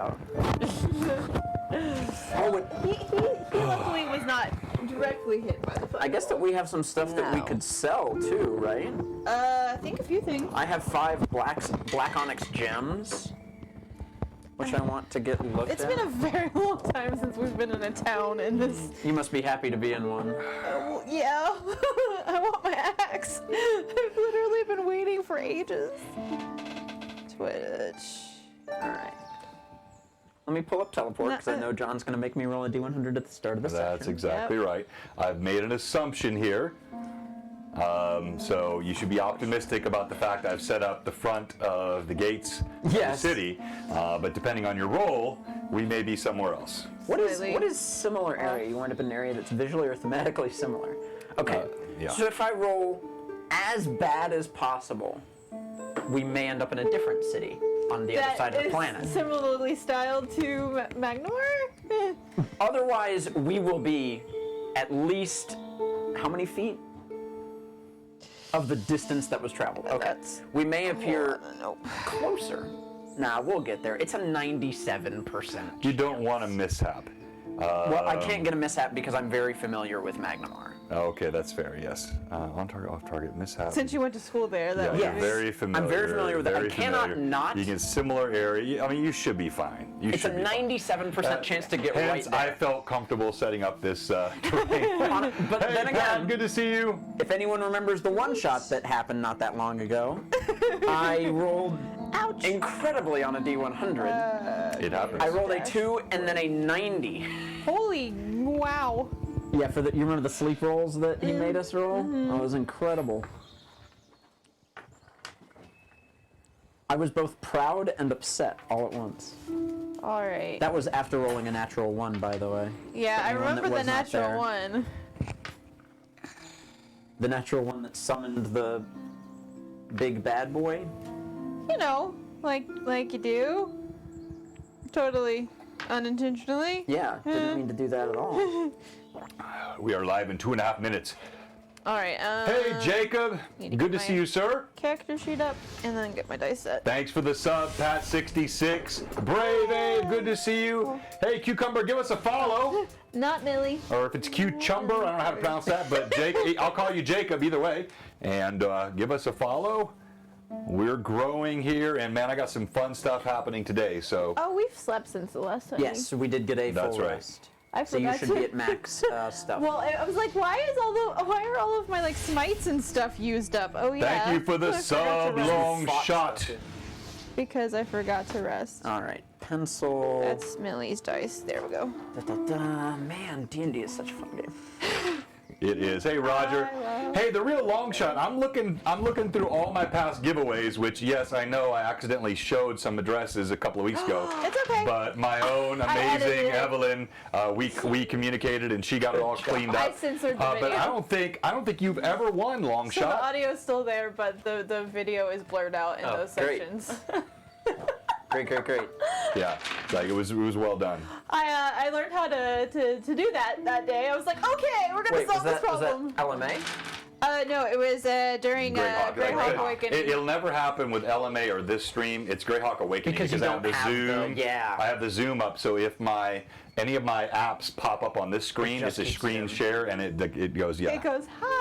Oh, He luckily was not directly hit by the fire. I guess that we have some stuff that we could sell too, right? I think a few things. I have 5 black onyx gems, which I want to get looked It's at. been a very long time since we've been in a town in this. You must be happy to be in one. Well, yeah. I want my axe. I've literally been waiting for ages. Twitch. Alright. Let me pull up teleport, because I know John's going to make me roll a D100 at the start of the session. That's exactly right. I've made an assumption here. So you should be optimistic about the fact I've set up the front of the gates of the city. But depending on your roll, we may be somewhere else. What is similar area? You wind up in an area that's visually or thematically similar. Okay, so if I roll as bad as possible, we may end up in a different city on the other side of the planet. Similarly styled to Magnimar? Otherwise, we will be at least how many feet of the distance that was traveled? Okay, we may appear closer. Nah, we'll get there. It's a 97%. You don't want a mishap. Well, I can't get a mishap because I'm very familiar with Magnimar. Okay, that's fair, yes. On target, off target, mishap. Since you went to school there, that you're very familiar. I'm very familiar with that. I cannot not. You get similar area. I mean, you should be fine. It's a 97% chance to get right there. I felt comfortable setting up this terrain. But then again, Pat, good to see you. If anyone remembers the one shot that happened not that long ago, I rolled incredibly on a D100. It happens. I rolled a 2 and then a 90. Holy wow. Yeah, you remember the sleep rolls that he made us roll? That was incredible. I was both proud and upset all at once. All right. That was after rolling a natural 1, by the way. Yeah, I remember the natural 1. The natural 1 that summoned the big bad boy? You know, like you do. Totally unintentionally. Yeah, didn't mean to do that at all. We are live in 2.5 minutes. All right. Hey, Jacob. Good to see you, sir. Character sheet up, and then get my dice set. Thanks for the sub, Pat66. Brave Abe, good to see you. Hey, Cucumber, give us a follow. Not Millie. Or if it's Cucumber, I don't know how to pronounce that, but Jake, I'll call you Jacob either way. And give us a follow. We're growing here, and man, I got some fun stuff happening today. So. Oh, we've slept since the last time. Yes, we did get a full right. rest. I so you should be at max stuff. Well, I was like, why are all of my like smites and stuff used up? Oh yeah. Thank you for the sub, long shot. Because I forgot to rest. All right, pencil. That's Millie's dice. There we go. Man, D&D is such a fun game. It is. Hey, Roger. Hey, the real long shot. I'm looking through all my past giveaways, which, yes, I know I accidentally showed some addresses a couple of weeks ago. It's okay. But my own amazing Evelyn, we communicated and she got it all cleaned up. I censored the video. But I don't think you've ever won long so shot. The audio's still there, but the video is blurred out in those sections. Great. Yeah, like it was well done. I learned how to do that day. I was like, okay, we're gonna solve this problem. Was that LMA? No, it was during Greyhawk Awakening. It'll never happen with LMA or this stream. It's Greyhawk Awakening because I have the Zoom. I have the Zoom up, so if any of my apps pop up on this screen, it's a screen share, and it goes It goes hi.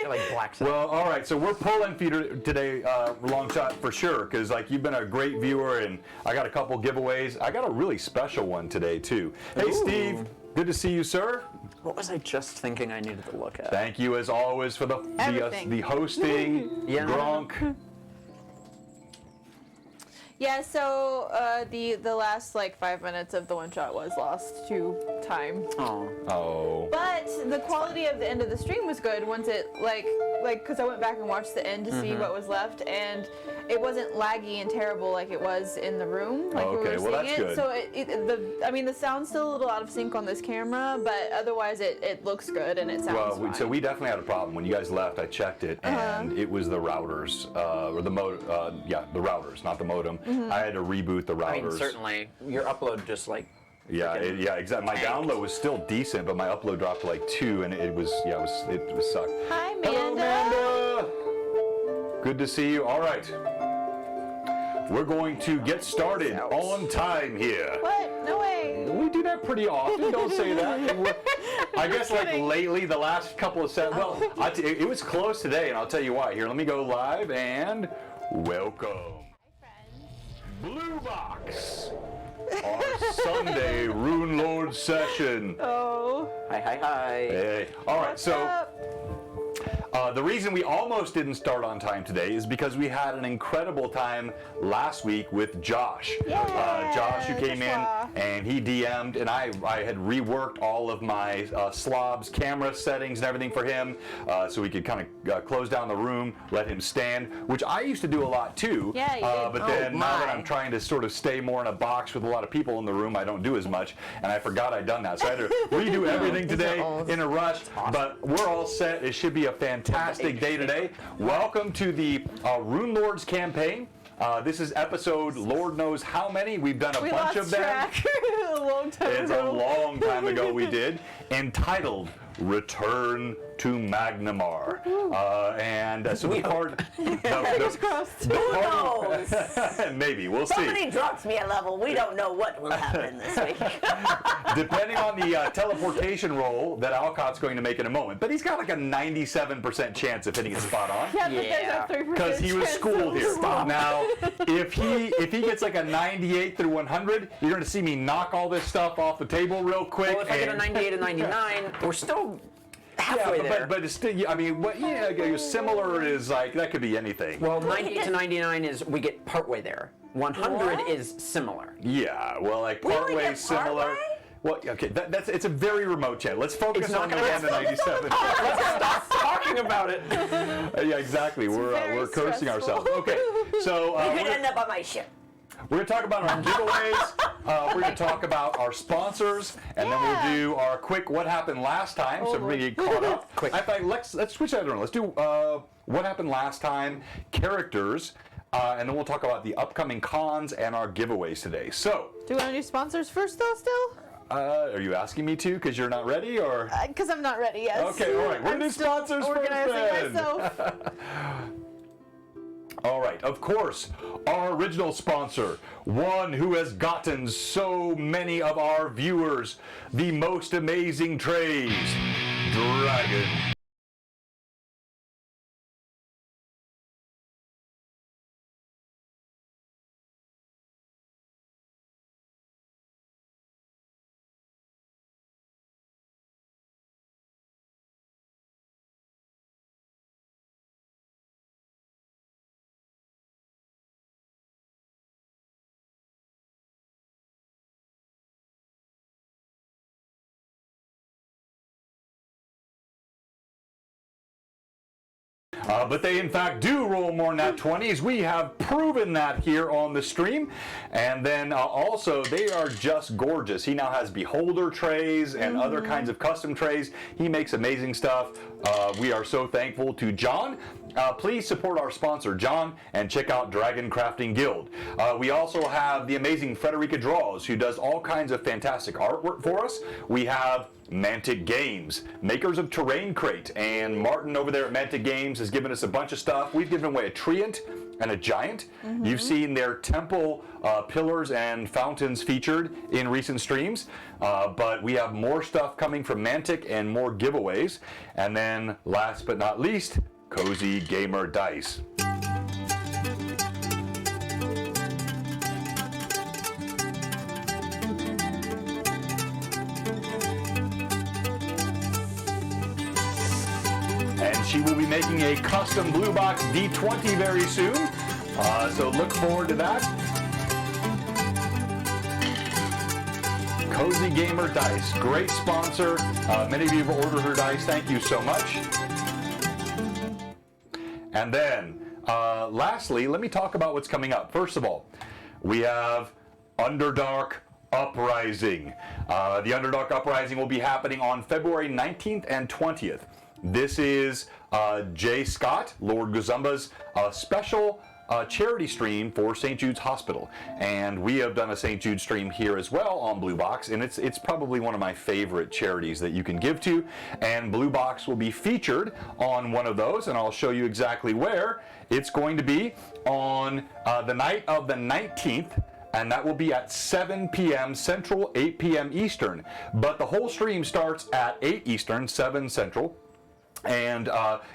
Like black. Well, all right. So we're pulling for you today, long shot for sure, because like you've been a great viewer, and I got a couple giveaways. I got a really special one today too. Hey, Steve. Good to see you, sir. What was I just thinking I needed to look at? Thank you, as always, for the hosting, Gronk. Yeah, so the last like 5 minutes of the one shot was lost to time. Oh. But the quality of the end of the stream was good once it like because I went back and watched the end to see what was left, and it wasn't laggy and terrible like it was in the room. Like we were seeing it. Good. So the sound's still a little out of sync on this camera, but otherwise it looks good and it sounds fine. So we definitely had a problem when you guys left. I checked it, and it was the routers or the modem. The routers, not the modem. I had to reboot the routers. I mean, certainly your upload just like. Yeah, exactly. My download was still decent, but my upload dropped to like 2, and it was sucked. Hi, Amanda. Hello, Amanda. Good to see you. All right. we're going to get started on time here. What? No way. We do that pretty often. Don't say that. I guess like lately, the last couple of sets. Well, it was close today, and I'll tell you why. Here, let me go live and welcome. Blue Box, our Sunday Runelords session. Oh. Hi, hi, hi. Hey. All right, What's so. up? The reason we almost didn't start on time today is because we had an incredible time last week with Josh. Josh, who came in and he DM'd, and I had reworked all of my slobs camera settings and everything for him, so we could kind of close down the room, let him stand, which I used to do a lot too. Yeah, you did. But then now that I'm trying to sort of stay more in a box with a lot of people in the room, I don't do as much, and I forgot I'd done that. So I had to redo everything today in a rush, but we're all set. It should be a fantastic day today. Welcome to the Runelords campaign. This is episode Lord knows how many. We've done a bunch of them. Track a long time It's ago. a long time ago we did. Entitled Return to Magnimar. So the part... Fingers crossed. Who knows? Maybe, we'll see. Somebody drops me a level. We don't know what will happen this week. Depending on the teleportation roll that Alcott's going to make in a moment. But he's got like a 97% chance of hitting it spot on. Yeah, but there's a 3% Because he was chance schooled that here. we'll- Now, if he gets like a 98 through 100, you're going to see me knock all this stuff off the table real quick. Well, if I get a 98 and 99, we're still halfway there. But it's still, I mean, similar is like, that could be anything. Well, 90 to 99 is we get partway there. 100 is similar. Yeah, well, like only partway get similar. partway? Well, okay, it's a very remote channel. Let's focus It's not on the gonna one to 97. Let's stop talking about it. Yeah, exactly. We're very cursing stressful. ourselves. Okay, so You could end up on my ship. we're going to talk about our giveaways. We're going to talk about our sponsors, and then we'll do our quick what happened last time, so everybody get caught up. Quick. In fact, let's switch that around. Let's do what happened last time, characters, and then we'll talk about the upcoming cons and our giveaways today. So, Do you want to do sponsors first, though, still? are you asking me to because you're not ready, or? Because I'm not ready yet. Okay, all right. We're going to do sponsors first Organizing then. myself. All right, of course, our original sponsor, one who has gotten so many of our viewers the most amazing trays, Dragon. But they, in fact, do roll more nat 20s. We have proven that here on the stream. And then also, they are just gorgeous. He now has beholder trays and other kinds of custom trays. He makes amazing stuff. We are so thankful to John. Please support our sponsor, John, and check out Dragon Crafting Guild. We also have the amazing Frederica Draws, who does all kinds of fantastic artwork for us. We have Mantic Games, makers of Terrain Crate, and Martin over there at Mantic Games has given us a bunch of stuff. We've given away a Treant and a Giant. You've seen their temple pillars and fountains featured in recent streams, but we have more stuff coming from Mantic and more giveaways. And then last but not least, Cozy Gamer Dice. And she will be making a custom Blue Box D20 very soon, so look forward to that. Cozy Gamer Dice, great sponsor. Many of you have ordered her dice. Thank you so much. And then, lastly, let me talk about what's coming up. First of all, we have Underdark Uprising. The Underdark Uprising will be happening on February 19th and 20th. This is Jay Scott, Lord Gazumba's special a charity stream for St. Jude's Hospital, and we have done a St. Jude stream here as well on Blue Box, and it's probably one of my favorite charities that you can give to, and Blue Box will be featured on one of those, and I'll show you exactly where. It's going to be on the night of the 19th, and that will be at 7 p.m. Central, 8 p.m. Eastern, but the whole stream starts at 8 Eastern, 7 Central, and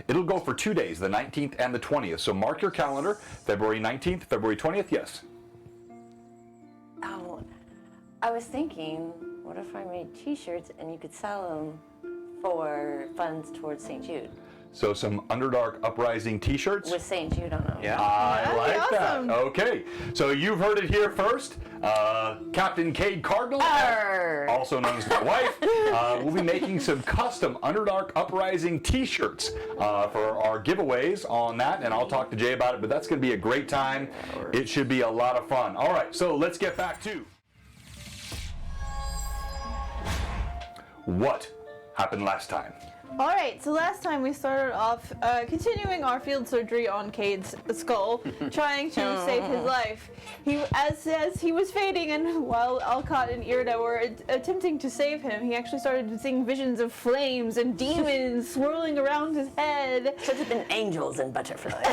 it'll go for 2 days, the 19th and the 20th. So mark your calendar, February 19th, February 20th, yes. Oh, I was thinking, what if I made t-shirts and you could sell them for funds towards St. Jude? So some Underdark Uprising t-shirts. With St. Jude on them. Yeah. I That'd be like awesome. that. Okay, so you've heard it here first. Captain Cade Cardinal, Arr. also known as my wife, will be making some custom Underdark Uprising t-shirts for our giveaways on that, and I'll talk to Jay about it, but that's going to be a great time. It should be a lot of fun. All right, so let's get back to what happened last time. Alright, so last time we started off continuing our field surgery on Cade's skull, trying to save his life. As he was fading, and while Alcott and Irda were attempting to save him, he actually started seeing visions of flames and demons swirling around his head. Should have been angels and butterflies.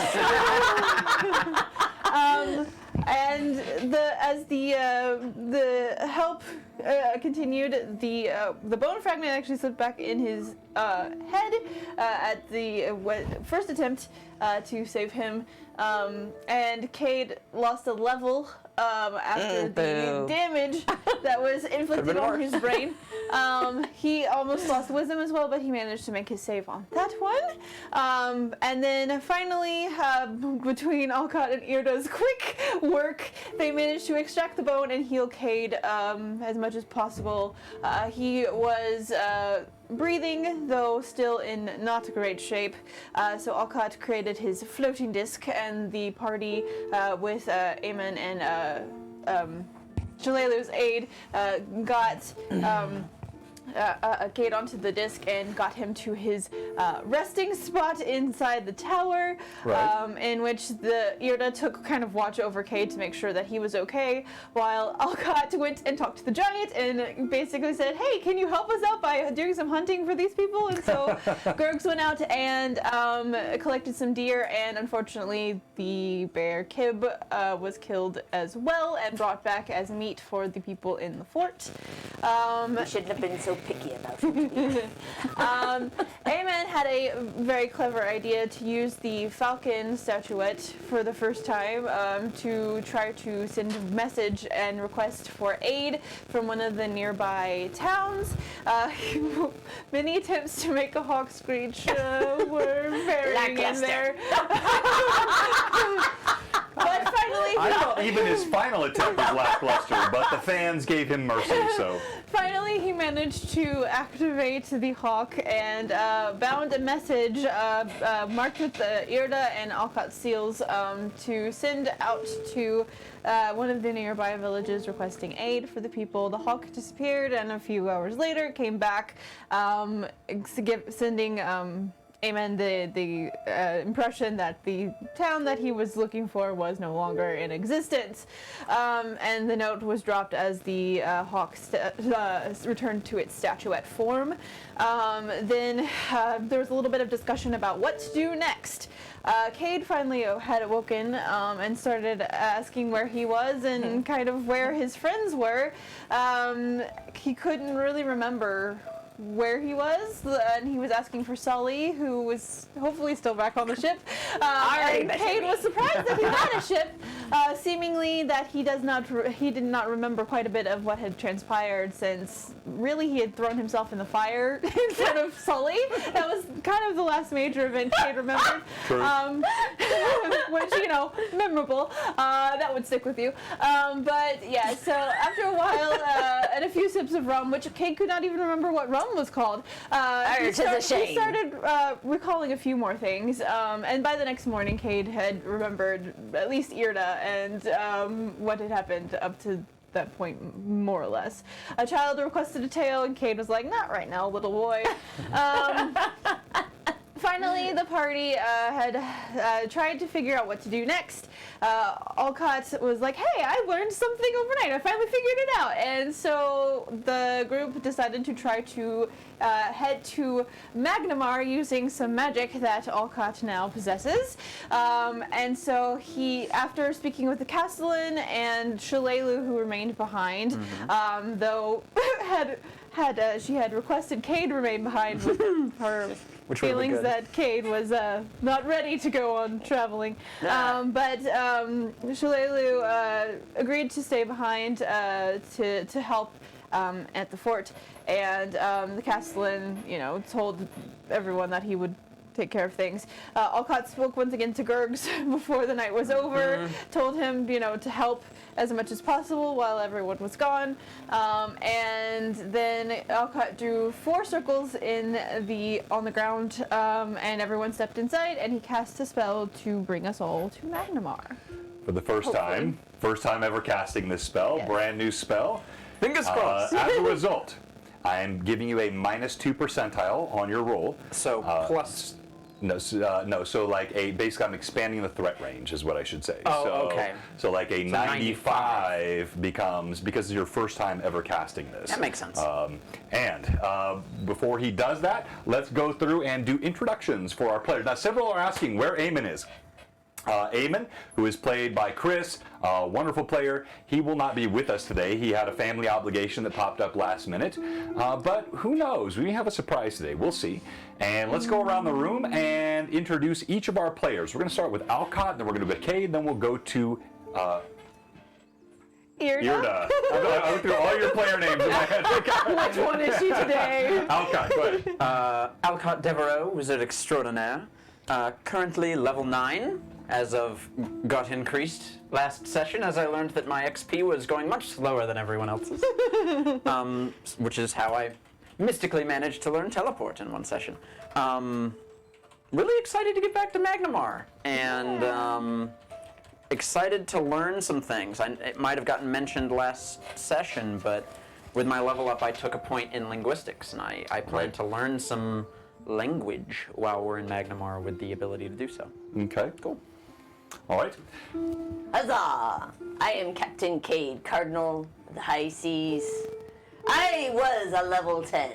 And as the help continued, the bone fragment actually slipped back in his head at the first attempt to save him, and Cade lost a level after the damage that was inflicted on his brain. He almost lost wisdom as well, but he managed to make his save on that one. And then finally, between Alcott and Irda's quick work, they managed to extract the bone and heal Cade as much as possible. He was breathing, though still in not great shape. So Alcott created his floating disc, and the party with Aemon and Shalelu's aid got Cade onto the disc and got him to his resting spot inside the tower, Right. in which the Irda took kind of watch over Cade to make sure that he was okay, while Alcott went and talked to the giant and basically said, hey, can you help us out by doing some hunting for these people? And so Gurgs went out and collected some deer, and unfortunately the bear Kib was killed as well and brought back as meat for the people in the fort. You shouldn't have been so picky about it. Aemon had a very clever idea to use the falcon statuette for the first time to try to send a message and request for aid from one of the nearby towns. Many attempts to make a hawk screech were varying in there. But finally, I thought even his final attempt was lackluster, but the fans gave him mercy, so. finally he managed to activate the hawk and bound a message marked with the Irda and Alcott seals to send out to one of the nearby villages requesting aid for the people. The hawk disappeared, and a few hours later came back, sending Aemon the impression that the town that he was looking for was no longer in existence. And the note was dropped as the hawk returned to its statuette form. Then there was a little bit of discussion about what to do next. Cade finally had awoken and started asking where he was and kind of where his friends were. He couldn't really remember where he was, and he was asking for Sully, who was hopefully still back on the ship. And Cade was surprised that he had a ship, seemingly that he did not remember quite a bit of what had transpired, since really he had thrown himself in the fire instead of Sully. That was kind of the last major event Cade remembered. True. Which, memorable. That would stick with you. But yeah, so after a while and a few sips of rum, which Cade could not even remember what rum was called, he started recalling a few more things. And by the next morning, Cade had remembered at least Irda and what had happened up to that point, more or less. A child requested a tale, and Cade was like, "Not right now, little boy." finally, the party had tried to figure out what to do next. Alcott was like, hey, I learned something overnight. I finally figured it out. And so the group decided to try to head to Magnimar using some magic that Alcott now possesses. And so he, after speaking with the Castellan and Shalelu, who remained behind, though she had requested Cade remain behind with her feelings that Cade was not ready to go on traveling. But Shalelu agreed to stay behind to help at the fort. And the Castellan, told everyone that he would take care of things. Alcott spoke once again to Gurgs before the night was over, told him, to help as much as possible while everyone was gone. And then Alcott drew 4 circles on the ground, and everyone stepped inside, and he cast a spell to bring us all to Magnimar. For the first time ever casting this spell, brand new spell. Fingers crossed. As a result, I am giving you a -2 percentile on your roll. So plus. No, so like basically I'm expanding the threat range is what I should say. Oh, so, okay. So like a 95 becomes, because it's your first time ever casting this. That makes sense. And before he does that, let's go through and do introductions for our players. Now several are asking where Eamon is. Eamon, who is played by Chris, a wonderful player. He will not be with us today. He had a family obligation that popped up last minute. But who knows? We have a surprise today. We'll see. And let's go around the room and introduce each of our players. We're going to start with Alcott, then we're going to go to Cade, then we'll go to Irda. I went through all your player names in my head. Which one is she today? Alcott, go ahead. Alcott Devereaux, Wizard Extraordinaire. Currently level 9. As of got increased last session, as I learned that my XP was going much slower than everyone else's, which is how I mystically managed to learn teleport in one session. Really excited to get back to Magnimar, and excited to learn some things. It might have gotten mentioned last session, but with my level up, I took a point in linguistics, and I plan to learn some language while we're in Magnimar with the ability to do so. Okay, cool. All right. Huzzah! I am Captain Cade, Cardinal of the High Seas. I was a level 10,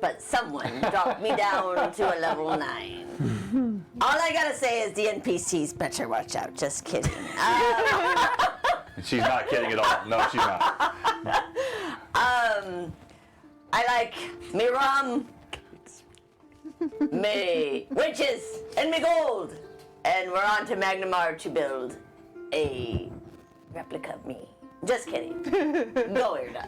but someone dropped me down to a level 9. All I gotta say is the NPCs better watch out. Just kidding. She's not kidding at all. No, she's not. I like me rum, me witches, and me gold. And we're on to Magnimar to build a replica of me. Just kidding. Go, Irda.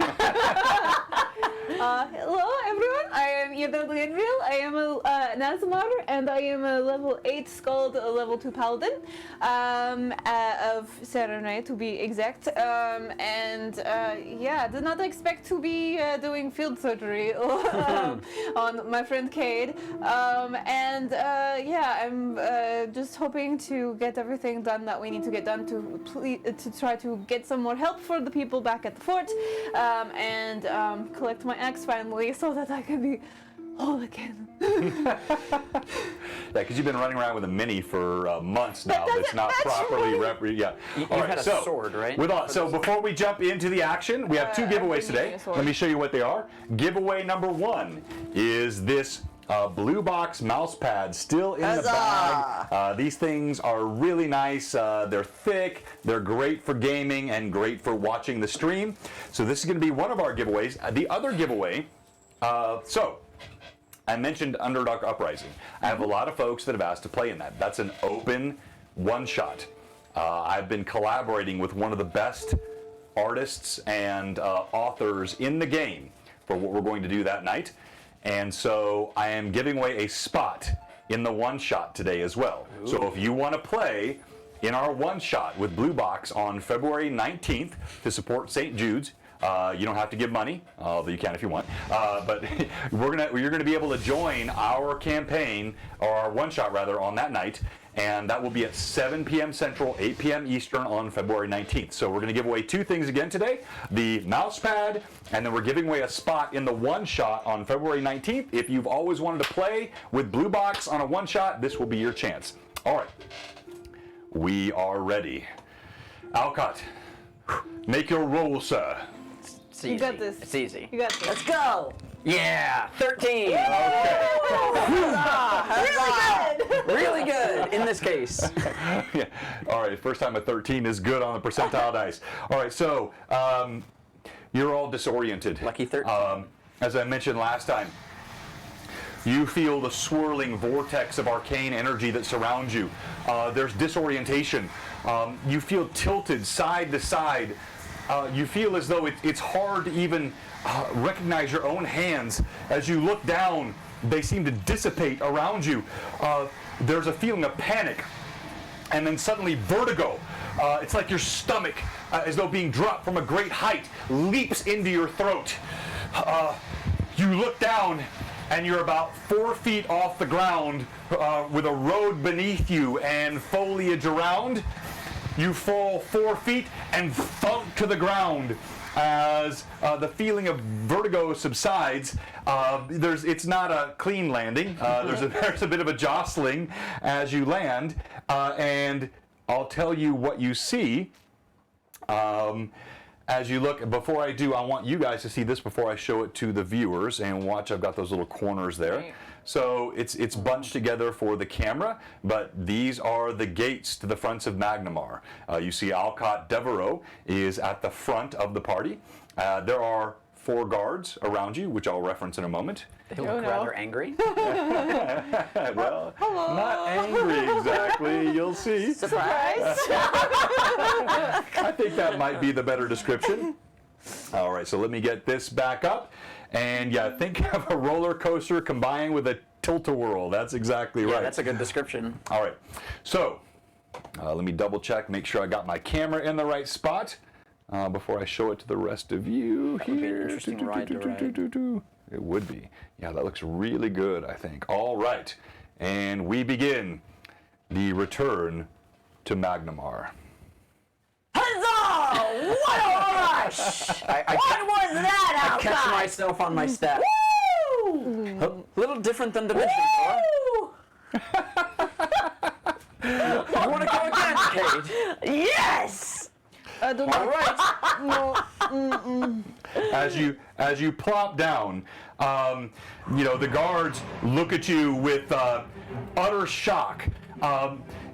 Hello, everyone. I am Irda Glenville. I am a Nazmar, and I am a level 8 Skald, a level 2 Paladin of Serenay, to be exact. Did not expect to be doing field surgery on my friend Cade. I'm just hoping to get everything done that we need to get done to try to get some more help for the people back at the fort, and collect my axe finally so that I can be whole again. Yeah, because you've been running around with a mini for months now. That's not properly You had a sword, right? So before we jump into the action, we have 2 giveaways today. Let me show you what they are. Giveaway number 1 is this blue box mouse pad still in the bag. These things are really nice. They're thick. They're great for gaming and great for watching the stream. So this is going to be one of our giveaways. The other giveaway, I mentioned Underdog Uprising. I have a lot of folks that have asked to play in that. That's an open one-shot. I've been collaborating with one of the best artists and authors in the game for what we're going to do that night. And so I am giving away a spot in the one-shot today as well. Ooh. So if you want to play in our one-shot with Blue Box on February 19th to support St. Jude's, you don't have to give money, although you can if you want. But you're gonna be able to join our campaign, or our one-shot rather, on that night. and that will be at 7 p.m. Central, 8 p.m. Eastern on February 19th. So we're going to give away 2 things again today, the mouse pad, and then we're giving away a spot in the one-shot on February 19th. If you've always wanted to play with Blue Box on a one-shot, this will be your chance. All right, we are ready. Alcott, make your roll, sir. It's easy. You got this. It's easy. You got this. Let's go. Yeah, 13. Really good. Really good in this case. Yeah. All right, first time a 13 is good on the percentile dice. All right, so you're all disoriented. Lucky 13. As I mentioned last time, you feel the swirling vortex of arcane energy that surrounds you. There's disorientation. You feel tilted side to side. You feel as though it's hard to even recognize your own hands. As you look down, they seem to dissipate around you. There's a feeling of panic, and then suddenly vertigo. It's like your stomach, as though being dropped from a great height, leaps into your throat. You look down, and you're about 4 feet off the ground with a road beneath you and foliage around. You fall 4 feet and thunk to the ground. As the feeling of vertigo subsides, it's not a clean landing. There's a bit of a jostling as you land, and I'll tell you what you see. As you look, before I do, I want you guys to see this before I show it to the viewers, and watch, I've got those little corners there. Right. So it's bunched together for the camera, but these are the gates to the fronts of Magnimar. You see Alcott Devereaux is at the front of the party. There are 4 guards around you, which I'll reference in a moment. They look rather angry. Well, not angry exactly, you'll see. Surprise. I think that might be the better description. All right, so let me get this back up. And yeah, think of a roller coaster combined with a tilt-a-whirl. That's exactly right. Yeah, that's a good description. All right, so let me double check, make sure I got my camera in the right spot before I show it to the rest of you That would be an here. interesting ride to ride. It would be. Yeah, that looks really good, I think. All right, and we begin the return to Magnimar. Huzzah! What a rush! What was that, I catch Alcott? myself on my step. Woo! A little different than Dimension Door. Woo! You want to go again, Cade? Yes! All right. No. As you plop down, the guards look at you with utter shock.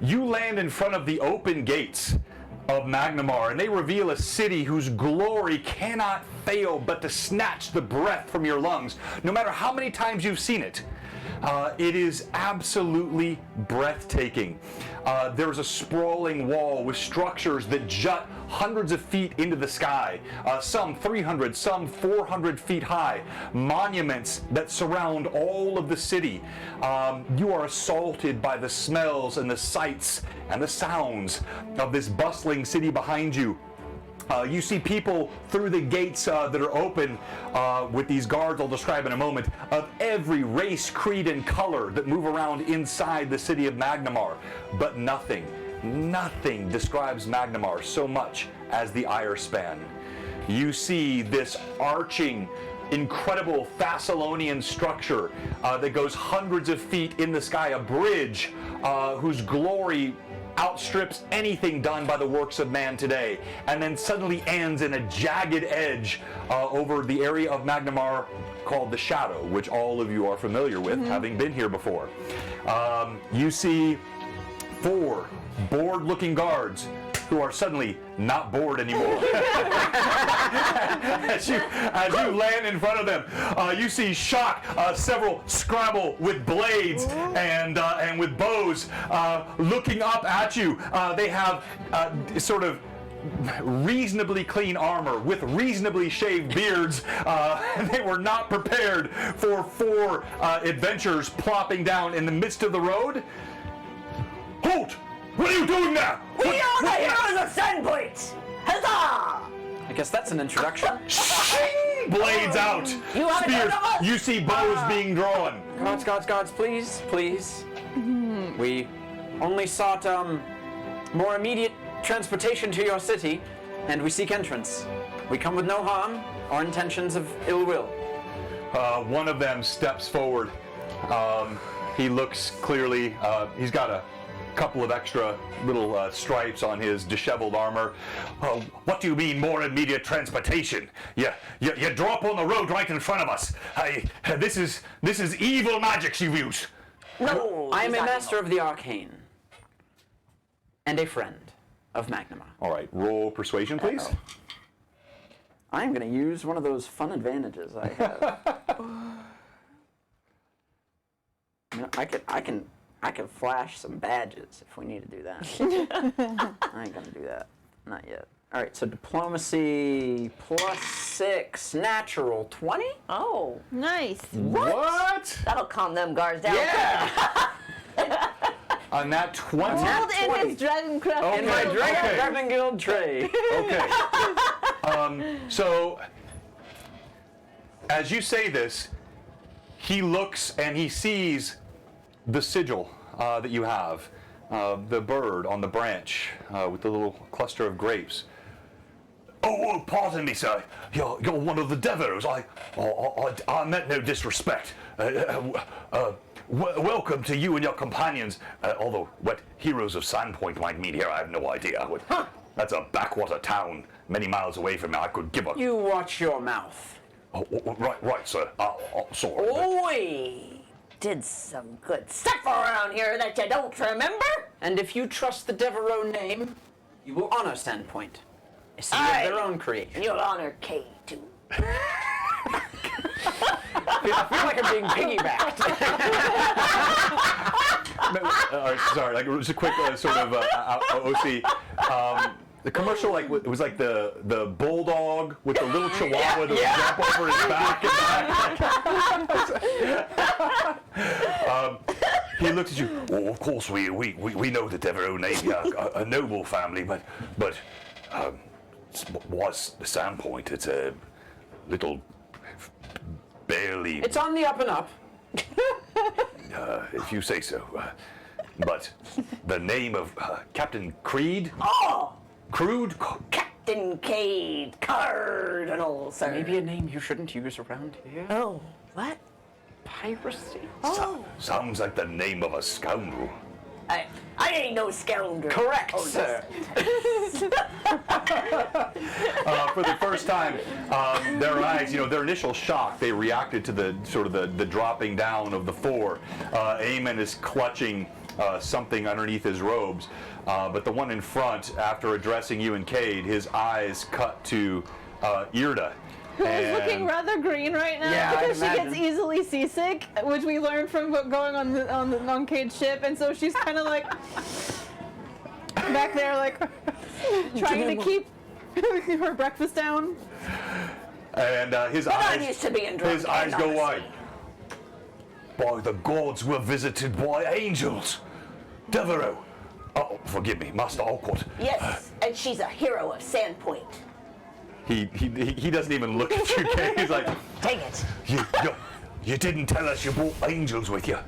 You land in front of the open gates of Magnimar, and they reveal a city whose glory cannot fail but to snatch the breath from your lungs, no matter how many times you've seen it. It is absolutely breathtaking. There's a sprawling wall with structures that jut hundreds of feet into the sky, some 300, some 400 feet high, monuments that surround all of the city. You are assaulted by the smells and the sights and the sounds of this bustling city behind you. You see people through the gates that are open with these guards I'll describe in a moment, of every race, creed, and color that move around inside the city of Magnimar. But nothing describes Magnimar so much as the Ire Span. You see this arching, incredible Thessalonian structure that goes hundreds of feet in the sky, a bridge whose glory outstrips anything done by the works of man today, and then suddenly ends in a jagged edge over the area of Magnimar called the Shadow, which all of you are familiar with, having been here before. You see 4 bored-looking guards who are suddenly not bored anymore. as you land in front of them, you see shock, several scrabble with blades and with bows looking up at you. They have sort of reasonably clean armor with reasonably shaved beards. They were not prepared for 4 adventurers plopping down in the midst of the road. Halt! What are you doing now? We are the heroes of Sandpoint! Huzzah! I guess that's an introduction. Blades out. You haven't heard Spears. of us? You see bows being drawn. Gods, please. We only sought more immediate transportation to your city, and we seek entrance. We come with no harm or intentions of ill will. One of them steps forward. He looks clearly, he's got a couple of extra little stripes on his disheveled armor. What do you mean more immediate transportation? You drop on the road right in front of us. This is evil magic you use. No, I am he's a not master of the arcane and a friend of Magnimar. All right, roll persuasion, please. I am going to use one of those fun advantages I have. I can flash some badges if we need to do that. I ain't gonna do that. Not yet. All right, so diplomacy +6, natural 20. Oh, Nice. What? that'll calm them guards down. Yeah. On that 20. Rolled in 20. his dragon craft. Okay. In my Okay. Dragon Guild trade. Okay. So, as you say this, he looks and he sees the sigil that you have, the bird on the branch with the little cluster of grapes. Oh, pardon me, sir. You're one of the Devereaux. I meant no disrespect. Welcome to you and your companions. Although what heroes of Sandpoint might mean here, I have no idea. That's a backwater town many miles away from me. I could give a... You watch your mouth. Oh, right, sir. Sorry. Oi! Did some good stuff around here that you don't remember? And if you trust the Devereaux name, you will honor Sandpoint, a city of their own creation. And you'll honor Kay, too. I feel like I'm being piggybacked. All right, sorry. Like just a quick sort of OC. The commercial, like it was like the bulldog with the little chihuahua that would jump over his back and back. He looks at you. Well, of course we know the Devereaux name, a noble family, but what's the Sandpoint? It's a little barely. It's on the up and up. If you say so. But the name of Captain Creed. Oh! Crude? Captain Cade, Cardinal, sir. Maybe a name you shouldn't use around here. Oh, what? Piracy. Oh. Sounds like the name of a scoundrel. I ain't no scoundrel. Correct, sir. For the first time, their eyes, their initial shock, they reacted to the sort of the dropping down of the four. Eamon is clutching something underneath his robes. But the one in front, after addressing you and Cade, his eyes cut to Irda. Who is looking rather green right now because she gets easily seasick, which we learned from going on Cade's ship, and so she's kind of like back there, like trying to keep her breakfast down. And his I'm used to being drunk. his eyes go wide. By the gods, we're visited by angels. Devereaux. Oh, forgive me, Master Alcott. Yes, and she's a hero of Sandpoint. He doesn't even look at you, Kay. He's like, Dang it. you didn't tell us you brought angels with you.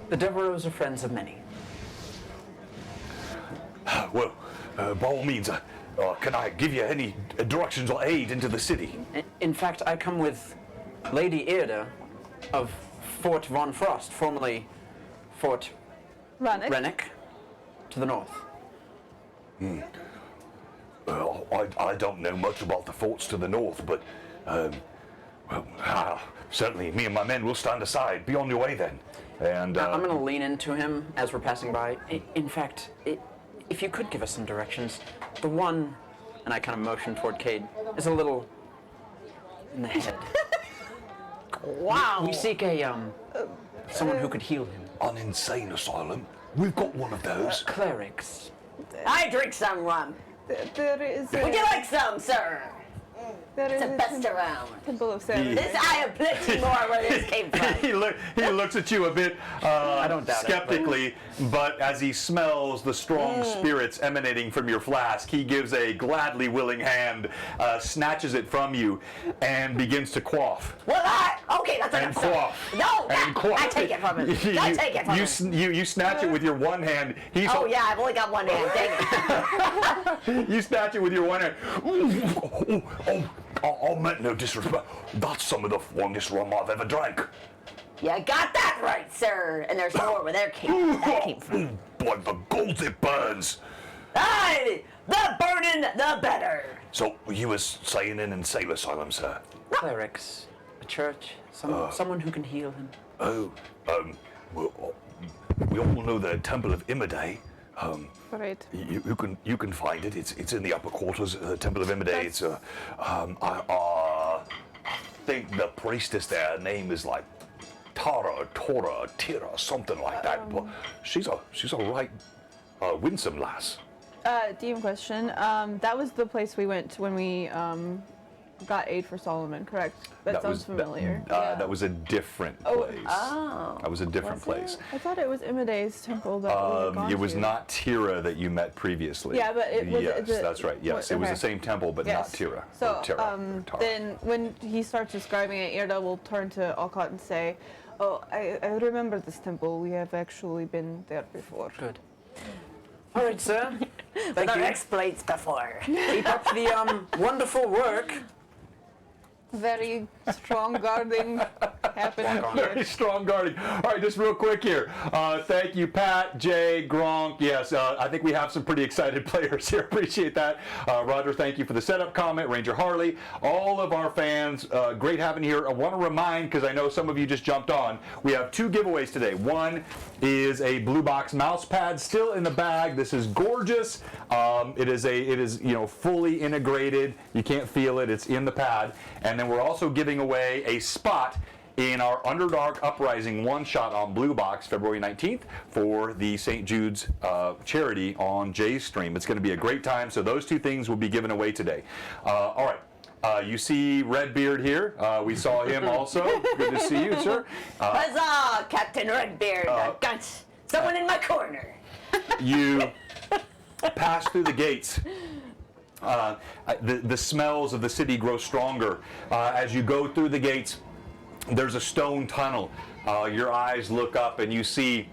The Devereaux are friends of many. Well, by all means, can I give you any directions or aid into the city? In fact, I come with Lady Irda of Fort Von Frost, formerly Fort Rennick, to the north. I don't know much about the forts to the north, but certainly me and my men will stand aside. Be on your way then. And I'm going to lean into him as we're passing by. In fact, if you could give us some directions, the one, and I kind of motion toward Cade, is a little in the head. Wow. We seek a someone who could heal him. an insane asylum. We've got one of those. Clerics. I drink some rum. There is. Would you like some, sir? There It's is the best around. Temple of Saturday. This I have plenty more where this came from. He looks at you a bit don't doubt it, skeptically, but as he smells the strong spirits emanating from your flask, he gives a gladly willing hand, snatches it from you, and begins to quaff. Well, okay, that's And enough. Sir. quaff. No, And quaff. I take it from him. I take it from him. You snatch it with your one hand. He's Oh yeah, I've only got one hand. Dang it. You snatch it with your one hand. I meant no disrespect. That's some of the longest rum I've ever drank. You got that right, sir. And there's more where that came from. By the gold it burns. Aye, the burning, the better. So you were saying in insane asylum, sir? Clerics, a church, someone who can heal him. Oh, well, we all know the Temple of Imade. Right. You can find it. It's in the upper quarters of the Temple of Imade. It's I think the priestess there, her name is like Tira, something like that. But she's a right winsome lass. DM question. That was the place we went to when we got aid for Solomon, correct? That sounds familiar. That was a different place. Oh. That was a different place. I thought it was Imade's temple that we had gone It was to. not Tira that you met previously. Yeah, but it was. Yes, that's right. Yes, it was the same temple, but not Tira. So or Tara. then when he starts describing it, Irda will turn to Alcott and say, "Oh, I remember this temple. We have actually been there before." Good. All right, sir. With Thank our you. exploits before. Keep up the wonderful work. Very strong guarding happening Very here. strong guarding. All right, just real quick here. Thank you, Pat, Jay, Gronk. Yes, I think we have some pretty excited players here. Appreciate that. Roger, thank you for the setup comment. Ranger Harley, all of our fans, great having you here. I want to remind, because I know some of you just jumped on, we have 2 giveaways today. One is a blue box mouse pad still in the bag. This is gorgeous. It is fully integrated. You can't feel it. It's in the pad. And then we're also giving away a spot in our Underdark Uprising one-shot on Blue Box February 19th for the St. Jude's charity on Jay's stream. It's going to be a great time, so those 2 things will be given away today. All right. You see Redbeard here. We saw him also. Good to see you, sir. Huzzah, Captain Redbeard. Got someone in my corner. You pass through the gates. The smells of the city grow stronger. As you go through the gates, there's a stone tunnel. Your eyes look up and you see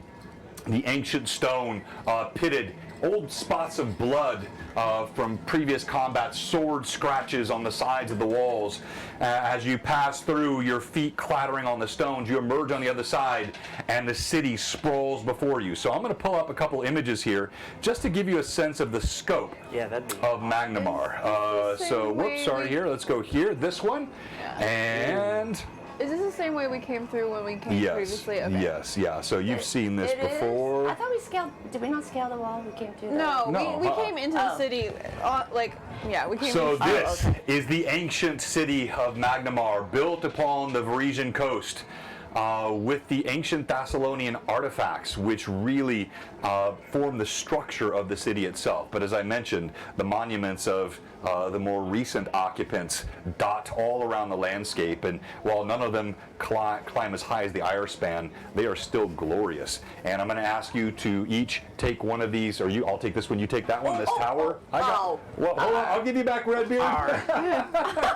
the ancient stone pitted, old spots of blood from previous combat, sword scratches on the sides of the walls. As you pass through, your feet clattering on the stones, you emerge on the other side and the city sprawls before you. So I'm going to pull up a couple images here just to give you a sense of the scope of Magnimar. Here, let's go here, this one. And Is this the same way we came through when we came previously? Okay. Yes, yeah. So you've seen this before. I thought we scaled. Did we not scale the wall? We came through. No, No, we came into the city, we came So into this is the ancient city of Magnimar, built upon the Varisian coast, with the ancient Thessalonian artifacts, which really form the structure of the city itself. But as I mentioned, the monuments of the more recent occupants dot all around the landscape, and while none of them climb as high as the Iron Span, they are still glorious. And I'm going to ask you to each take one of these, or I'll take this one, you take that one, this tower. Well, hold on, I'll give you back Redbeard.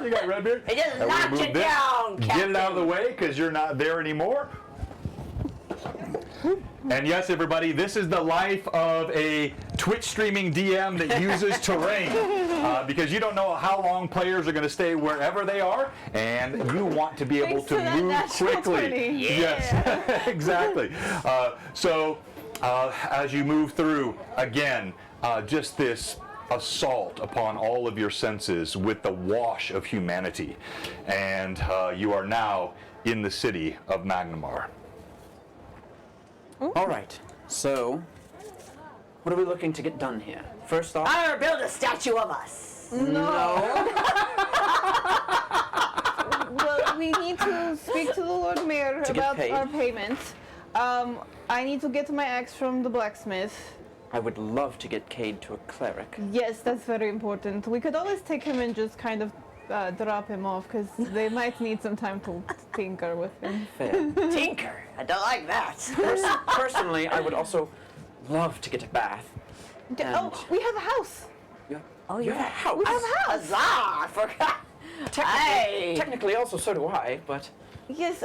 You got Redbeard. It just And we're knocked gonna you move this. down, Get it out of the way, because you're not there anymore. And yes, everybody, this is the life of a Twitch streaming DM that uses terrain, because you don't know how long players are going to stay wherever they are, and you want to be able Thanks to to that move natural quickly. 20. Yes, exactly. As you move through, again, just this assault upon all of your senses with the wash of humanity, and you are now in the city of Magnimar. All right. So, what are we looking to get done here? First off, I will build a statue of us. Well, we need to speak to the Lord Mayor To get about paid. our payment. I need to get my axe from the blacksmith. I would love to get Cade to a cleric. Yes, that's very important. We could always take him and just kind of drop him off because they might need some time to tinker with him. Fair. Tinker. I don't like that. Personally, I would also love to get a bath. Oh, we have a house. Oh, You yeah. have a house. We have a house. Huzzah! I forgot. Hey. Technically, also, so do I, but Yes.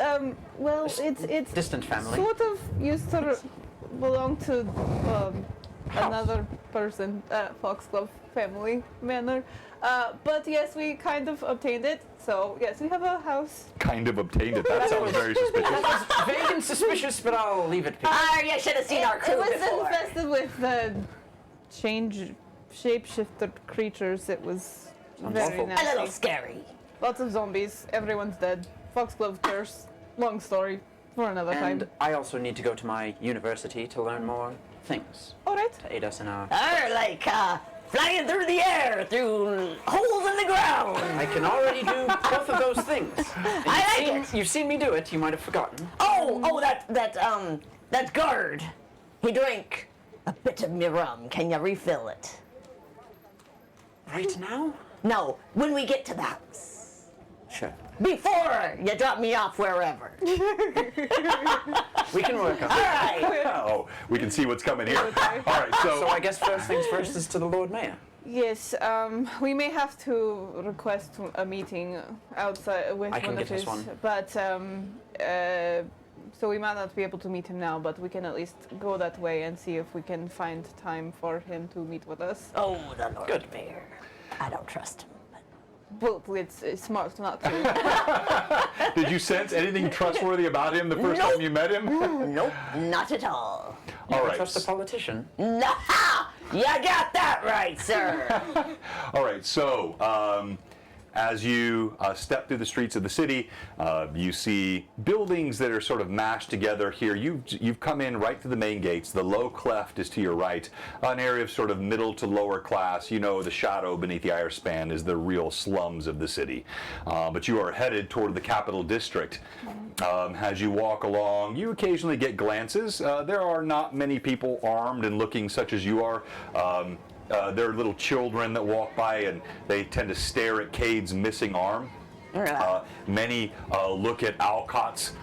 Well, it's distant family. sort of used to belong to another person, Foxglove family manor. But yes, we kind of obtained it. So yes, we have a house. Kind of obtained it. That sounds very suspicious. That was vague and suspicious, but I'll leave it be. You should have seen our crew It was before. infested with shapeshifter creatures. It was very awful. A little nasty. scary. Lots of zombies. Everyone's dead. Foxglove curse. Long story for another And time. I also need to go to my university to learn more things All right. to aid us in our. Like flying through the air, through holes in the ground. I can already do both of those things. And I you've like seen- You've seen me do it. You might have forgotten. That guard. He drank a bit of my rum. Can you refill it? Right now? No, when we get to the house. Sure. Before you drop me off wherever. We can work on All it. right. Oh, we can see what's coming here. All right, So I guess first things first is to the Lord Mayor. Yes. We may have to request a meeting outside with I can one get of this his. one. But so we might not be able to meet him now, but we can at least go that way and see if we can find time for him to meet with us. Oh, the Lord Good. Mayor. I don't trust him. Well, it's smart not to. did you sense anything trustworthy about him the first time you met him? Nope, not at all. All right. Trust a politician. Nah, you got that right, sir. All right, so as you step through the streets of the city, you see buildings that are sort of mashed together here. You've come in right to the main gates. The low cleft is to your right, an area of sort of middle to lower class. You know, the shadow beneath the iron span is the real slums of the city. But you are headed toward the capital district. As you walk along, you occasionally get glances. There are not many people armed and looking such as you are. There are little children that walk by and they tend to stare at Cade's missing arm. Many look at Alcott's,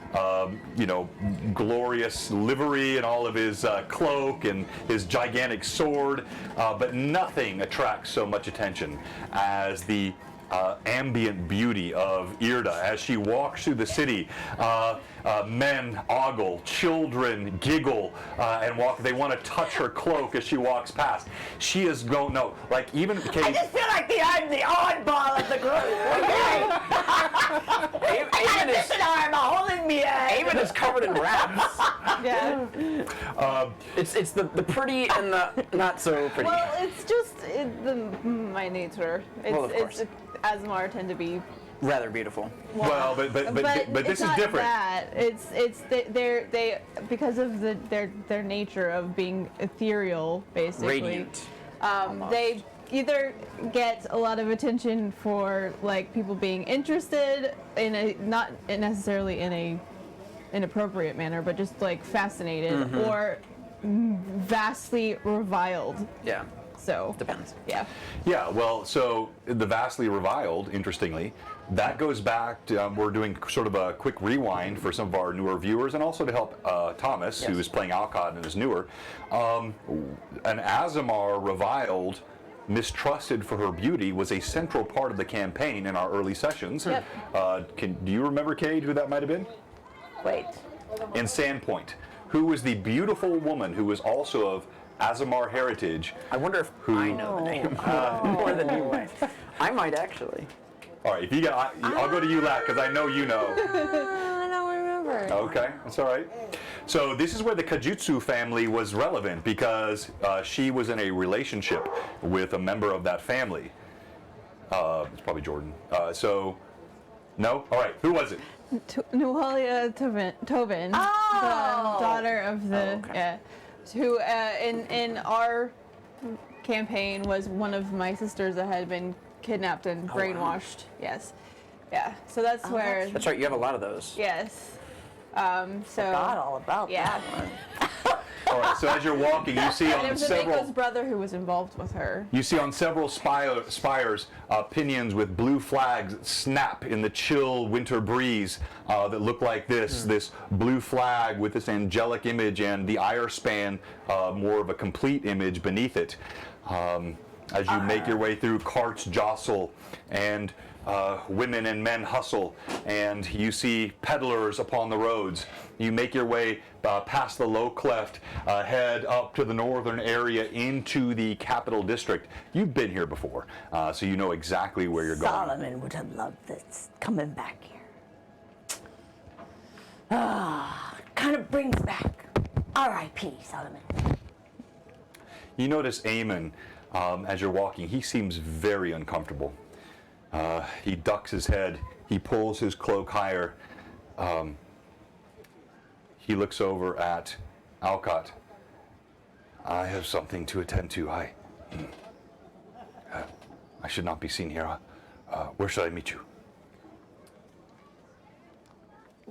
glorious livery and all of his cloak and his gigantic sword, but nothing attracts so much attention as the ambient beauty of Irda as she walks through the city. Men ogle, children giggle and walk. They want to touch her cloak as she walks past. She is going, no, like even I Kate. just feel like I'm the oddball of the group. Okay? I got a missing arm holding me. Avon is covered in wraps. Yeah. It's the pretty and the not so pretty. Well, it's just my nature. It's, Well, of course. Asmar tend to be. Rather beautiful. Well, but this it's is not different. That. It's they because of their nature of being ethereal, basically. Radiant. They either get a lot of attention for like people being interested in a not necessarily in a inappropriate manner, but just like fascinated or vastly reviled. Yeah. So Depends. yeah. Yeah, well, so the vastly reviled, interestingly, that goes back to, we're doing sort of a quick rewind for some of our newer viewers and also to help Thomas, who Yes. is playing Alcott and is newer. An Azamar reviled, mistrusted for her beauty, was a central part of the campaign in our early sessions. Yep. Do you remember, Cade, who that might have been? Wait. In Sandpoint, who was the beautiful woman who was also of Azamar heritage. I wonder if I know the name more than you might. I might actually. All right, if you got, I'll go to you, Lat, because I know you know. I don't remember. Okay, that's all right. So this is where the Kajutsu family was relevant because she was in a relationship with a member of that family. It's probably Jordan. No? All right, who was it? Nuhalia Tobin, the daughter of the okay. who in our campaign was one of my sisters that had been kidnapped and brainwashed. Yes, yeah. So that's where. That's right. You have a lot of those. Yes. So. Forgot all about Yeah. that one. All right. So as you're walking, you see And on there was several. Ameko's brother who was involved with her. You see on several spires pinions with blue flags snap in the chill winter breeze that look like this. This blue flag with this angelic image and the ire span, more of a complete image beneath it. As you make your way through, carts jostle and women and men hustle, and you see peddlers upon the roads. You make your way past the low cleft, head up to the northern area into the capital district. You've been here before, so you know exactly where you're going. Solomon would have loved this, coming back here. Kind of brings back R.I.P. Solomon. You notice Eamon, as you're walking, he seems very uncomfortable. He ducks his head, he pulls his cloak higher. He looks over at Alcott. I have something to attend to. I should not be seen here. Where should I meet you?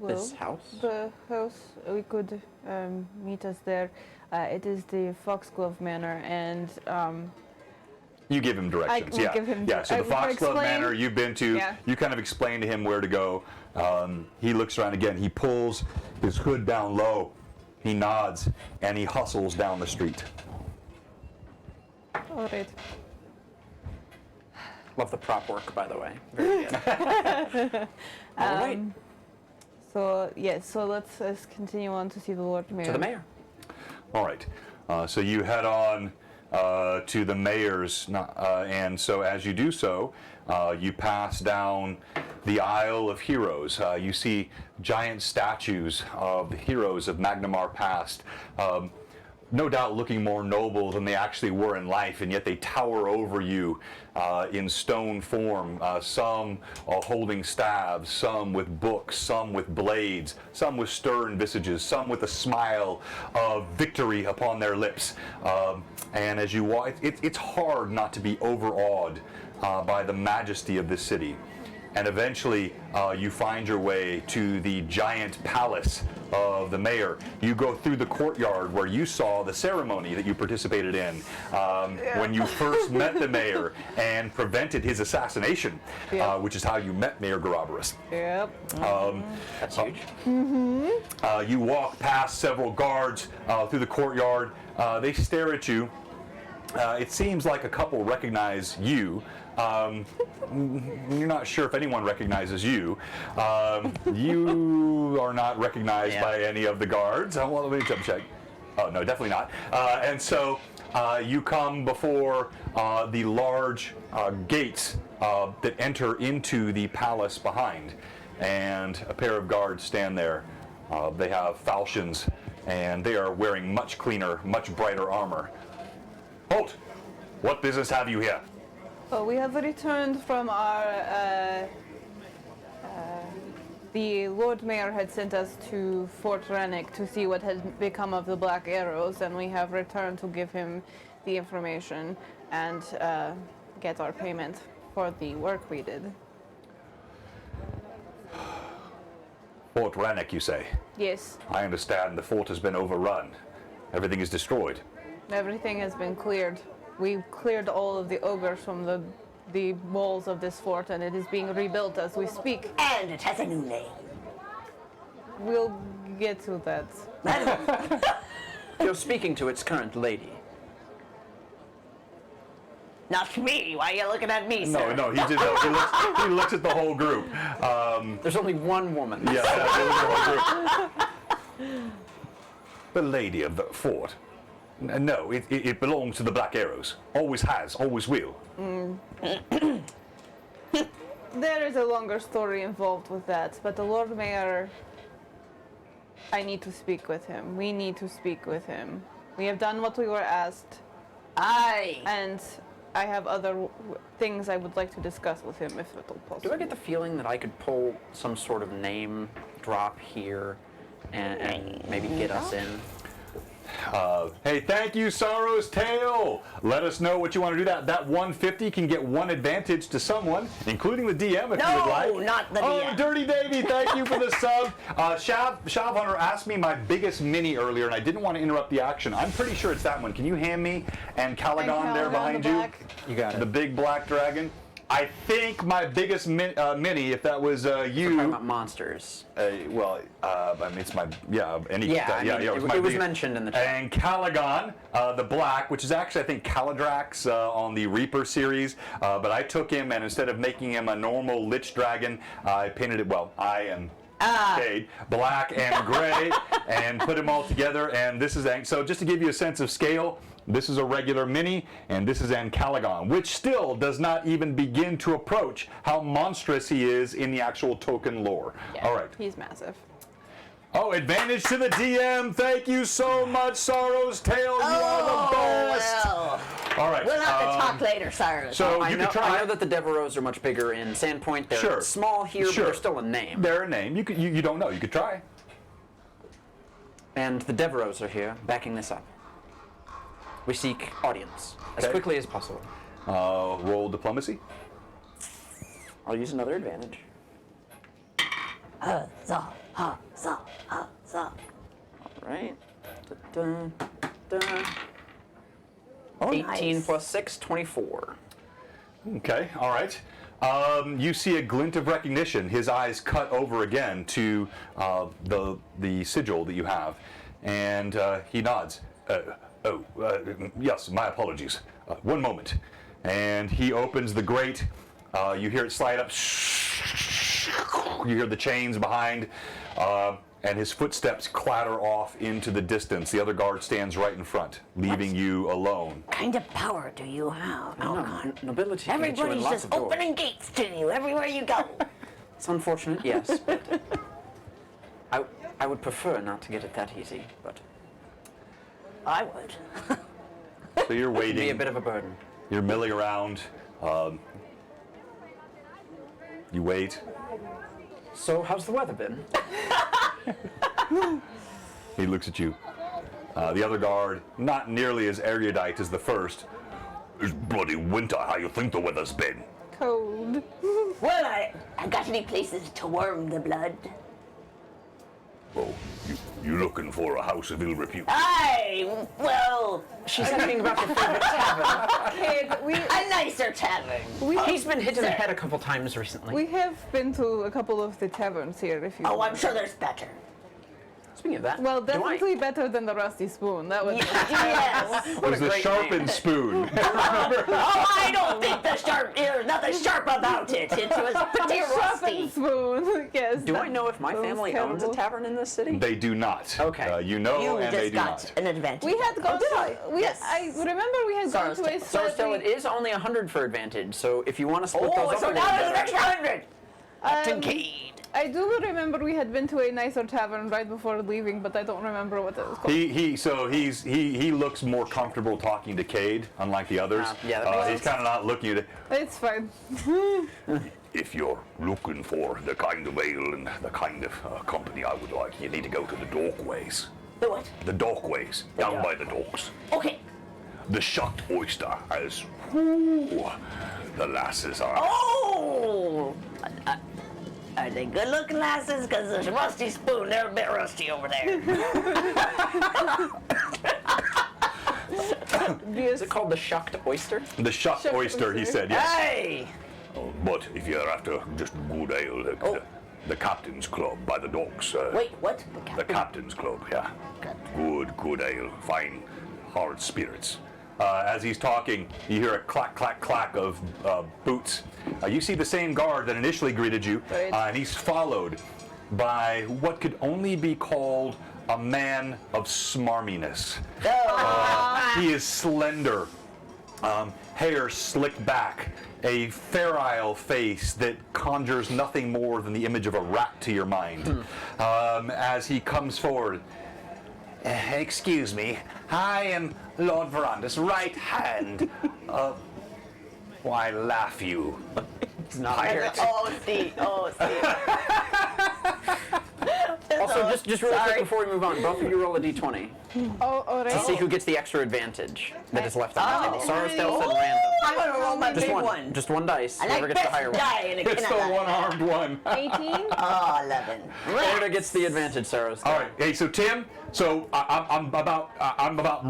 This house? The house, we could meet us there. It is the Foxglove Manor, and You give him directions. will Yeah, give him yeah. So the Foxglove explain- Manor you've been to. Yeah. You kind of explain to him where to go. He looks around again. He pulls his hood down low. He nods and he hustles down the street. all right. Love the prop work, by the way. Very good. All right. So yes, so let's continue on to see the Lord Mayor. To the mayor. All right. So you head on to the mayor's, and so as you do so, you pass down the Isle of Heroes. You see giant statues of the heroes of Magnimar past. No doubt looking more noble than they actually were in life, and yet they tower over you in stone form. Some holding staves, some with books, some with blades, some with stern visages, some with a smile of victory upon their lips. And as you walk, it's hard not to be overawed by the majesty of this city. And eventually you find your way to the giant palace of the mayor. You go through the courtyard where you saw the ceremony that you participated in when you first met the mayor and prevented his assassination, which is how you met Mayor Garabarus. Yep. That's huge. You walk past several guards through the courtyard. They stare at you. It seems like a couple recognize you. You're not sure if anyone recognizes you. You are not recognized by any of the guards. Well, let me jump check. Oh, no, definitely not. And so you come before the large gates that enter into the palace behind. And a pair of guards stand there. They have falchions, and they are wearing much cleaner, much brighter armor. Halt! What business have you here? Well, we have returned from our. The Lord Mayor had sent us to Fort Rennick to see what had become of the Black Arrows, and we have returned to give him the information and get our payment for the work we did. Fort Rennick, you say? Yes, I understand the fort has been overrun. Everything is destroyed. everything has been cleared. We cleared all of the ogres from the walls of this fort, and it is being rebuilt as we speak. And it has a new name. We'll get to that. You're speaking to its current lady. Not me. Why are you looking at me, sir? No, he looks at the whole group. There's only one woman. Yeah, he looks at the whole group. The lady of the fort. No, it belongs to the Black Arrows. Always has, always will. There is a longer story involved with that, but the Lord Mayor, I need to speak with him. We need to speak with him. We have done what we were asked, Aye. and I have other things I would like to discuss with him if at all Do possible. I get the feeling that I could pull some sort of name drop here and maybe get us in? Hey, thank you, Sorrow's Tale. Let us know what you want to do. That 150 can get one advantage to someone, including the DM if you would like. No, not the Oh, DM. Dirty Davy, thank you for the sub. Shav Hunter asked me my biggest mini earlier, and I didn't want to interrupt the action. I'm pretty sure it's that one. Can you hand me and Caligon there Caligon, behind the you? black. You got it. The big black dragon. I think my biggest mini, if that was Talking you. about monsters. I mean, it's my It was mentioned in the chat. And Caligon, the black, which is actually I think Caladrax on the Reaper series, but I took him and instead of making him a normal Lich Dragon, I painted it. Well, I am shade black and gray, and put them all together. And this is so just to give you a sense of scale. This is a regular mini, and this is Ancalagon, which still does not even begin to approach how monstrous he is in the actual token lore. Yeah, All right. He's massive. Oh, advantage to the DM. Thank you so much, Sorrow's Tale. You are the best. Well, All right. we'll have to talk later, Cyrus. So I you know, can try. I know that the Devereaux are much bigger in Sandpoint. They're Sure. small here, Sure. but they're still a name. They're a name. You don't know. You could try. And the Devereaux are here, backing this up. We seek audience as Okay. quickly as possible. Roll diplomacy. I'll use another advantage. Huzzah, huzzah, huzzah. All right. Dun, dun, dun. Oh, 18 nice. plus 6, 24. Okay. All right. You see a glint of recognition. His eyes cut over again to the sigil that you have, and he nods. Yes, my apologies. One moment. And he opens the grate. You hear it slide up. You hear the chains behind, and his footsteps clatter off into the distance. The other guard stands right in front, leaving you alone. What kind of power do you have? Oh, God. Nobility can get you in Everybody's lots just of doors. opening gates to you everywhere you go. It's unfortunate, yes, but I would prefer not to get it that easy, but I would. So you're it'd be a waiting. bit of a burden. You're milling around. You wait. So, how's the weather been? He looks at you. The other guard, not nearly as erudite as the first. It's bloody winter. How you think the weather's been? Cold. Well, I got any places to warm the blood? Oh, you looking for a house of ill repute? Well, She's asking about your favorite tavern. Kid, a nicer tavern. He's been hit in the head a couple times recently. we have been to a couple of the taverns here, if you. Oh, I'm sure there's better. Speaking of that, Well, do I- definitely better than the Rusty Spoon. That was. Yes. It What was a the great sharpened name. spoon. Oh, I don't think there's nothing sharp about it. It was pretty rusty. Sharpened spoon. Yes. Do I know if my that was family owns a terrible. tavern in this city? They do not. Okay. You know, You and they just do got not. an advantage. We had gone to. Yes. I remember we had gone to a So still, it slightly. is only 100 for advantage. So if you want to split Oh, those so up a now little there's an better. extra 100. Captain Cade. I do remember we had been to a nicer tavern right before leaving, but I don't remember what it was called. He looks more comfortable talking to Cade, unlike the others. Yeah, that makes He's kind of not looking at it. It's fine. If you're looking for the kind of ale and the kind of company I would like, you need to go to the dockways. The what? The dockways, down by the docks. Okay. The shut oyster has. Whoo, the lasses are. Oh! Are they good-looking lasses? Because there's a rusty spoon. They're a bit rusty over there. Is it called the shucked oyster? The shut Shut oyster, he oyster. said, yes. Hey! But if you're after just good ale, the Captain's Club by the docks. Wait, what? The Captain's Club, yeah. Good ale, fine, hard spirits. As he's talking, you hear a clack, clack, clack of boots. You see the same guard that initially greeted you, Right. and he's followed by what could only be called a man of smarminess. He is slender, hair slicked back, a ferile face that conjures nothing more than the image of a rat to your mind. As he comes forward, excuse me, I am Lord Veranda's right hand. Why laugh you? It's not Pirate. Oh, see. Also, just really Sorry. quick before we move on, both of you roll a d20 Oh, alright. to see who gets the extra advantage that is left on the table. Sorrow, stealth, and Oh. random. I'm gonna roll my Just big one. one. Just one dice. I Whoever like gets the best higher one. die in a It's the one-armed one. 18? Oh, 11. Whoever gets the advantage, Sorrow. All right. Hey, so Tim. So I'm about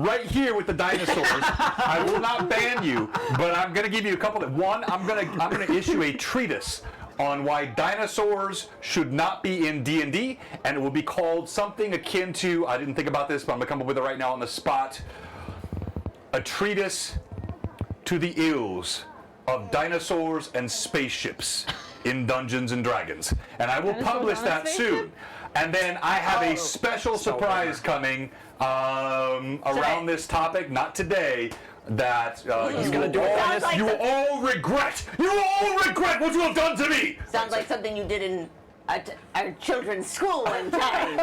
right here with the dinosaurs. I will not ban you, but I'm going to give you a couple. One, I'm going to issue a treatise on why dinosaurs should not be in D&D, and it will be called something akin to. I didn't think about this, but I'm going to come up with it right now on the spot. A treatise to the ills of dinosaurs and spaceships in Dungeons and Dragons, and I will Dinosaurs publish on a that spaceship? soon. And then I have a special surprise coming around this topic, not today, that He's gonna do it. Sounds like you will all regret. You will all regret what you have done to me. Sounds like something you did in our children's school one time.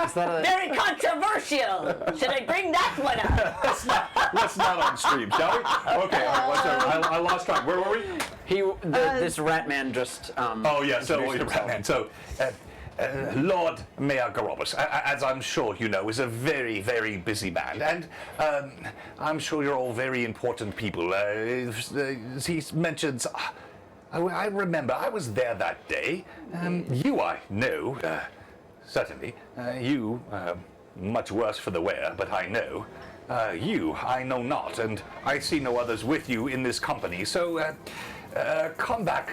Is that a... Very controversial. Should I bring that one up? Let's not on stream, shall we? Okay, all right, what's up? I lost track. Where were we? This rat man just. Oh yeah, so introduced himself. Batman. So. Lord Mayor Garobus, as I'm sure you know, is a very, very busy man, and I'm sure you're all very important people. He mentions, I remember I was there that day. You I know, certainly. You, much worse for the wear, but I know. You I know not, and I see no others with you in this company, so come back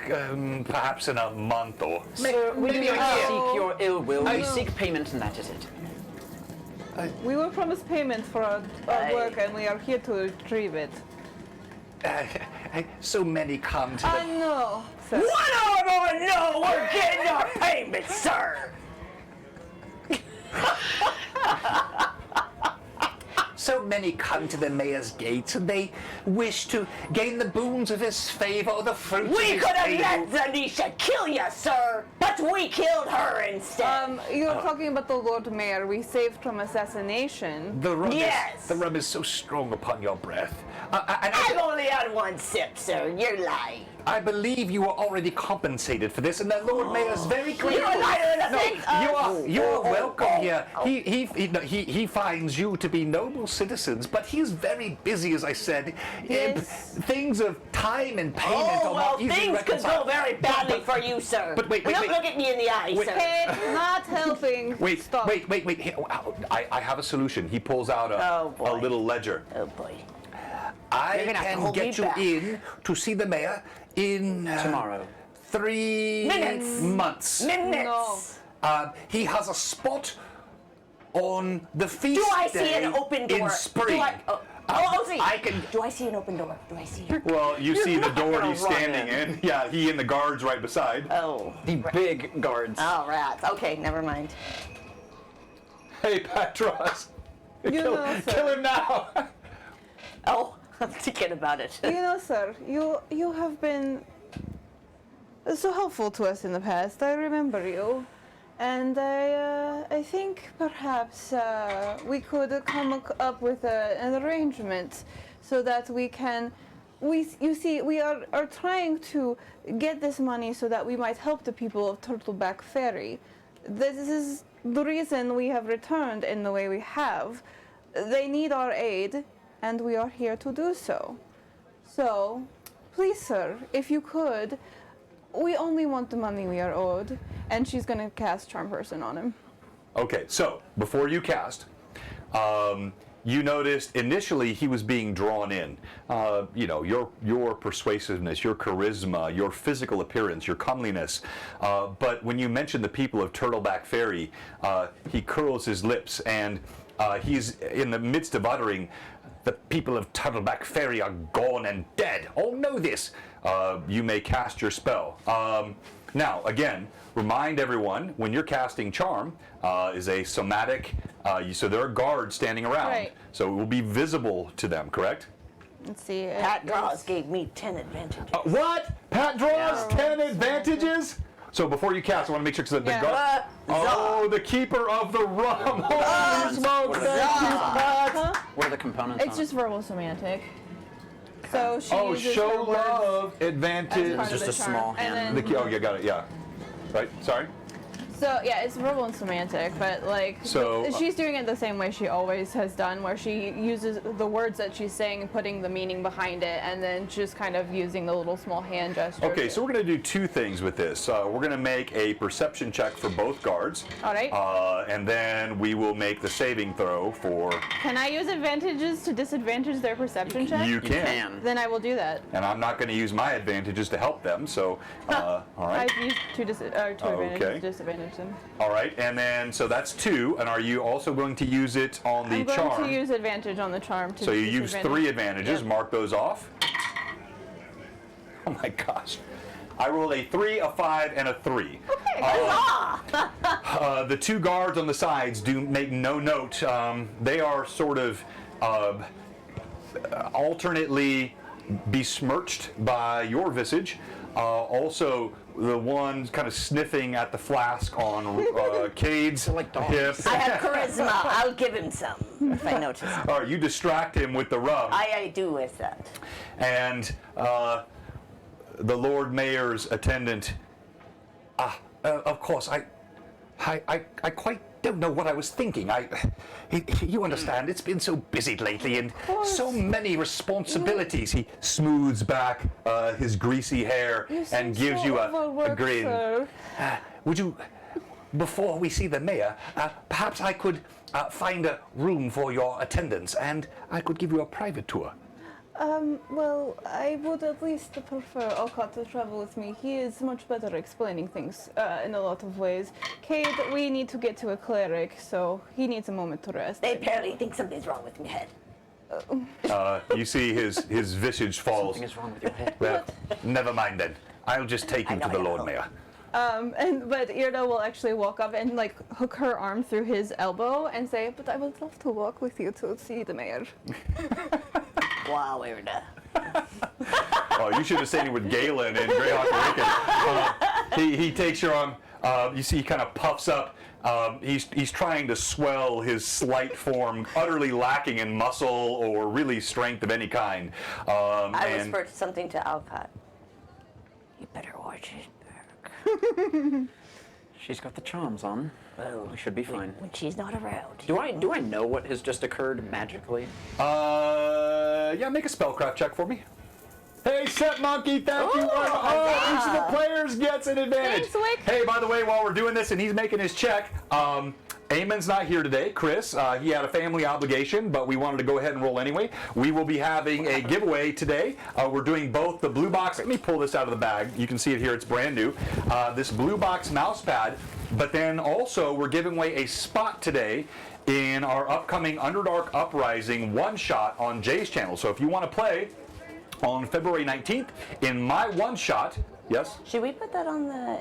perhaps in a month or Sir, we do maybe a not year. seek your ill will. We seek payment, and that is it. We were promised payment for our work, and we are here to retrieve it. So many come to the... No, sir. What on no, we're getting our payment, sir. So many come to the mayor's gates, and they wish to gain the boons of his favor or the fruits of We his could have table. let Zanisha kill you, sir, but we killed her instead. You're talking about the Lord Mayor we saved from assassination. The rum, Yes. the rum is so strong upon your breath. And I've only had one sip, sir. You're lying. I believe you are already compensated for this, and the Lord Mayor is very grateful. You're a liar and a thief. You are welcome here. He finds you to be noble citizens, but he's very busy, as I said. Yes. Things of time and payment Oh, are well, not easily things could reconciled. go very badly for you, sir. but wait, Look at me in the eye, Wait. sir. Kate, not helping. Wait, Stop. wait. Here, I have a solution. He pulls out Oh, a boy. little ledger. Oh, boy. I You're gonna have to can hold me get you back. in to see the mayor in Tomorrow. 3 Minutes. months. Minutes. No. He has a spot on the feast Do I see day an open door? in spring. Do I, see. I can. Do I see an open door? Do I see it? Well, you see the door gonna he's run standing in. in. Yeah, he and the guards right beside. Oh. The big guards. All right. Okay, never mind. Hey, Petros. know, sir. Kill him now. Oh, forget about it. You know, sir, you have been so helpful to us in the past. I remember you, and I think perhaps we could come up with an arrangement so that we can. You see, we are trying to get this money so that we might help the people of Turtleback Ferry. This is the reason we have returned in the way we have. They need our aid, and we are here to do so. So, please, sir, if you could, we only want the money we are owed. And she's gonna cast Charm Person on him. Okay, so before you cast, you noticed initially he was being drawn in. Your persuasiveness, your charisma, your physical appearance, your comeliness. But when you mentioned the people of Turtleback Ferry, he curls his lips and he's in the midst of uttering, "The people of Turtleback Ferry are gone and dead. All know this." You may cast your spell. Now, again, remind everyone when you're casting Charm is a somatic. So there are guards standing around, Right. so it will be visible to them. Correct? Let's see. Pat Draws gave me 10 advantages. What? Pat draws 10 advantages. So before you cast, I want to make sure that the Yeah. guard. Oh, the keeper of the rum. Holy smokes! Thank you, Pat. What are the components? It's on just verbal semantic. So she Oh, uses show her words love as advantage. part of Just the a small charm. And hand. then- Oh, you got it. Yeah. Right. Sorry. So yeah, it's verbal and semantic, but like So, she's doing it the same way she always has done, where she uses the words that she's saying and putting the meaning behind it, and then just kind of using the little small hand gesture. Okay, so we're going to do two things with this. We're going to make a perception check for both guards. All right. And then we will make the saving throw for... Can I use advantages to disadvantage their perception check? You You can. Then I will do that. And I'm not going to use my advantages to help them, so... all right. I've used two advantages Okay. to disadvantage them. All right, and then, so that's 2, and are you also going to use it on the I'm going charm? to use advantage on the charm to So you use 3 advantages, Yep. mark those off. Oh my gosh. I rolled a 3, a 5, and a 3. The 2 guards on the sides do make no note. They are sort of alternately besmirched by your visage. Also, the one kind of sniffing at the flask on Cade's like dogs. hip. I have charisma. I'll give him some if I notice. Or you distract him with the rub. I do with that. And the Lord Mayor's attendant, of course, I quite don't know what I was thinking. You understand, it's been so busy lately and so many responsibilities. He smooths back his greasy hair and gives you a grin. Would you, before we see the mayor, perhaps I could find a room for your attendants and I could give you a private tour. Well, I would at least prefer Alcott to travel with me. He is much better at explaining things in a lot of ways. Cade, we need to get to a cleric, so he needs a moment to rest. They apparently think something's wrong with my head. You see his visage falls. Something is wrong with your head. Well, never mind then. I'll just take him to the Lord Mayor. But Irda will actually walk up and like hook her arm through his elbow and say, "But I would love to walk with you to see the mayor." Wow, Irda. Oh, you should have seen him with Galen and Greyhawk Wicked. He takes your arm. You see, he kind of puffs up. He's trying to swell his slight form, utterly lacking in muscle or really strength of any kind. I whispered something to Alcott. You better watch it. She's got the charms on. Well, We should be fine. when she's not around. Do I know what has just occurred magically? Yeah, make a spellcraft check for me. Hey, Set Monkey, thank you. Each of the players gets an advantage. Thanks, Wick. Hey, by the way, while we're doing this and he's making his check, Eamon's not here today, Chris. He had a family obligation, but we wanted to go ahead and roll anyway. We will be having a giveaway today. We're doing both the blue box. Let me pull this out of the bag. You can see it here. It's brand new. This blue box mouse pad, but then also we're giving away a spot today in our upcoming Underdark Uprising one-shot on Jay's channel. So if you want to play on February 19th in my one-shot, yes? Should we put that on the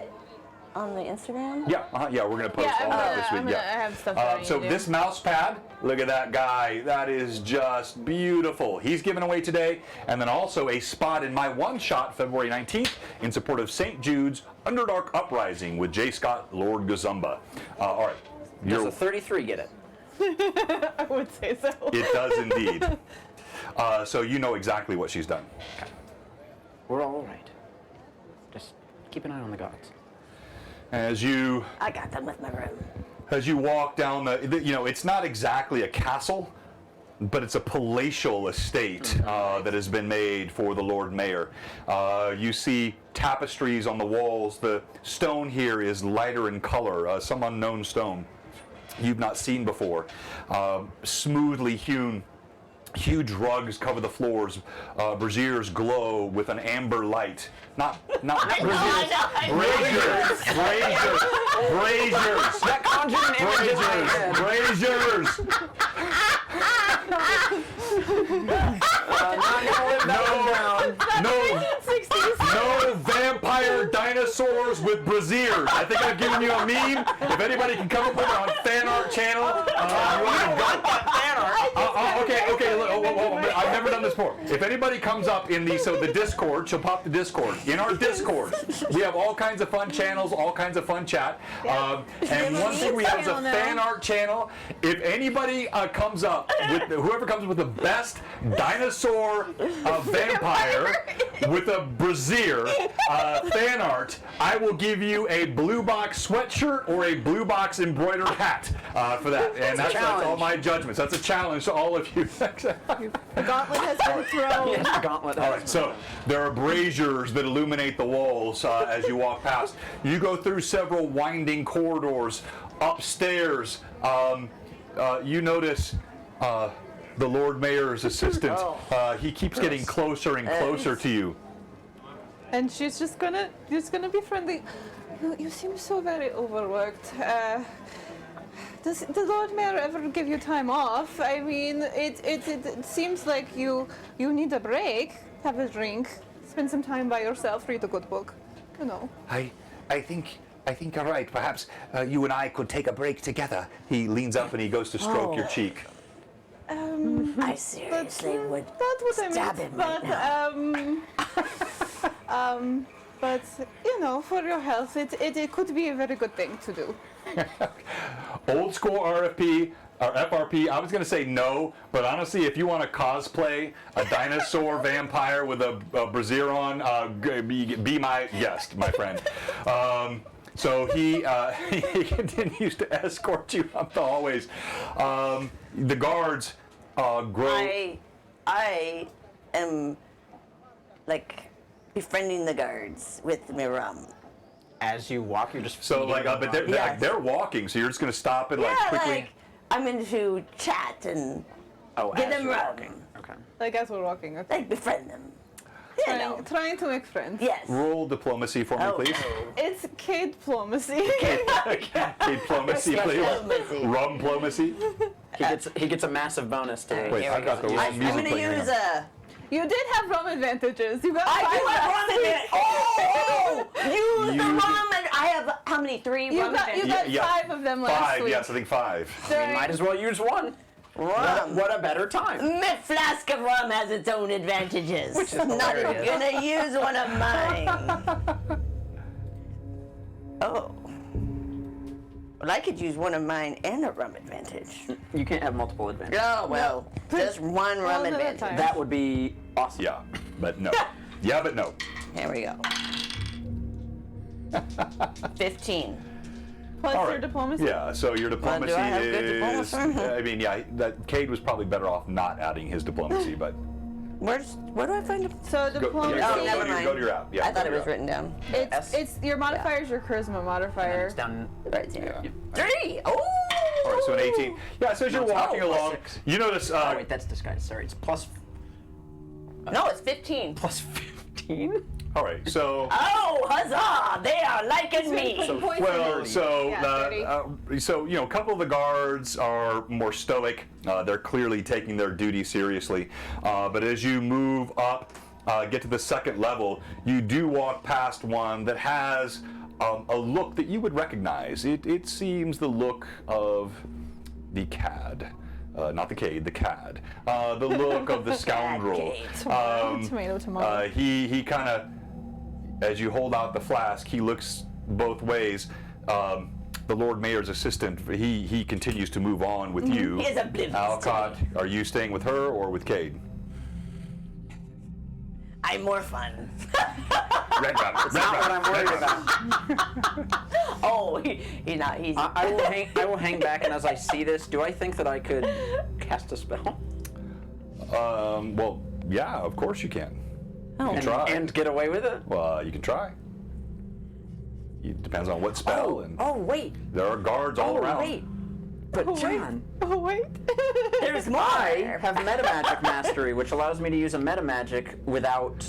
Instagram? Yeah, yeah, we're going to post all that this week. I have stuff that I need So to do. this mouse pad, look at that guy. That is just beautiful. He's given away today. And then also a spot in my one-shot February 19th in support of St. Jude's Underdark Uprising with J. Scott, Lord Gazumba. All right. Does a 33 get it? I would say so. It does indeed. So you know exactly what she's done. We're all right. Just keep an eye on the gods. As you I got them with my room. walk down it's not exactly a castle, but it's a palatial estate that has been made for the Lord Mayor. You see tapestries on the walls. The stone here is lighter in color, some unknown stone you've not seen before. Smoothly hewn. Huge rugs cover the floors. Braziers glow with an amber light. Not braziers. Braziers. That conjured an image in my head. Braziers. Not gonna live that one down. No vampire dinosaurs with braziers. I think I've given you a meme. If anybody can come up with it on fan art channel, you want to go. Okay. Look, I've never done this before. If anybody comes up in the Discord, she'll pop the Discord. In our Discord, we have all kinds of fun channels, all kinds of fun chat. And one thing we have is a fan art channel. If anybody comes up with whoever comes up with the best dinosaur vampire with a brassiere fan art, I will give you a blue box sweatshirt or a blue box embroidered hat for that. And that's all my judgments. That's a challenge to all of you. The gauntlet has been thrown. Yes, the gauntlet. All right, so there are braziers that illuminate the walls as you walk past. You go through several winding corridors, upstairs. You notice the Lord Mayor's assistant. He keeps getting closer and closer to you. And she's just gonna be friendly. You seem so very overworked. Does the Lord Mayor ever give you time off? I mean, it seems like you need a break, have a drink, spend some time by yourself, read a good book. You know. I think you're right. Perhaps you and I could take a break together. He leans up and he goes to stroke your cheek. I seriously would That's what I stab meant. him right But but you know, for your health, it could be a very good thing to do. Old school RFP or FRP, I was going to say no, but honestly, if you want to cosplay a dinosaur vampire with a brassiere on, be my guest, my friend. So he continues to escort you up the hallways. The guards grow. I am like befriending the guards with my rum. As you walk, you're just So feeding but them rum. they're walking, so you're just going to stop and quickly. Like I'm into chat and give as them you're rum. walking. Okay. Like as we're walking, okay. Like befriend them. You know. Trying to make friends. Yes. Roll diplomacy for me, please. It's Cade diplomacy. Diplomacy, please. Diplomacy. Rum diplomacy. He gets a massive bonus today. Wait, Here I've we got go. the wrong I'm music gonna playing right use now. You did have rum advantages. You got I five do have rum in it. Oh! Use the You- rum and I have how many? 3 You rum got advantages? Yeah. 5 of them last 5, week. yes, I think 5. You might as well use one. Rum. What a better time. My flask of rum has its own advantages. Which is Not even hilarious. gonna use one of mine. Oh. Well, I could use one of mine and a rum advantage. You can't have multiple advantages. Oh, well, just one rum One at a advantage. time. That would be awesome. Yeah, but no. Yeah, but no. Here we go. 15. Plus All your right. diplomacy. Yeah, so your diplomacy I have good is. diplomacy? I mean, yeah, that Cade was probably better off not adding his diplomacy, but. Where do I find it? So Go, diplomacy. yeah, Oh, never mind. go to your app. Yeah, I thought go it to was your written down. It's your modifier is your charisma modifier. It's down. Right here. Yeah. 3! Oh! All right, so an 18. Yeah, so as you're No, it's walking plus along, 6. you notice. Oh, wait, that's disguise. Sorry, it's plus No, it's 15. 15. all right, so. Oh, huzzah! They are liking me. So, Poison. Well, so Yeah, so you know, a couple of the guards are more stoic. They're clearly taking their duty seriously. But as you move up, get to the second level, you do walk past one that has a look that you would recognize. It seems the look of the cad. Not the Cade, the cad. The look of the scoundrel. Cade. Tomato. He kind of, as you hold out the flask, he looks both ways. The Lord Mayor's assistant, he continues to move on with you. He is oblivious to Alcott, are you staying with her or with Cade? I'm more fun. Red Rabbit. not what I'm worried about. Oh, he's not. He's. I will hang back, and as I see this, do I think that I could cast a spell Well, yeah, of course you can. Oh. You can try. and get away with it? Well, you can try. It depends on what spell, and Oh, wait. there are guards all Oh, around. wait. But Oh wait. John, Oh wait. There's more. I have metamagic mastery, which allows me to use a metamagic without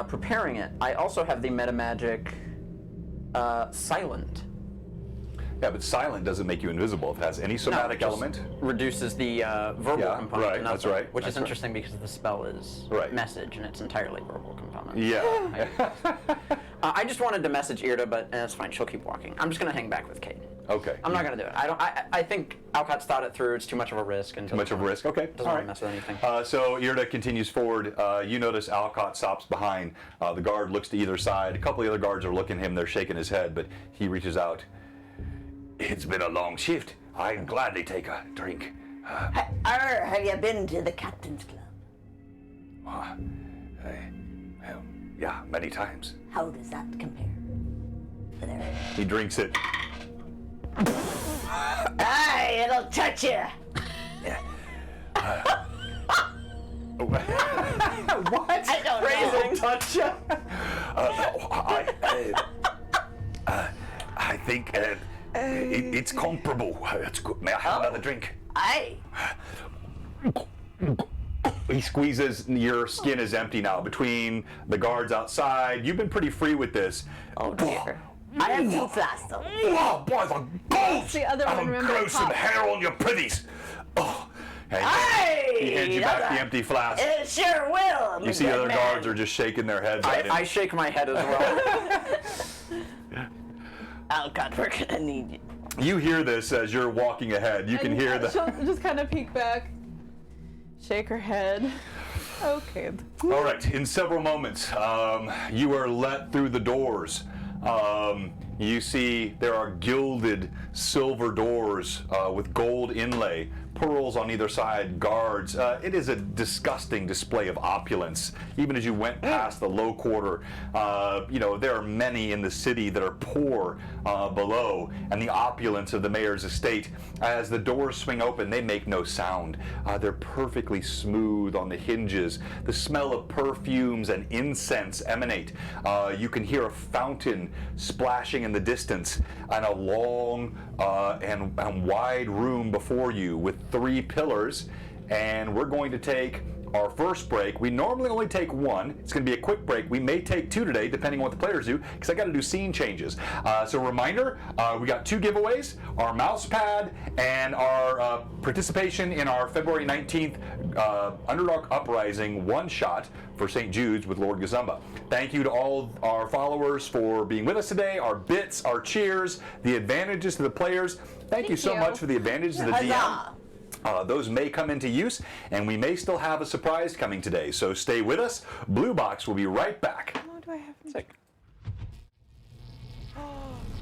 preparing it. I also have the metamagic silent. Yeah, but silent doesn't make you invisible. If it has any somatic just element. Reduces the verbal Yeah, component. right, to that's nothing, right, Which that's is right. interesting because the spell is Right. message, and it's entirely verbal component. Yeah. I just wanted to message Irda, but that's fine. She'll keep walking. I'm just gonna hang back with Kate. Okay. I'm not gonna do it. I think Alcott's thought it through. It's too much of a risk. And Too much of a risk. Okay. Doesn't want to mess with anything. So Irda continues forward. You notice Alcott stops behind. The guard looks to either side. A couple of the other guards are looking at him. They're shaking his head, but he reaches out. It's been a long shift. I'd gladly take a drink. Have you been to the Captain's Club? Well, yeah, many times. How does that compare? He drinks it. Aye, it'll touch you. What? I don't know. Touch I think it's comparable. It's good. May I have another drink? Aye. He squeezes. Your skin is empty now. Between the guards outside, you've been pretty free with this. Oh dear. I have two flasks though. Oh, by the gods! The other one, I'll remember, grow some popped. hair on your pretties. Oh. And Aye! he hands you back the empty flask. It sure will. You see other guards are just shaking their heads at him. I shake my head as well. Alcott, we're gonna need you. You hear this as you're walking ahead. You can And hear the. She'll just kind of peek back, shake her head. Okay. All right. In several moments, you are let through the doors. You see there are gilded silver doors with gold inlay, pearls on either side, guards. It is a disgusting display of opulence. Even as you went past the low quarter, there are many in the city that are poor below, and the opulence of the mayor's estate. As the doors swing open, they make no sound. They're perfectly smooth on the hinges. The smell of perfumes and incense emanate. You can hear a fountain splashing in the distance, and a long and wide room before you with 3 pillars. And we're going to take our first break. We normally only take 1. It's going to be a quick break. We may take 2 today, depending on what the players do, because I got to do scene changes. So reminder, we got 2 giveaways, our mouse pad and our participation in our February 19th Underdog Uprising one-shot for St. Jude's with Lord Gazumba. Thank you to all our followers for being with us today, our bits, our cheers, the advantages to the players. Thank you so much for the advantages to the DM. Those may come into use, and we may still have a surprise coming today, so stay with us. Blue Box will be right back. How long do I have him?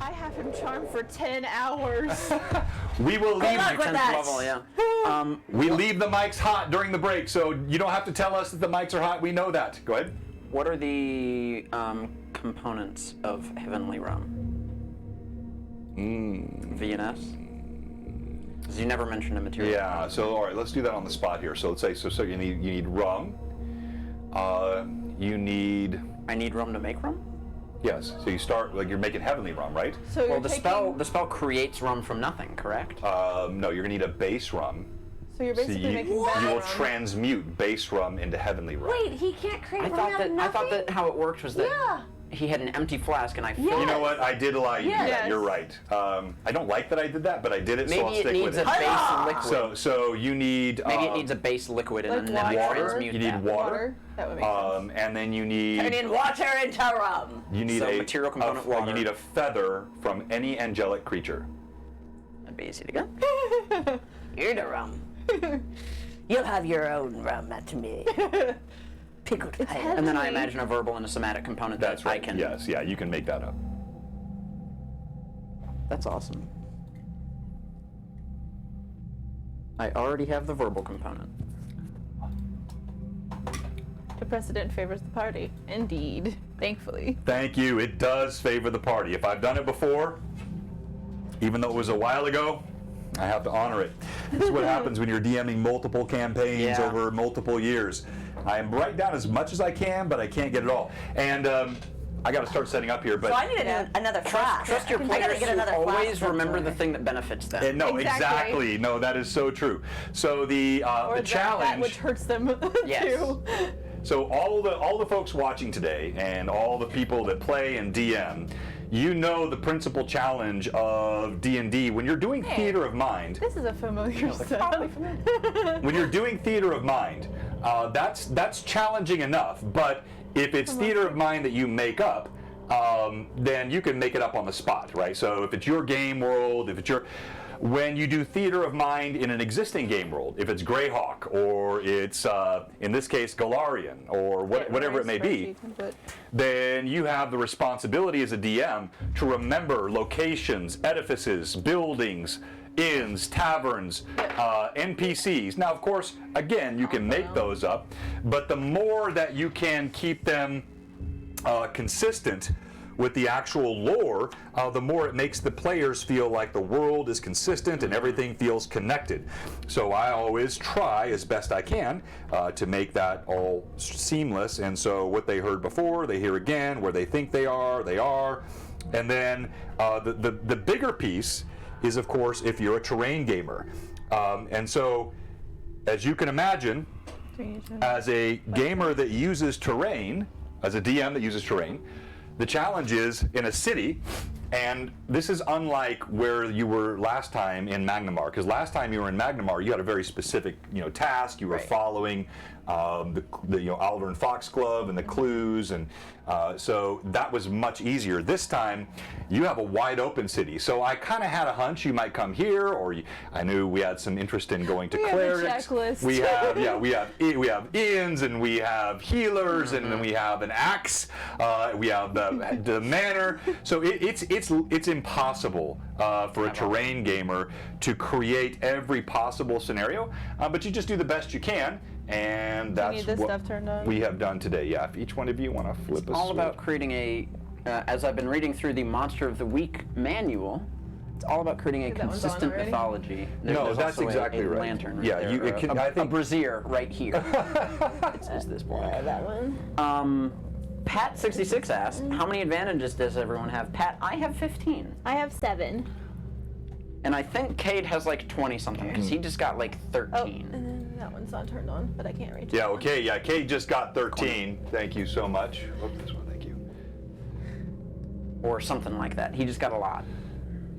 I have him charmed for 10 hours. We will leave. luck with that. Level, yeah. We leave the mics hot during the break, so you don't have to tell us that the mics are hot. We know that. Go ahead. What are the components of Heavenly Rum? VNS? Because you never mentioned a material. Yeah. So all right, let's do that on the spot here. So let's say so you need rum. You need. I need rum to make rum? Yes. So you start like you're making heavenly rum, right? So Well, you're the spell creates rum from nothing, correct? No, you're gonna need a base rum. So you're So basically you making will better rum. transmute base rum into heavenly rum. Wait, he can't create I rum thought out of that nothing? how it worked was that Yeah. he had an empty flask and I filled You know it. what? I did allow you to do that. Yes. You're right. I don't like that I did that, but I did it, so I'll Maybe it stick needs with a it. base liquid. So you need. Maybe it needs a base liquid and Like then we water? transmute You need that. water. That would make sense. And then you Turn need. in water into rum. You need So a material component water. You need a feather from any angelic creature. That'd be easy to get. You're the rum. You'll have your own rum, not to me. Pickled pale. And then I imagine a verbal and a somatic component That's that right. I can. Yes. Yeah. You can make that up. That's awesome. I already have the verbal component. The precedent favors the party. Indeed. Thankfully. Thank you. It does favor the party. If I've done it before, even though it was a while ago, I have to honor it. This is what happens when you're DMing multiple campaigns Yeah. over multiple years. I write down as much as I can, but I can't get it all. And I got to start setting up here. But So I need another flask. Trust your I gotta players get to another always flask. remember the thing that benefits them. no, Exactly. exactly. No, that is so true. So the Or challenge. that which hurts them Yes. too. So all the folks watching today and all the people that play and DM, you know the principal challenge of D&D when you're doing theater of mind. This is a familiar sound. When you're doing theater of mind, that's challenging enough. But if it's theater of mind that you make up, then you can make it up on the spot, right? So if it's your game world, when you do theater of mind in an existing game world, if it's Greyhawk or it's, in this case, Galarian or whatever it may be, then you have the responsibility as a DM to remember locations, edifices, buildings, inns, taverns, NPCs. Now, of course, again, you can make those up, but the more that you can keep them consistent with the actual lore, the more it makes the players feel like the world is consistent and everything feels connected. So I always try as best I can to make that all seamless, and so what they heard before, they hear again, where they think they are. And then the bigger piece is, of course, if you're a terrain gamer. And so, as you can imagine, as a gamer that uses terrain, as a DM that uses terrain, the challenge is in a city, and this is unlike where you were last time in Magnimar, because last time you were in Magnimar, you had a very specific, task. You were following the Oliver and Foxglove and the clues, and so that was much easier. This time, you have a wide open city. So I kind of had a hunch you might come here, or I knew we had some interest in going to clerics. We have inns, and we have healers, and then we have an axe. We have the manor. So it's impossible for a terrain gamer to create every possible scenario, but you just do the best you can. And that's need this what stuff turned on? we have done today. Yeah, if each one of you want to flip It's all about creating as I've been reading through the Monster of the Week manual, it's all about creating a That one's on consistent already? mythology. No, There's that's also exactly a right. lantern right Yeah, there, I a think brazier right here. It's this boy. that one. Pat66 asked, how many advantages does everyone have? Pat, I have 15. I have 7. And I think Cade has like 20 something, because he just got like 13. Oh, and then that one's not turned on, but I can't reach it. Yeah, okay, yeah, Kate just got 13. Thank you so much. Oh, this one, thank you. Or something like that. He just got a lot.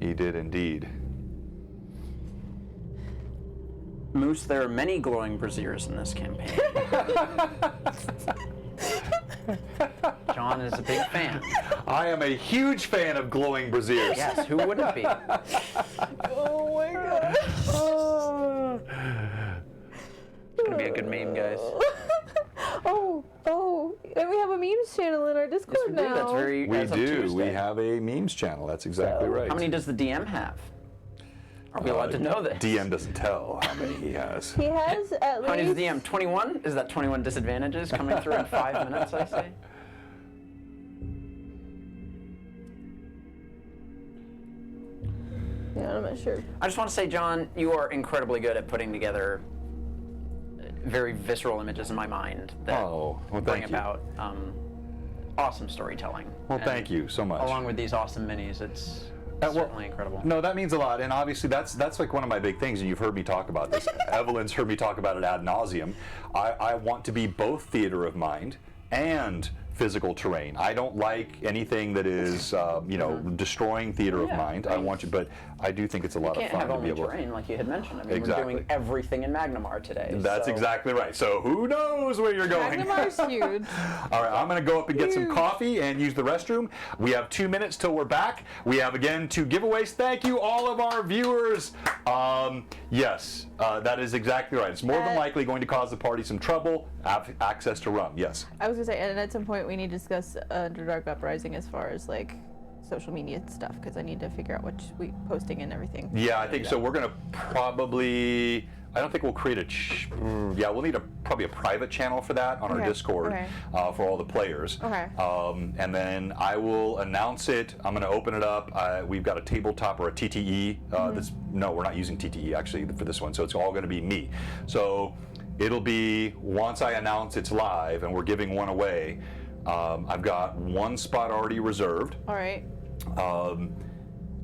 He did indeed. Moose, there are many glowing braziers in this campaign. John is a big fan. I am a huge fan of glowing braziers. Yes, who wouldn't be? Oh my god. It's gonna be a good meme, guys. Oh, and we have a memes channel in our Discord Yes, we do. now. That's very. We as of do. Tuesday. We have a memes channel. That's exactly right. How many does the DM have? Are we allowed to know this? DM doesn't tell how many he has. He has at least. How many does the DM? 21? Is that 21 disadvantages coming through in 5 minutes, I say? Yeah, I'm not sure. I just want to say, John, you are incredibly good at putting together very visceral images in my mind that Oh, well, bring thank you. about awesome storytelling. Well, And thank you so much. Along with these awesome minis, it's certainly incredible. No, that means a lot, and obviously that's like one of my big things, and you've heard me talk about this. Evelyn's heard me talk about it ad nauseum. I want to be both theater of mind and physical terrain. I don't like anything that is, destroying theater of mind. I want you, but I do think it's a lot You of can't fun have to only be able. terrain, like you had mentioned. I mean, Exactly. we're doing everything in Magnimar today. That's so- exactly right. So who knows where you're going? Magnimar's huge. All right, I'm going to go up and get some Huge. coffee and use the restroom. We have 2 minutes till we're back. We have, again, 2 giveaways. Thank you, all of our viewers. Yes, that is exactly right. It's more than likely going to cause the party some trouble. Have access to rum, yes. I was gonna say, and at some point we need to discuss Underdark Uprising as far as like social media stuff, because I need to figure out which we posting and everything. Yeah, I think so. We're going to probably... I don't think we'll create we'll need probably a private channel for that on our Okay, Discord okay. For all the players. Okay. And then I will announce it. I'm going to open it up. We've got a tabletop or a TTE. No, we're not using TTE actually for this one, so it's all going to be me. So it'll be once I announce it's live and we're giving one away. I've got 1 spot already reserved. All right.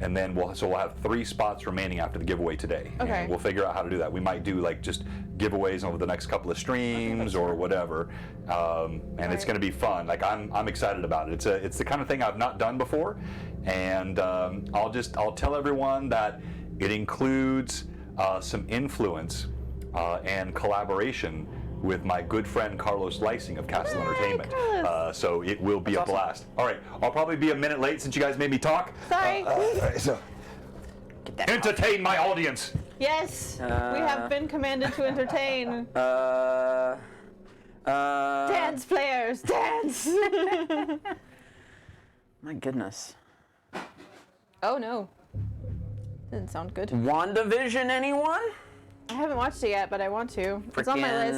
And then we'll have 3 spots remaining after the giveaway today. Okay. And we'll figure out how to do that. We might do like just giveaways over the next couple of streams or whatever. And it's going to be fun. Like I'm excited about it. It's the kind of thing I've not done before. And I'll tell everyone that it includes some influence and collaboration with my good friend Carlos Lysing of Castle Entertainment. Carlos. So it will be a awesome. blast. All right, I'll probably be a minute late since you guys made me talk. Sorry. So Get that entertain my audience. Yes, we have been commanded to entertain. Dance players, dance! My goodness. Oh no. Didn't sound good. WandaVision, anyone? I haven't watched it yet, but I want to. It's on my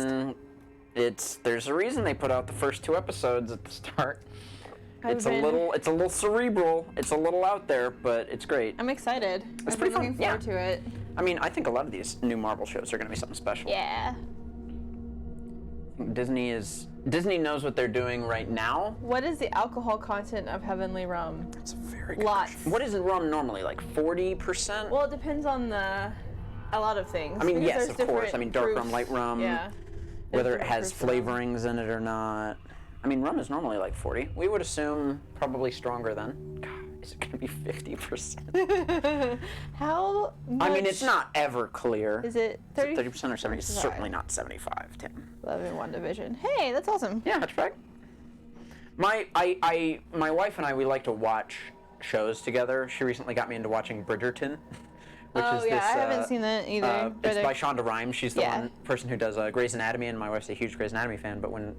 list. There's a reason they put out the first 2 episodes at the start. It's been- a little cerebral. It's a little out there, but it's great. I'm excited. I've pretty been looking fun, yeah. forward to it. I mean, I think a lot of these new Marvel shows are going to be something special. Yeah. Disney knows what they're doing right now. What is the alcohol content of Heavenly Rum? It's a very good Lots. question. What is rum normally? Like 40%? Well, it depends on a lot of things. I mean, because yes, there's of course. different I mean, dark rum, proofs. light rum. Yeah. There's Whether it different has proofs of rum. flavorings in it or not. I mean, rum is normally like 40. We would assume probably stronger then. God, is it going to be 50%? How much? I mean, it's not ever clear. Is it 30? 30% or 70? It's certainly not 75, Tim. Love in WandaVision. Hey, that's awesome. Yeah, that's right. My wife and I, we like to watch shows together. She recently got me into watching Bridgerton, which Oh is yeah, this. I haven't seen that either. It's but by Shonda Rhimes. She's the Yeah. one person who does Grey's Anatomy, and my wife's a huge Grey's Anatomy fan. But when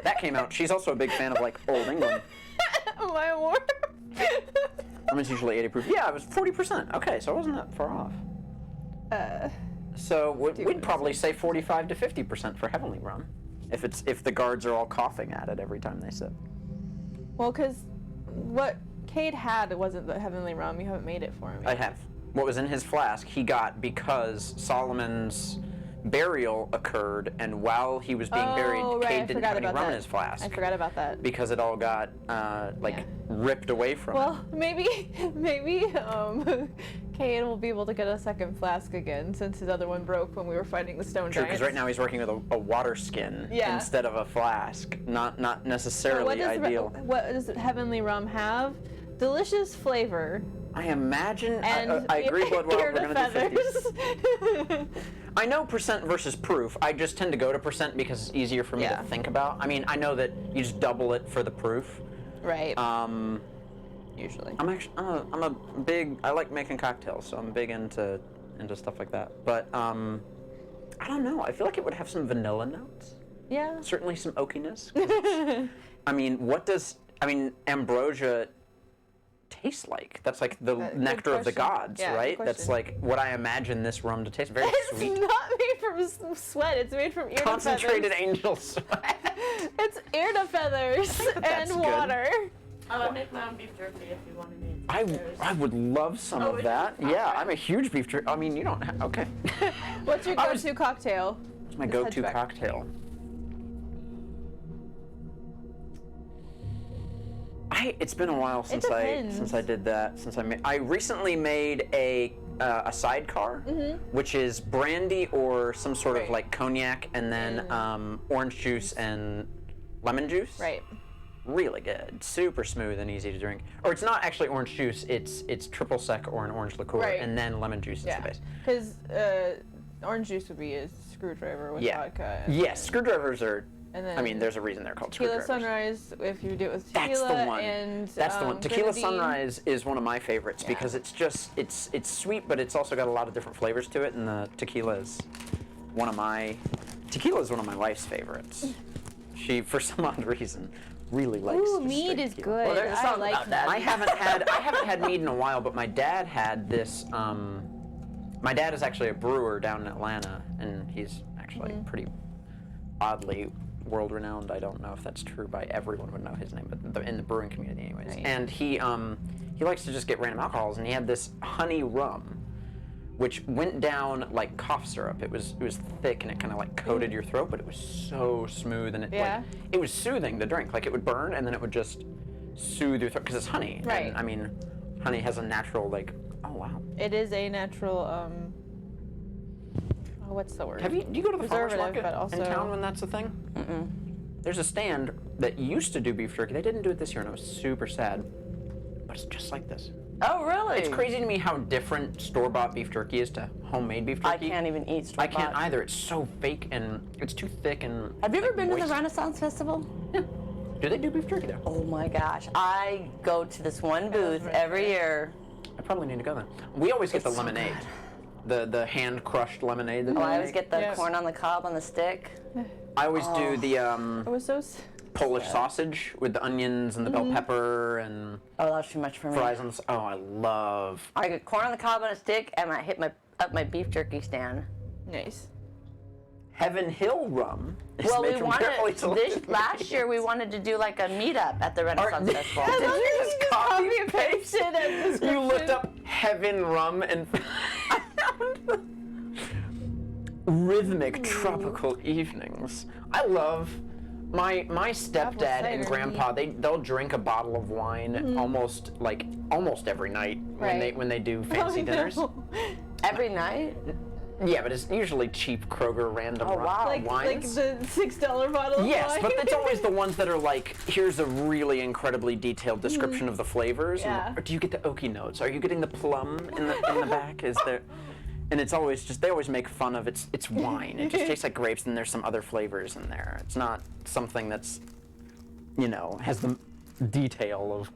that came out, she's also a big fan of like old England. My award. Rum is usually 80 proof. Yeah, it was 40%. Okay, so I wasn't that far off. So we'd probably say 45 to 50% for Heavenly Rum, if the guards are all coughing at it every time they sip. Well, because what Cade had wasn't the Heavenly Rum. You haven't made it for him. I have. What was in his flask, he got because Solomon's burial occurred, and while he was being buried, right, I Cade didn't forgot have any about rum in that. his flask I forgot about that. because it all got ripped away from him. Well, maybe Cade will be able to get a second flask again since his other one broke when we were fighting the stone True, giants. because right now he's working with a water skin Yeah. instead of a flask. Not So necessarily ideal. What does Heavenly Rum have? Delicious flavor. I imagine. And I agree, Bloodwell. We're ear to gonna do 50. feathers. I know percent versus proof. I just tend to go to percent because it's easier for me Yeah. to think about. I mean, I know that you just double it for the proof. Right. Usually. I'm a big. I like making cocktails, so I'm big into stuff like that. But I don't know. I feel like it would have some vanilla notes. Yeah. Certainly some oakiness. 'Cause I mean, ambrosia taste like? That's like the Good nectar of the question. gods, Yeah, good right? That's question. like what I imagine this rum to taste. Very It's sweet. not made from sweat. It's made from ear to Concentrated feathers. angel sweat. It's ear to feathers that's and good. water. I'll make my own beef jerky if you want to make I would love some of that. Yeah, I'm a huge beef jerky. I mean, you don't have. Okay. What's your I was- go-to cocktail? What's my Let's head go-to back. cocktail? It's been a while since depends. I did that. I recently made a sidecar, which is brandy or some sort of Right. like cognac, and then orange juice and lemon juice. Right. Really good, super smooth and easy to drink. Or it's not actually orange juice; it's triple sec or an orange liqueur, Right. and then lemon juice is Yeah. the base. Because orange juice would be a screwdriver with Yeah. vodka. Yes, screwdrivers are. And I then mean, there's a reason they're called Tequila screwdrivers. Sunrise, if you do it with tequila. That's the one. And, That's the one. Tequila grenadine. Sunrise is one of my favorites because it's just it's sweet, but it's also got a lot of different flavors to it, and the tequila is one of my wife's favorites. She, for some odd reason, really likes. Ooh, just mead straight is tequila. good. Well, there's I something like about that. I haven't had mead in a while, but my dad had this. My dad is actually a brewer down in Atlanta, and he's actually pretty oddly world-renowned. I don't know if that's true by everyone would know his name, but in the brewing community, anyways. Right. And he likes to just get random alcohols, and he had this honey rum, which went down like cough syrup. It was thick and it kind of like coated your throat, but it was so smooth and it was soothing the drink. Like it would burn and then it would just soothe your throat because it's honey. Right. And, I mean, honey has a natural like. Oh wow. It is a natural. What's the word? Do you go to the farmer's Preservative, market but also- in town when that's a thing? There's a stand that used to do beef jerky. They didn't do it this year, and I was super sad. But it's just like this. Oh, really? It's crazy to me how different store-bought beef jerky is to homemade beef I jerky. can't even eat store I can't either. It's so fake and it's too thick and. Have you ever like, been to the moist. Renaissance Festival? Do they do beef jerky there? Oh my gosh. I go to this one booth every year. I probably need to go then. We always get It's the so lemonade. The hand crushed lemonade. that Oh, they I always make. get the Yes. corn on the cob on the stick. I always do the It was so. Polish sausage with the onions and the bell pepper and Oh, that's too much for me. fries on the. Oh, I love. I get corn on the cob on a stick, and I hit my beef jerky stand. Nice. Heaven Hill rum. is Well, we made from wanted barely this last year. We wanted to do like a meetup at the Renaissance Festival. Did you just copy and paste? Pasted a description. You looked up Heaven rum and rhythmic tropical evenings. I love my stepdad and cider grandpa. They'll drink a bottle of wine almost every night Right. when they do fancy Oh, dinners. no. Every night. Yeah, but it's usually cheap Kroger random Oh, wow. Like wines. the $6 bottle of Yes, wine. but it's always the ones that are like, here's a really incredibly detailed description of the flavors. Yeah. Or do you get the oaky notes? Are you getting the plum in the back? Is there? And it's always just, they always make fun of it's wine. It just tastes like grapes and there's some other flavors in there. It's not something that's, has the detail of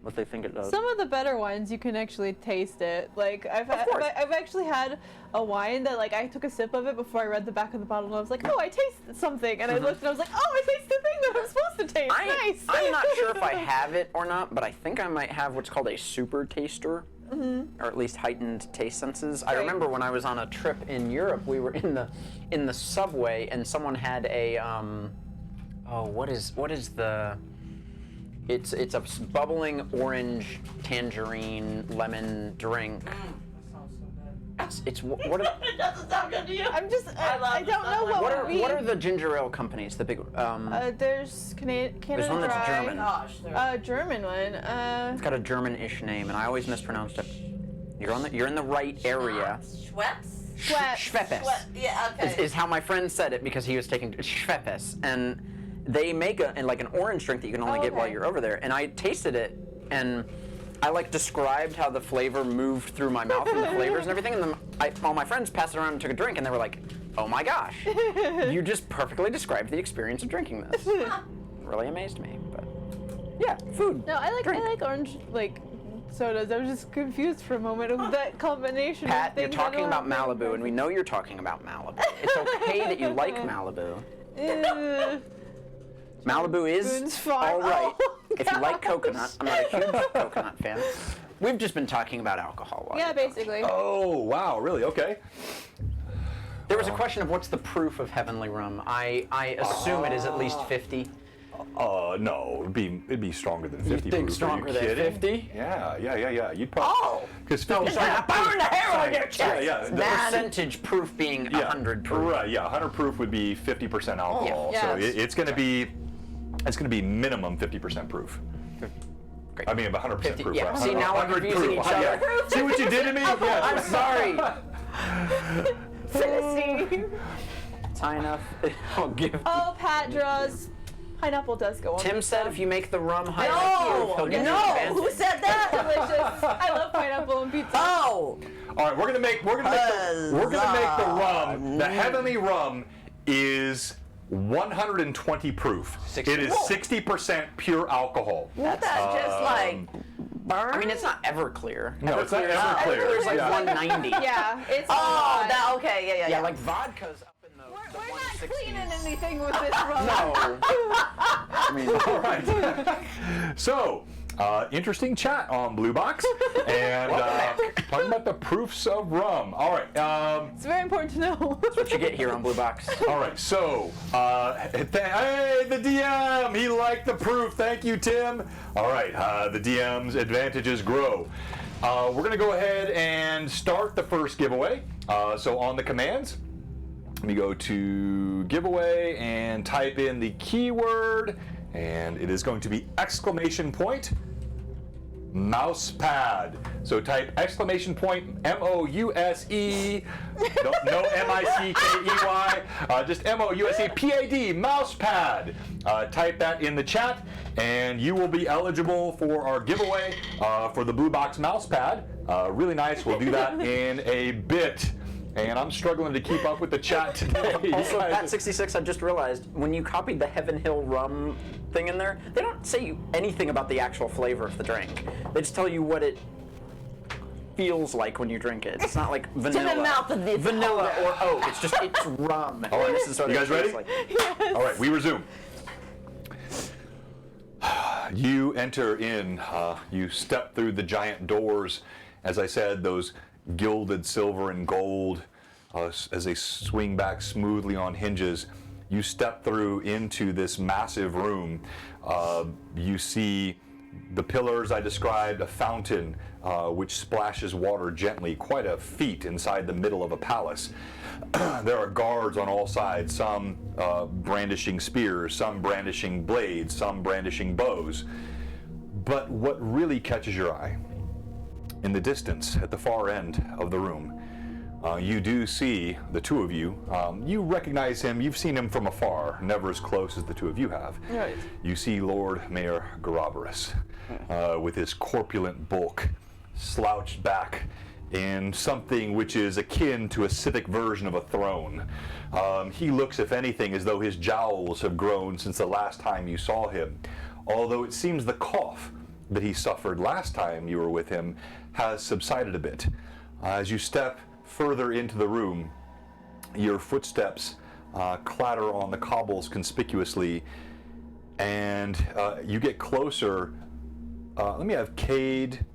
what they think it does. Some of the better wines you can actually taste it. Like I've course. actually had a wine that like I took a sip of it before I read the back of the bottle and I was like, oh, I taste something, and I looked and I was like, oh, I taste the thing that I'm supposed to taste. Nice. I'm not sure if I have it or not, but I think I might have what's called a super taster, or at least heightened taste senses. I Right. remember when I was on a trip in Europe, we were in the subway, and someone had a what is the? It's a bubbling orange tangerine lemon drink. That sounds so good. It's what are, It doesn't sound good to you. I'm just I love don't know what what would be. are the ginger ale companies? The big There's Canada There's one that's Dry. German. Gosh, they're German one. It's got a German-ish name, and I always mispronounced it. You're in the right area. Schweppes? Schweppes. Yeah, okay. Is how my friend said it because he was taking Schweppes, and they make an orange drink that you can only get while okay. you're over there. And I tasted it, and I described how the flavor moved through my mouth and the flavors and everything. And then all my friends passed it around and took a drink, and they were like, "Oh my gosh, you just perfectly described the experience of drinking this." Really amazed me. But yeah, food. No, I drink. like orange sodas. I was just confused for a moment with that combination. Pat, of you're things. talking about Malibu, and we know you're talking about Malibu. It's okay that you like Malibu. Malibu is Spoon's fine. all right. Oh, if you like gosh. coconut, I'm not a huge coconut fan. We've just been talking about alcohol. while Yeah, you're talking. basically. Oh, wow, really? Okay. There was a question of what's the proof of heavenly rum. I assume it is at least 50. No, it'd be stronger than 50 think proof. stronger Are you than kidding? 50? Yeah. You'd probably. Oh! Because 50. sorry, not Burn the hair on your chest. Yeah. The Man. percentage proof being 100 proof. Right, yeah. 100 proof would be 50% alcohol. Yeah. So Yeah. it's going to be minimum 50% proof. Great. I mean, 100% 50, proof. yeah. right? See, now we're 100 confusing proof. each other. Yeah. See what you did to me? I'm Yeah. sorry. Philistine. It's high enough. I'll give. Oh, Pat draws. Pineapple does go on. Tim pizza. said if you make the rum high enough proof, he'll give you No! advantage. Who said that? Delicious. I love pineapple on pizza. Oh! All right, we're gonna make the rum. The heavenly rum is 120 proof. 60. It is 60% pure alcohol. That's just like burn. I mean, it's not Everclear. No, it's not Everclear's- Everclear. Everclear's like Yeah. 190. Yeah, it's. Oh, that okay, yeah. Yeah, like vodka's up in the We're not 160s. cleaning anything with this rum. No. I mean, All right. So, interesting chat on Blue Box, and talking about the proofs of rum. All right. It's very important to know. that's what you get here on Blue Box. All right. So, hey, the DM, he liked the proof. Thank you, Tim. All right. The DM's advantages grow. We're gonna go ahead and start the first giveaway. So on the commands, let me go to giveaway and type in the keyword, and it is going to be exclamation point Mousepad. So type !MOUSE. No MICKEY. Just MOUSEPAD. Mousepad. Type that in the chat, and you will be eligible for our giveaway for the Blue Box Mousepad. Really nice. We'll do that in a bit. And I'm struggling to keep up with the chat today. Also, Pat66, I just realized, when you copied the Heaven Hill rum thing in there, they don't say anything about the actual flavor of the drink. They just tell you what it feels like when you drink it. It's not like vanilla. the mouth of this vanilla or oak. It's rum. All right, This is what you it guys tastes ready? like. All right, we resume. You enter in, you step through the giant doors. As I said, those gilded silver and gold as they swing back smoothly on hinges. You step through into this massive room. You see the pillars I described, a fountain which splashes water gently, quite a feat inside the middle of a palace. There are guards on all sides, some brandishing spears, some brandishing blades, some brandishing bows. But what really catches your eye, in the distance, at the far end of the room, you do see the two of you. You recognize him. You've seen him from afar, never as close as the two of you have. Right. You see Lord Mayor Garabarus with his corpulent bulk slouched back in something which is akin to a civic version of a throne. He looks, if anything, as though his jowls have grown since the last time you saw him, although it seems the cough that he suffered last time you were with him has subsided a bit. As you step further into the room, your footsteps clatter on the cobbles conspicuously, and you get closer. Let me have Cade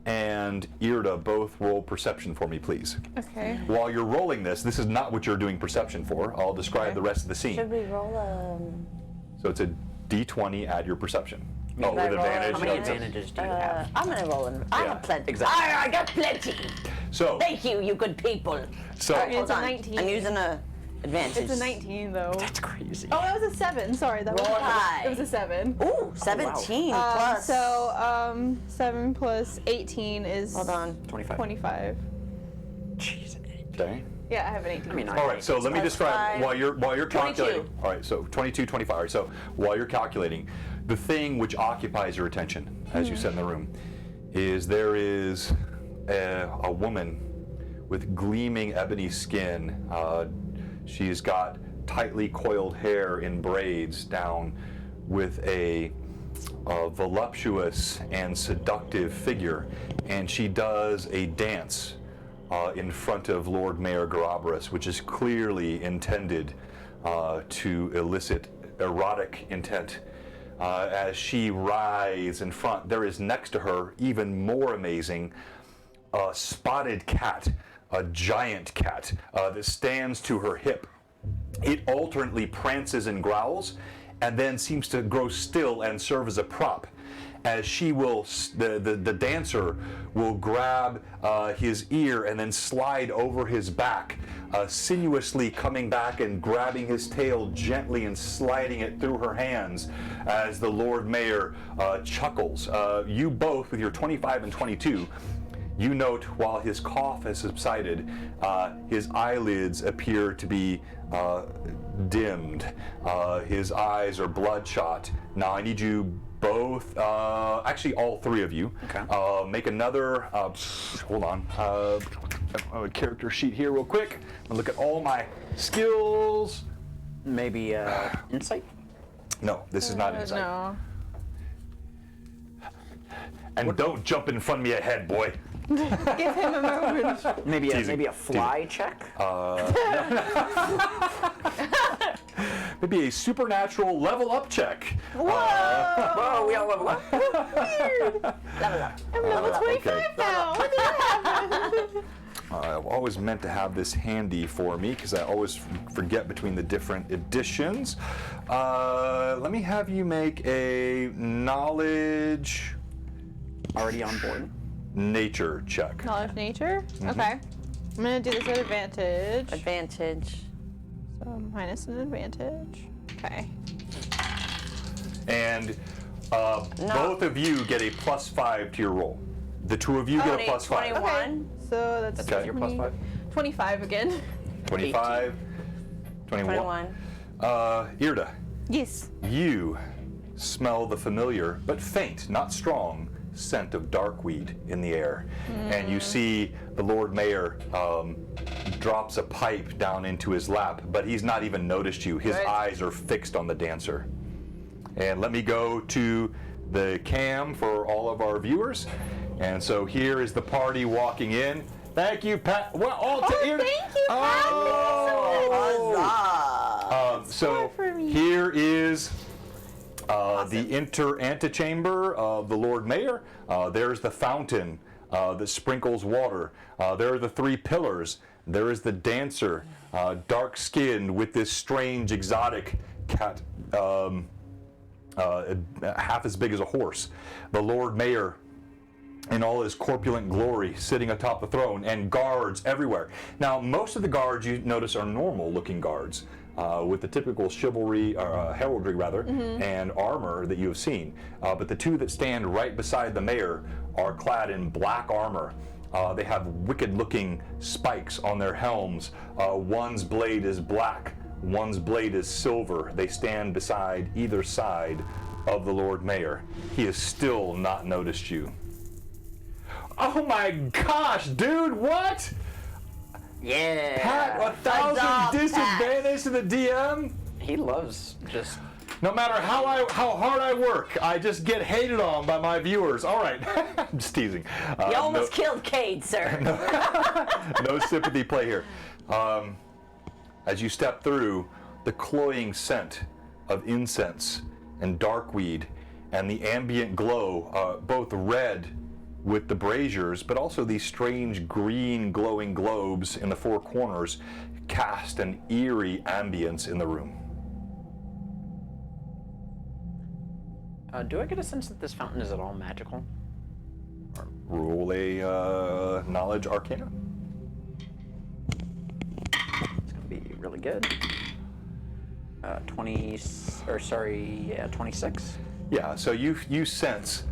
and Irda both roll perception for me, please. Okay. While you're rolling this is not what you're doing perception for. I'll describe the rest of the scene. Should we roll So it's a D20, add your perception. Oh, Should I with roll advantage. How many that's it. advantages do you have? I'm gonna roll in. I Yeah, have plenty. exactly. I got plenty. So, Thank you, you good people. so It's Hold a on. 19. I'm using a advantage. It's a 19 though. That's crazy. Oh, that was a 7. Sorry, that Roll was high. It was a 7. Ooh, 17 plus. So 7 plus 18 is Hold on. 25. 25. Jeez. okay. Yeah, I have an 18. I mean, All right, so let me Plus describe five. while you're 22. calculating. All right, so 22, 25. All right, so while you're calculating, the thing which occupies your attention as you sit in the room is there is a woman with gleaming ebony skin. She's got tightly coiled hair in braids down with a voluptuous and seductive figure, and she does a dance in front of Lord Mayor Garabarus, which is clearly intended to elicit erotic intent. As she writhes in front, there is next to her, even more amazing, a spotted cat, a giant cat that stands to her hip. It alternately prances and growls, and then seems to grow still and serve as a prop. As she will, the dancer will grab his ear and then slide over his back, sinuously coming back and grabbing his tail gently and sliding it through her hands as the Lord Mayor chuckles. You both, with your 25 and 22, you note while his cough has subsided, his eyelids appear to be dimmed. His eyes are bloodshot. Now I need you both, actually all three of you, make another, hold on, a character sheet here real quick. I'll look at all my skills. Maybe insight? No, this is not insight. No. And don't jump in front of me ahead, boy. Give him a moment. Maybe Teasing. a fly check? Maybe a supernatural level up check. Whoa, we all level up. Level up. I'm level 25 okay. now. What did happen? I've always meant to have this handy for me because I always forget between the different editions. Let me have you make a knowledge Already on board. nature check. Knowledge nature? Okay. I'm gonna do this at advantage. Advantage. So minus an advantage. Okay. And Both of you get a +5 to your roll. The two of you get a +5. 21. Okay. So that's Okay. Your +5. 25 again. 25, 21. 21. Irda, Yes. you smell the familiar, but faint, not strong, scent of darkweed in the air. And you see the Lord Mayor drops a pipe down into his lap, but he's not even noticed you. His Right. eyes are fixed on the dancer. And let me go to the cam for all of our viewers. And so here is the party walking in. Thank you, Pat. Well, all to Irda. Thank you, Pat. So for me. here is the antechamber of the Lord Mayor. There's the fountain that sprinkles water. There are the three pillars. There is the dancer, dark-skinned with this strange exotic cat, half as big as a horse. The Lord Mayor in all his corpulent glory sitting atop the throne, and guards everywhere. Now, most of the guards you notice are normal-looking guards. With the typical chivalry, heraldry rather, and armor that you have seen. But the two that stand right beside the mayor are clad in black armor. They have wicked-looking spikes on their helms. One's blade is black, one's blade is silver. They stand beside either side of the Lord Mayor. He has still not noticed you. Oh my gosh, dude, what? Yeah. Pat, 1,000 Adopt disadvantage to the DM? He loves just. No matter how hard I work, I just get hated on by my viewers. All right, I'm just teasing. You almost killed Cade, sir. No sympathy play here. As you step through, the cloying scent of incense and darkweed and the ambient glow, both red with the braziers, but also these strange green glowing globes in the four corners, cast an eerie ambience in the room. Do I get a sense that this fountain is at all magical? Roll a knowledge arcana. It's gonna be really good. 26. Yeah, so you sense,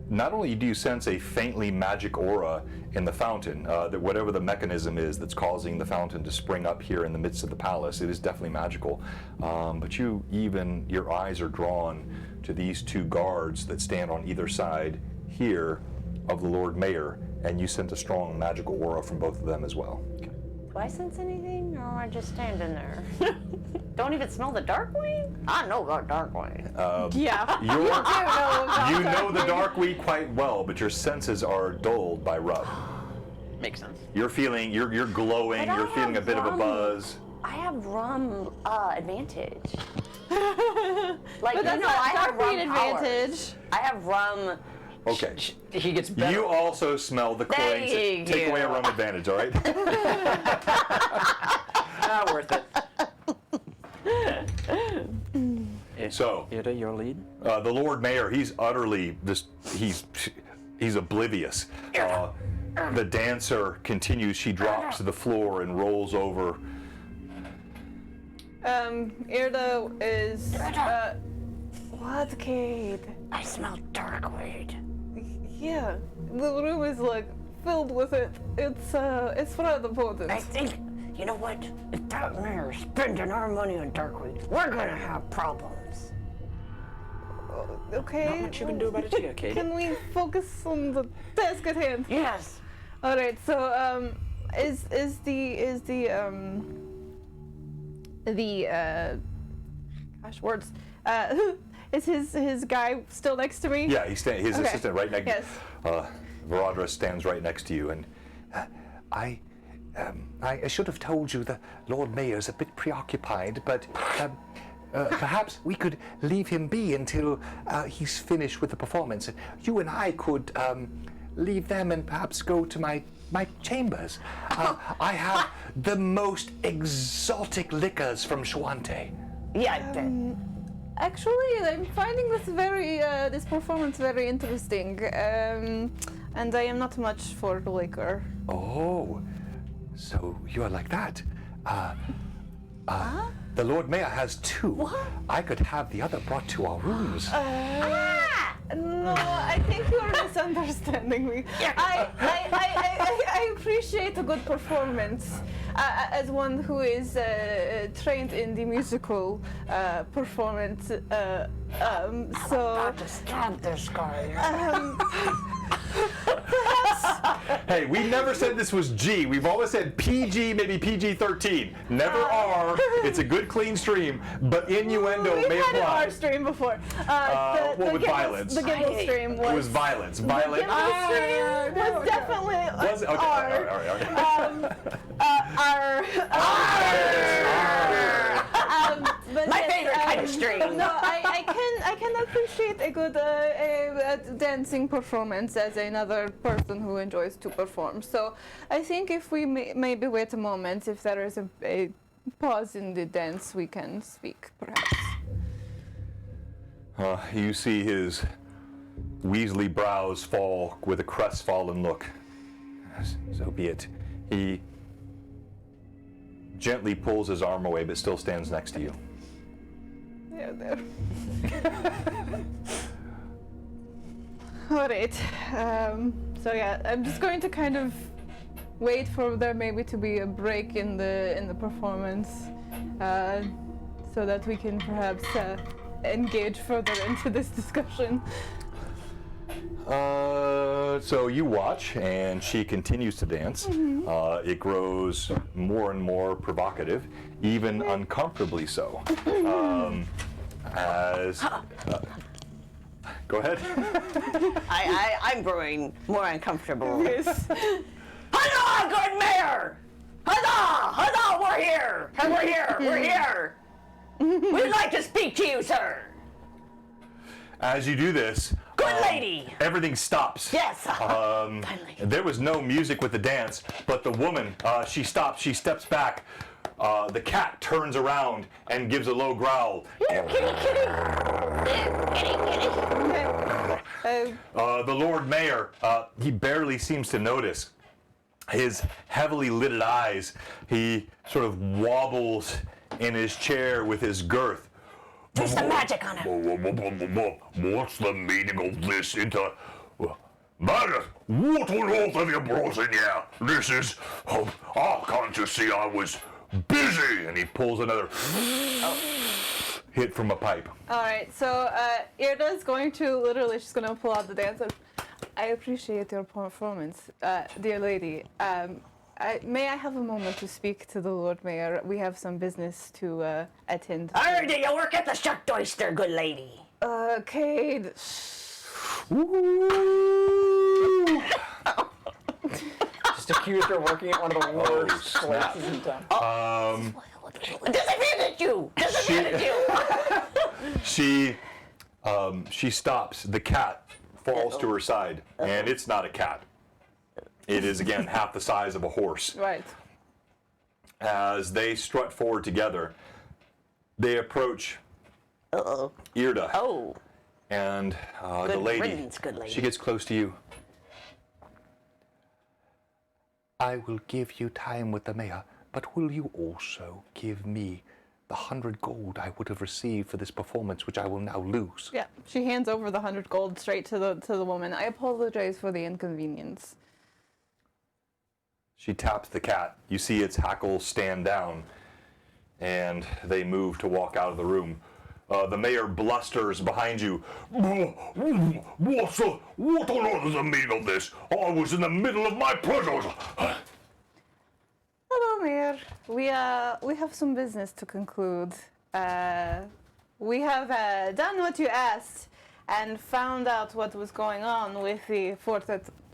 not only do you sense a faintly magic aura in the fountain, that whatever the mechanism is that's causing the fountain to spring up here in the midst of the palace, it is definitely magical. But your eyes are drawn to these two guards that stand on either side here of the Lord Mayor, and you sense a strong magical aura from both of them as well. Do I sense anything, or am I just standing there? Don't even smell the darkweed? I know about darkweed. Yeah. You know the darkweed quite well, but your senses are dulled by rub. Makes sense. You're glowing, But I you're feeling a have bit of a rum. buzz. I have rum advantage. Like, But that's not I have rum darkweed advantage. advantage. I have rum. Okay. He gets better. You also smell the cloying. you Take away a go. rum advantage, all right? Worth it. So, Ida, your lead. the Lord Mayor, he's utterly he's oblivious. The dancer continues. She drops to the floor and rolls over. Irda is. What, Cade? I smell darkweed. Yeah, the room is like filled with it. It's rather potent. I think, you know what? If that mayor's spending our money on darkweed, we're gonna have problems. Okay. Not much you can do about it yet, Katie. Can we focus on the task at hand? Yes. All right. So, is the gosh, words. Is his guy still next to me? Yeah, his Okay. assistant right next. Yes. Varadra stands right next to you, and I should have told you the Lord Mayor's a bit preoccupied, but perhaps we could leave him be until he's finished with the performance. You and I could leave them and perhaps go to my chambers. I have the most exotic liquors from Shwante. Yeah, I bet. Actually, I'm finding this performance very interesting, and I am not much for liquor. Oh, so you are like that. The Lord Mayor has 2. What? I could have the other brought to our rooms. No, I think you're misunderstanding me. I appreciate a good performance as one who is trained in the musical performance. So. To stab this guy. Hey, we never said this was G. We've always said PG, maybe PG-13. Never R. It's a good, clean stream, but innuendo We've may had an apply. R stream before. With violence? The Gimble stream was. It was violence. Violence. The Gimble stream was definitely Was it? Okay. R. All right. But My yes, favorite kind of stream. No, I can appreciate a good dancing performance as another person who enjoys to perform. So I think if we maybe wait a moment, if there is a pause in the dance, we can speak, perhaps. You see his Weasley brows fall with a crestfallen look. So be it. He gently pulls his arm away, but still stands next to you. Yeah, there. All right. So yeah, I'm just going to kind of wait for there maybe to be a break in the performance, so that we can perhaps engage further into this discussion. So you watch, and she continues to dance. It grows more and more provocative, even uncomfortably so. Go ahead. I'm growing more uncomfortable. Yes. Huzzah, good mayor! Huzzah! Huzzah, we're here! We're here! We're here! We'd like to speak to you, sir! As you do this, Good lady! everything stops. Yes! Finally. There was no music with the dance, but the woman, she stops, she steps back. The cat turns around and gives a low growl. The Lord Mayor, he barely seems to notice. His heavily lidded eyes, he sort of wobbles in his chair with his girth. Use the magic on him. What's the meaning of this Magnus, what on earth have you brought in here? This is... can't you see I was busy? And he pulls another hit from a pipe. All right. So Irda's going to literally, she's going to pull out the dance. I appreciate your performance, dear lady. May I have a moment to speak to the Lord Mayor? We have some business to attend to. I heard that you work at the Shucked Oyster, good lady. Cade. Just accused her of working at one of the worst snap. places in town. Disadvantage you! Disadvantage you! She stops. The cat falls to her side, and it's not a cat. It is, again, half the size of a horse. Right. As they strut forward together, they approach Irda. Oh, And the Good lady, riddance, good lady. she gets close to you. I will give you time with the mayor, but will you also give me the 100 gold I would have received for this performance, which I will now lose? Yeah. She hands over the 100 gold straight to the woman. I apologize for the inconvenience. She taps the cat. You see its hackles stand down, and they move to walk out of the room. The mayor blusters behind you. What on earth is the meaning of this? I was in the middle of my pleasures. Hello, Mayor. We have some business to conclude. We have done what you asked and found out what was going on with the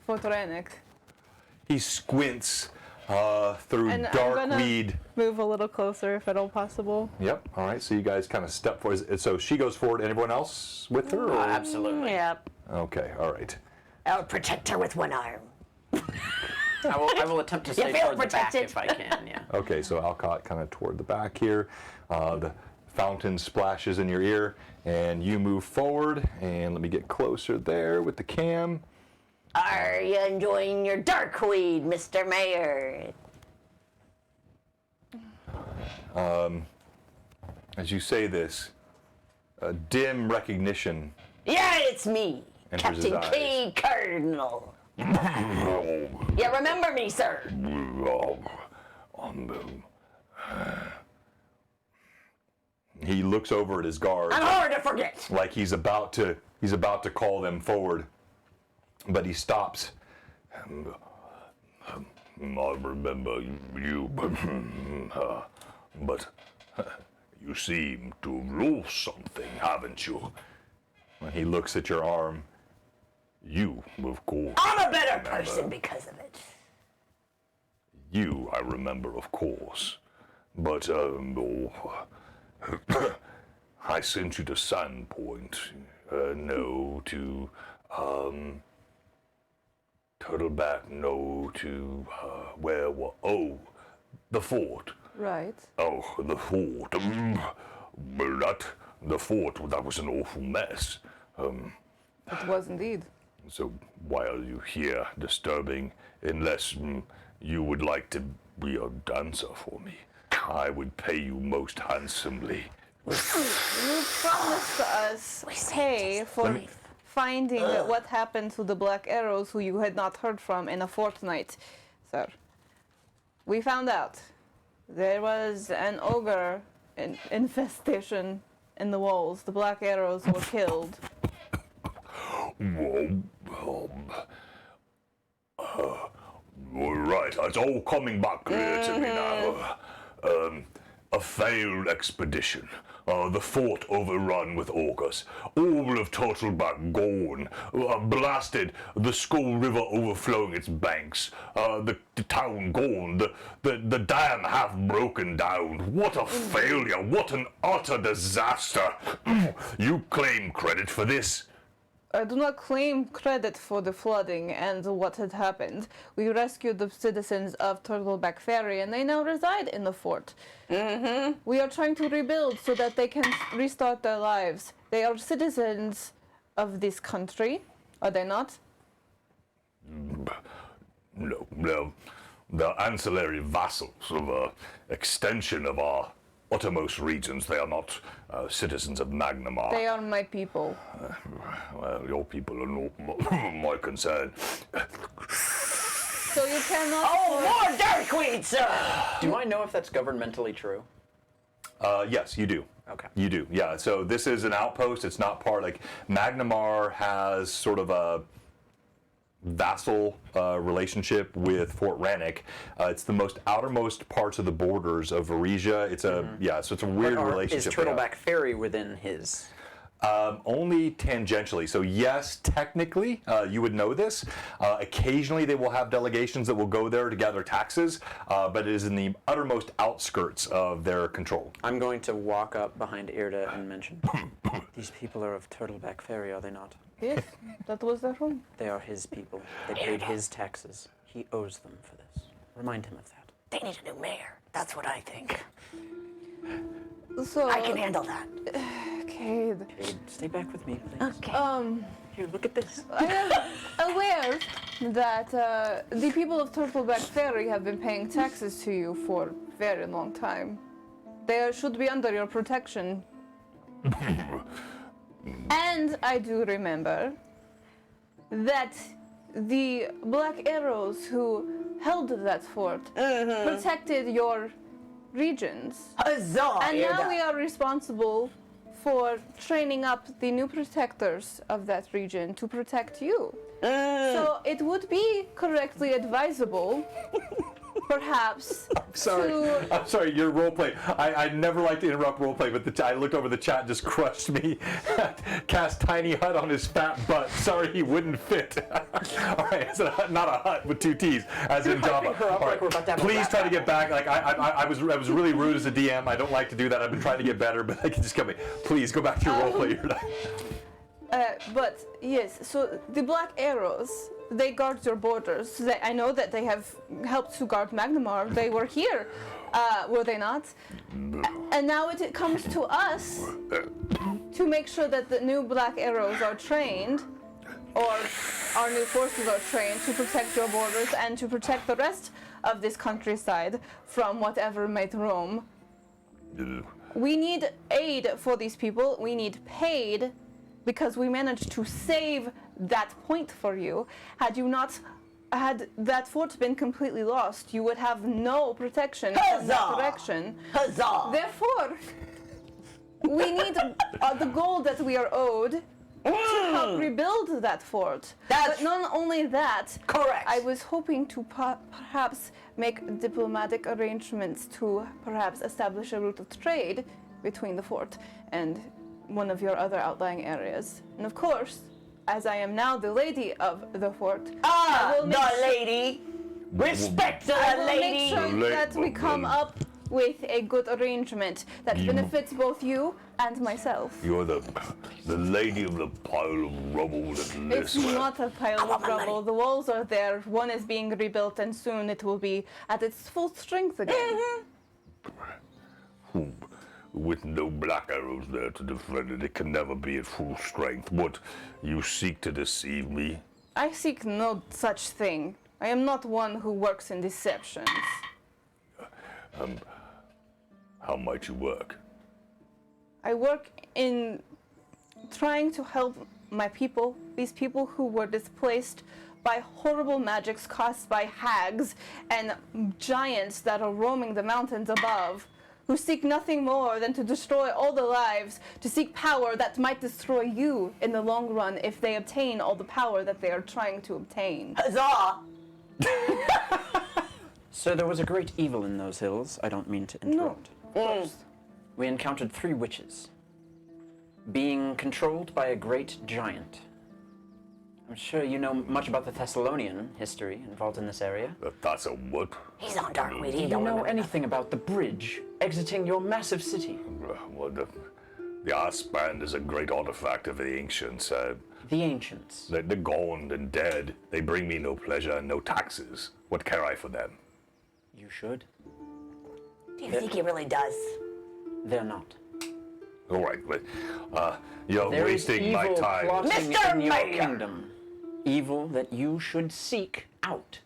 Fortorenic. He squints through And I'm dark gonna weed. move a little closer if at all possible. Yep. All right. So you guys kind of step forward. So she goes forward. And everyone else with her? Or? Absolutely. yep. Okay. All right. I'll protect her with one arm. I will attempt to stay feel toward the back protected? if I can, yeah. Okay. So Alcott kind of toward the back here. The fountain splashes in your ear, and you move forward. And let me get closer there with the cam. Are you enjoying your dark weed, Mr. Mayor? As you say this, a dim recognition. Yeah, it's me, Enters his Captain eyes. Cade Cardinal. Yeah, remember me, sir. He looks over at his guards I'm hard to forget. like he's about to call them forward, but he stops. I remember you, but you seem to have lost something, haven't you? When he looks at your arm, You, of course. I'm a better person because of it. You, I remember, of course. But, I sent you to Sandpoint. No to, Turtleback. No to, the fort. Right. Oh, the fort. Well, the fort, that was an awful mess. It was indeed. So why are you here disturbing, unless you would like to be a dancer for me? I would pay you most handsomely. You promised us pay for finding what happened to the Black Arrows who you had not heard from in a fortnight, sir. We found out there was an ogre infestation in the walls. The Black Arrows were killed. All right, it's all coming back clear to me now. A failed expedition. The fort overrun with ogres. All of Turtleback gone. Blasted. The Skull River overflowing its banks. The town gone. The dam half broken down. What a failure. What an utter disaster. You claim credit for this? I do not claim credit for the flooding and what had happened. We rescued the citizens of Turtleback Ferry and they now reside in the fort. We are trying to rebuild so that they can restart their lives. They are citizens of this country, are they not? No. They're ancillary vassals of an extension of our uttermost regions. They are not citizens of Magnimar. They are my people. Well, your people are not my concern. So you cannot... Oh, more Darkweed, sir! Do I know if that's governmentally true? yes, you do. Okay. You do, yeah. So this is an outpost. It's not part, like, Magnimar has sort of a vassal relationship with Fort Rannick. It's the most outermost parts of the borders of Varesia. It's a, so it's a weird relationship. Is Turtleback Ferry within his? Only tangentially. So yes, technically, you would know this. Occasionally they will have delegations that will go there to gather taxes, but it is in the uttermost outskirts of their control. I'm going to walk up behind Irda and mention, these people are of Turtleback Ferry, are they not? Yes, that was their home. They are his people. They paid his taxes. He owes them for this. Remind him of that. They need a new mayor. That's what I think. So... I can handle that. Cade. Cade, stay back with me, please. Okay. Here, look at this. I am aware that the people of Turtleback Ferry have been paying taxes to you for a very long time. They should be under your protection. And I do remember that the Black Arrows who held that fort protected your regions. Huzzah! And now Irda. we are responsible for training up the new protectors of that region to protect you. So it would be correctly advisable, perhaps, I'm sorry, your roleplay. I never like to interrupt roleplay, but I looked over the chat and just crushed me. Cast tiny hut on his fat butt. Sorry, he wouldn't fit. All right, it's not a hut with two T's, as in Java. her up All like we're about to have a please rap try to get back. Like I was really rude as a DM. I don't like to do that. I've been trying to get better, but I can just come in. Please go back to your roleplay. But yes, so the Black Arrows, they guard your borders. I know that they have helped to guard Magnimar. They were here, were they not? And now it comes to us to make sure that the new Black Arrows are trained, or our new forces are trained to protect your borders and to protect the rest of this countryside from whatever might roam. We need aid for these people. We need paid because we managed to save that point for you. Had that fort been completely lost, you would have no protection from that Huzzah! direction. Huzzah! Therefore, we need the gold that we are owed to help rebuild that fort. That's- But not only that, Correct. I was hoping to perhaps make diplomatic arrangements to perhaps establish a route of trade between the fort and one of your other outlying areas. And of course, as I am now the lady of the fort, I will make the su- lady. Respect to I the will lady. make sure that we come up with a good arrangement that benefits both you and myself. You're the lady of the pile of rubble that It's lives where. not a pile of rubble. The walls are there. One is being rebuilt, and soon it will be at its full strength again. With no black arrows there to defend it, it can never be at full strength. What, you seek to deceive me? I seek no such thing. I am not one who works in deceptions. How might you work? I work in trying to help my people, these people who were displaced by horrible magics caused by hags and giants that are roaming the mountains above, who seek nothing more than to destroy all the lives, to seek power that might destroy you in the long run if they obtain all the power that they are trying to obtain. Huzzah! So there was a great evil in those hills. I don't mean to interrupt. We encountered 3 witches, being controlled by a great giant. I'm sure you know much about the Thessalonian history involved in this area. That's a what? He's on Darkweed. Do He you don't know remember. anything about the bridge exiting your massive city? What the Ice-Band is a great artifact of the ancients. The ancients. They're gone and dead. They bring me no pleasure and no taxes. What care I for them? You should. Do you think he really does? They're not. All right, but you're There is wasting my evil time. plotting Mr. in your Mayor! kingdom. Evil that you should seek out.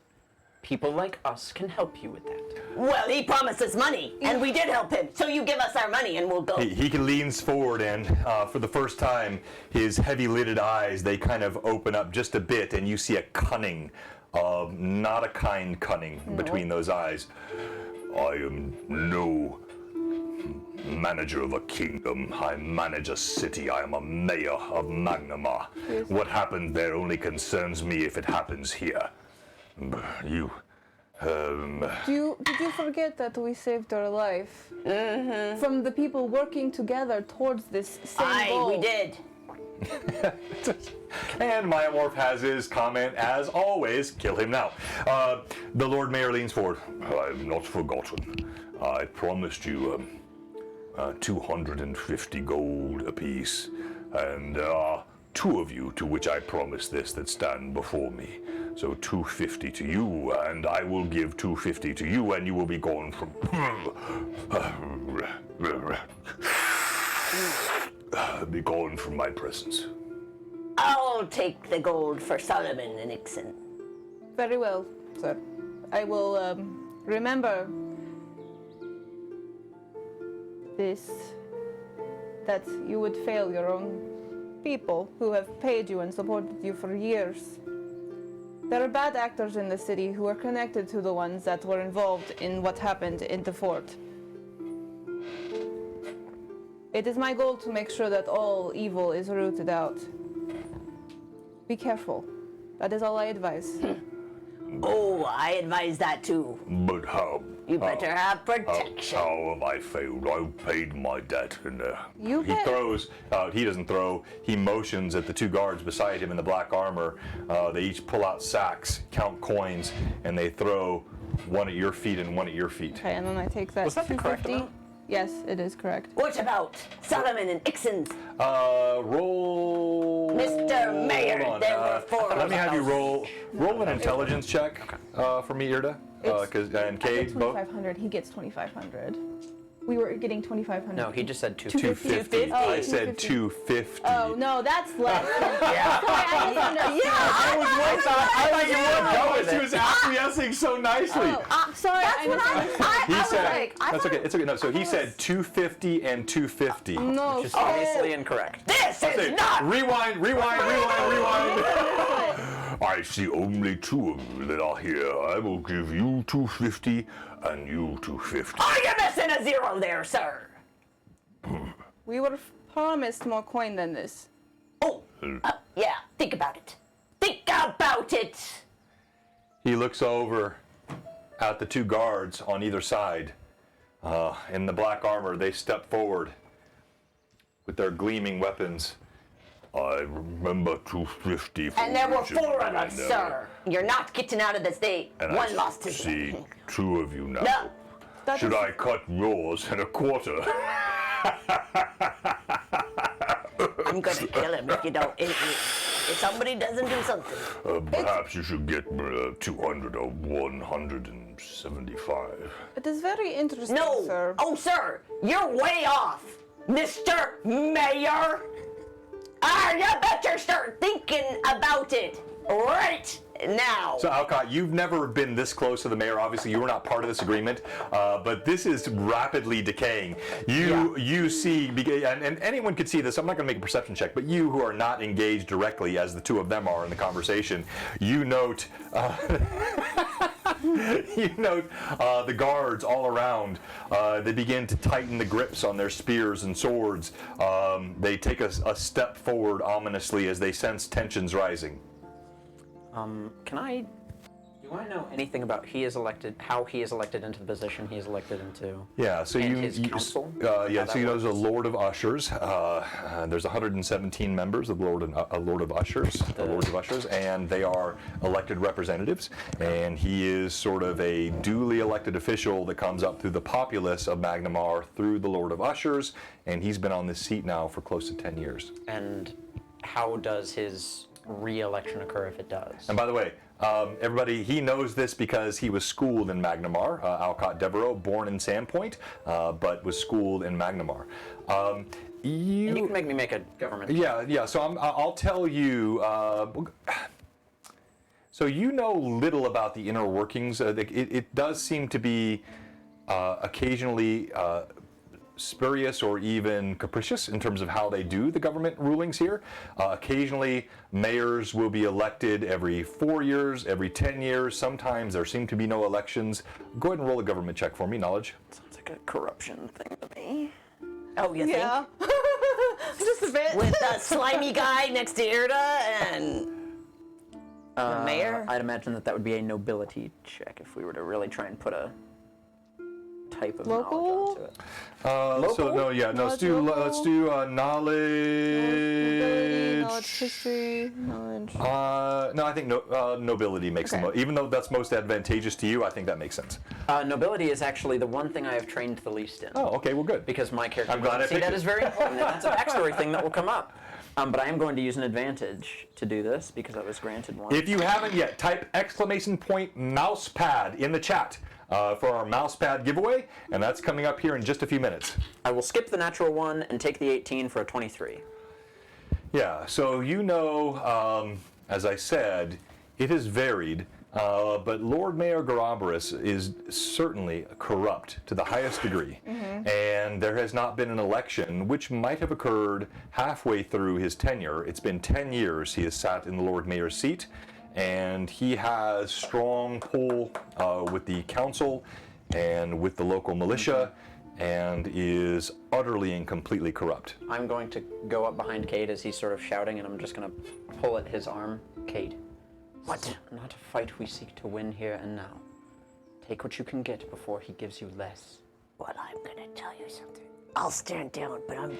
People like us can help you with that. Well, he promised us money, and we did help him. So you give us our money, and we'll go. He leans forward, and for the first time, his heavy-lidded eyes, they kind of open up just a bit, and you see a cunning, not a kind cunning between those eyes. I am no manager of a kingdom. I manage a city. I am a mayor of Magnimar. What happened there only concerns me if it happens here. You, Did you forget that we saved our life? From the people working together towards this same goal? We did. And Magnimar has his comment, as always, kill him now. The Lord Mayor leans forward. I've not forgotten. I promised you 250 gold apiece, and there are 2 of you to which I promise this that stand before me. So 250 to you, and I will give 250 to you, and you will be gone from be gone from my presence. I'll take the gold for Solomon and Ixon. Very well, sir. I will remember this, that you would fail your own people who have paid you and supported you for years. There are bad actors in the city who are connected to the ones that were involved in what happened in the fort. It is my goal to make sure that all evil is rooted out. Be careful. That is all I advise. Oh, I advise that too. But how? You better have protection. How have I failed? I paid my debt, and You He bet. throws, he doesn't throw, he motions at the 2 guards beside him in the black armor. They each pull out sacks, count coins, and they throw one at your feet and one at your feet. Okay, and then I take that Was that the correct 250. amount? Yes, it is correct. What about Solomon and Ixon's? Roll. Mr. Mayor, Hold on, there were 4 Let of me have you us. roll an intelligence check for me, Irda, and I get Cade both. 2,500. He gets 2,500. We were getting 2,500. No, he just said 250. 250. Oh, I said 250. 250. Oh no, that's less. Yeah. I thought you would go with She it. was acquiescing so nicely. Sorry, That's what I He was said, like, I that's thought- okay, it's okay. No, so he said 250 and 250. No. Which is obviously incorrect. This Say, is not. rewind. I see only two of you that are here. I will give you 250 and you 250. Oh, you're missing a zero there, sir. We were promised more coin than this. Oh, yeah. Think about it. Think about it. He looks over at the two guards on either side. In the black armor, they step forward with their gleaming weapons. I remember 250. And there were originally, 4 of us, and, sir. You're not getting out of the state. And One I lost his see leg. 2 of you now. No. That Should is- I cut yours in a quarter? I'm gonna kill him if you don't. If somebody doesn't do something. Perhaps you should get 200 or 175. It is very interesting, No. sir. Oh, sir, you're way off, Mr. Mayor. You better start thinking about it right now. So Alcott, you've never been this close to the mayor. Obviously, you were not part of this agreement, but this is rapidly decaying. You see, and anyone could see this. I'm not going to make a perception check, but you who are not engaged directly, as the two of them are in the conversation, you note. The guards all around. They begin to tighten the grips on their spears and swords. They take a step forward ominously as they sense tensions rising. Do I know anything about how he is elected into the position he is elected into? Yeah, so And you, his council? yeah, How so that there's a works? Lord of Ushers. There's 117 members of Lord of Ushers, the Lords of Ushers, and they are elected representatives. And he is sort of a duly elected official that comes up through the populace of Magnimar through the Lord of Ushers, and he's been on this seat now for close to 10 years. And how does his re-election occur if it does? And by the way, everybody, he knows this because he was schooled in Magnimar. Alcott Devereaux, born in Sandpoint, but was schooled in Magnimar. And you can make me make a government. Yeah. So I'll tell you. So you know little about the inner workings. It does seem to be occasionally spurious or even capricious in terms of how they do the government rulings here. Occasionally, mayors will be elected every 4 years, every 10 years. Sometimes there seem to be no elections. Go ahead and roll a government check for me, knowledge. Sounds like a corruption thing to me. Oh, you think? Yeah. Just a bit. With the slimy guy next to Irda and the mayor? I'd imagine that would be a nobility check if we were to really try and put a type of Local? knowledge onto it. So no, let's do knowledge. Knowledge, history, knowledge. No, I think nobility makes the Okay. most. Even though that's most advantageous to you, I think that makes sense. Nobility is actually the one thing I have trained the least in. Oh, okay, well, good. Because my character I'm glad doesn't I see picked that it. is very important, and that's a backstory thing that will come up. But I am going to use an advantage to do this because I was granted one. If you haven't yet, type !mousepad in the chat for our mousepad giveaway, and that's coming up here in just a few minutes. I will skip the natural one and take the 18 for a 23. Yeah, so as I said, it is varied, but Lord Mayor Garabarus is certainly corrupt to the highest degree. And there has not been an election, which might have occurred halfway through his tenure. It's been 10 years he has sat in the Lord Mayor's seat, and he has strong pull with the council and with the local militia, and is utterly and completely corrupt. I'm going to go up behind Cade as he's sort of shouting, and I'm just going to pull at his arm. Cade. What? Not a fight we seek to win here and now. Take what you can get before he gives you less. Well, I'm gonna tell you something. I'll stand down, but I'm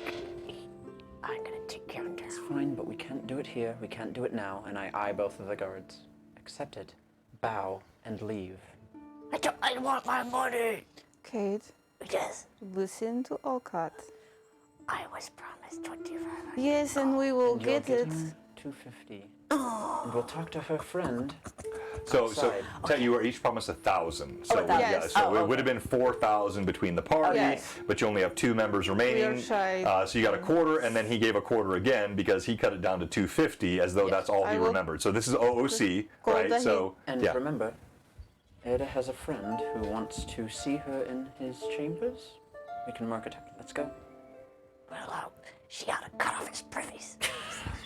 gonna take care of him. It's fine, but we can't do it here. We can't do it now. And I eye both of the guards. Accept it. Bow and leave. I want my money. Kate, Yes, listen to Alcott. I was promised 25. Yes, and we will And you'll get it. him 250. And we'll talk to her friend. So Outside. you were each promised 1,000. So, 1,000. yeah, Yes. so Oh, it would have been 4,000 between the party, Yes. but you only have 2 members remaining. We are shy. So you got a quarter, and then he gave a quarter again because he cut it down to 250 as though that's all I he will- remembered. So this is OOC, Gold right? that So And yeah. remember, Ada has a friend who wants to see her in his chambers. We can mark it up. Let's go. Well, she ought to cut off his privies.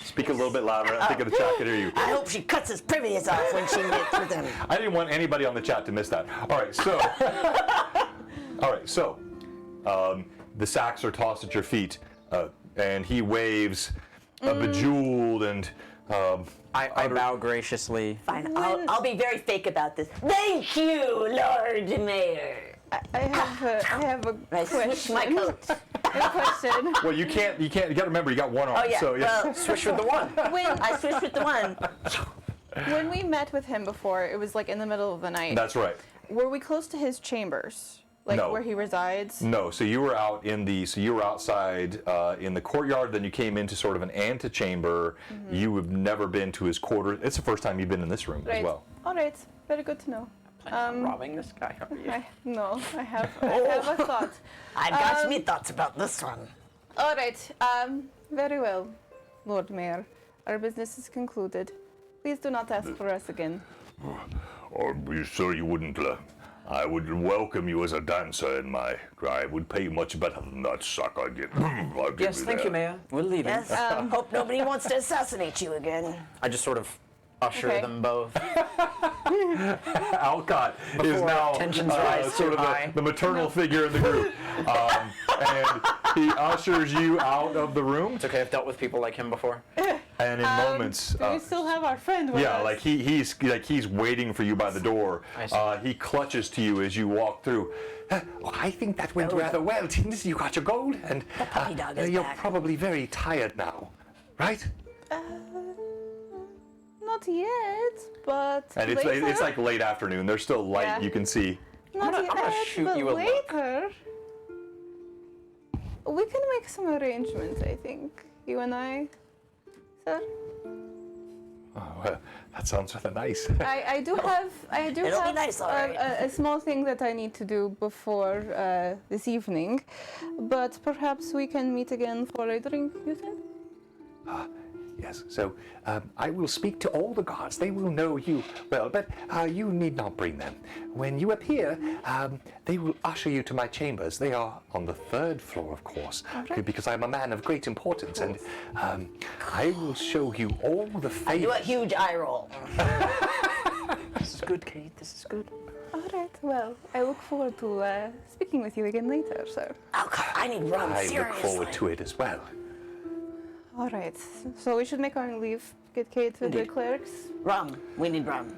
Speak a little bit louder. I think the chat can hear you. I hope she cuts his privies off when she meets with him. I didn't want anybody on the chat to miss that. All right, so, the sacks are tossed at your feet, and he waves a bejeweled and I bow graciously. Fine, I'll be very fake about this. Thank you, Lord Mayor. I have a I question. switch my coat. I have a question. well, you can't. You got to remember, you got one arm. Oh yeah. So yeah. Well, Swish with the one. I switched with the one. When we met with him before, it was like in the middle of the night. That's right. Were we close to his chambers? Like No. where he resides? No, so you were out in the. So you were outside in the courtyard. Then you came into sort of an antechamber. You have never been to his quarters. It's the first time you've been in this room as Right. well. All right. Very good to know. Robbing this guy. How are you? I have a thought. I've got me thoughts about this one. All right. Very well, Lord Mayor. Our business is concluded. Please do not ask for us again. Are you sure you wouldn't? I would welcome you as a dancer in my. I would pay you much better than that suck I get. I'll give Yes, thank you, that. Mayor. We're leaving. Yes. Hope nobody wants to assassinate you again. I just sort of usher Okay. them both. Alcott is Before now tensions rise sort too of high. the maternal figure in the group, and he ushers you out of the room. It's okay. I've dealt with people like him before. And in moments, Do we still have our friend with yeah, us? like he's waiting for you by the door. I see. He clutches to you as you walk through. I think that went rather well, didn't it? You got your gold, and puppy dog is you're back. probably very tired now, right? Not yet, but And it's later. like late afternoon. There's still light Yeah. you can see. Not I'm gonna yet, shoot but you a look. later. We can make some arrangements, I think. You and I, sir. Oh, well, that sounds rather nice. I do have It'll be nice, all right. a small thing that I need to do before this evening, but perhaps we can meet again for a drink. You said. Yes, so I will speak to all the guards. They will know you well, but you need not bring them. When you appear, they will usher you to my chambers. They are on the 3rd floor, of course, because I'm a man of great importance, and I will show you all the I do a favors. huge eye roll. This is good, Kate. This is good. All right. Well, I look forward to speaking with you again later, sir. Oh, God, I need rum. I seriously. look forward to it as well. All right. So we should make our leave. Get Kate with the Indeed. clerics. Rum. We need rum.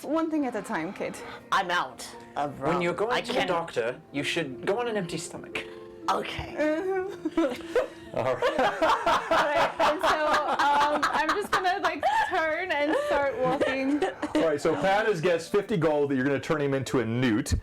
One thing at a time, Kate. I'm out of rum. When you're going I to can't. the doctor, you should go on an empty stomach. Okay. All right. Alright, and so I'm just gonna like turn and start walking. All right, so Pat has guessed 50 gold that you're going to turn him into a newt.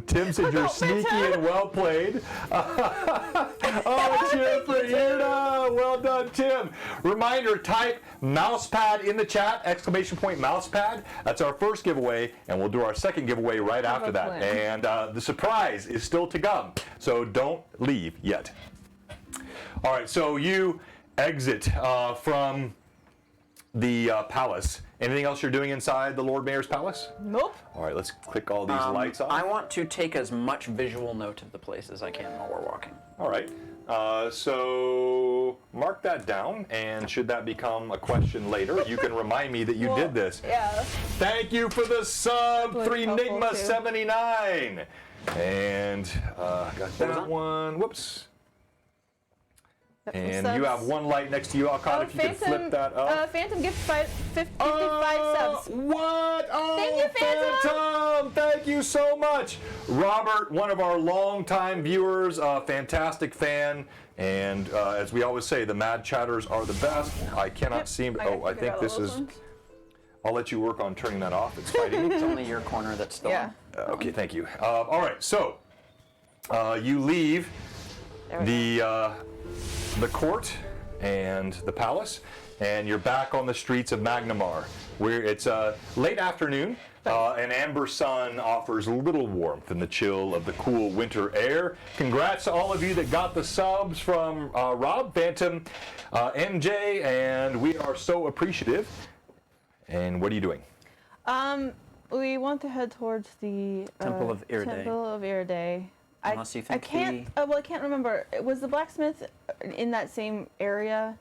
Tim said you're sneaky and well played. Oh, cheer for Irna! Well done, Tim. Reminder, type mousepad in the chat, exclamation point mousepad. That's our first giveaway, and we'll do our second giveaway right after that. plan. And the surprise is still to come, so don't leave yet. All right, so you exit from the palace. Anything else you're doing inside the Lord Mayor's palace? Nope. All right, let's click all these lights on. I want to take as much visual note of the place as I can while we're walking. All right. So mark that down, and should that become a question later, you can remind me that you did this. Yeah. Thank you for the sub, Really helpful, Nigma too. 79. And got that one. Whoops. And you have one light next to you, Alcott, if you can flip that up. Phantom gift 55 subs. What? Oh, Thank you, Phantom. Thank you so much. Robert, one of our longtime viewers, a fantastic fan. And as we always say, the Mad Chatters are the best. I cannot seem to. Oh, I think this is. I'll let you work on turning that off. It's fighting me. It's only your corner that's still Yeah. on. Okay, thank you. All right, so you leave the court and the palace, and you're back on the streets of Magnimar, where it's late afternoon. An amber sun offers little warmth in the chill of the cool winter air. Congrats to all of you that got the subs from Rob, Phantom, MJ, and we are so appreciative. And what are you doing? We want to head towards the Temple of Iridae. Temple of Iridae. Unless you think I can't. Well, I can't remember. Was the blacksmith in that same area?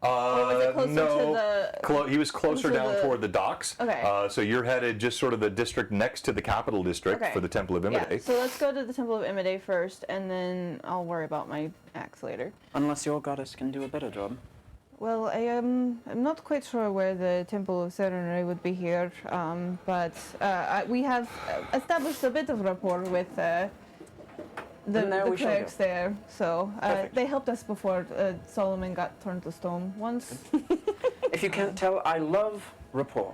Or was it closer to the? He was closer down the- toward the docks. Okay. So you're headed just sort of the district next to the capital district Okay. for the Temple of Iridae. Yeah. So let's go to the Temple of Iridae first, and then I'll worry about my axe later. Unless your goddess can do a better job. Well, I'm not quite sure where the Temple of Serenity would be here, but we have established a bit of rapport with the we shall clerics go. there. So Perfect. they helped us before Solomon got turned to stone once. If you can't tell, I love rapport.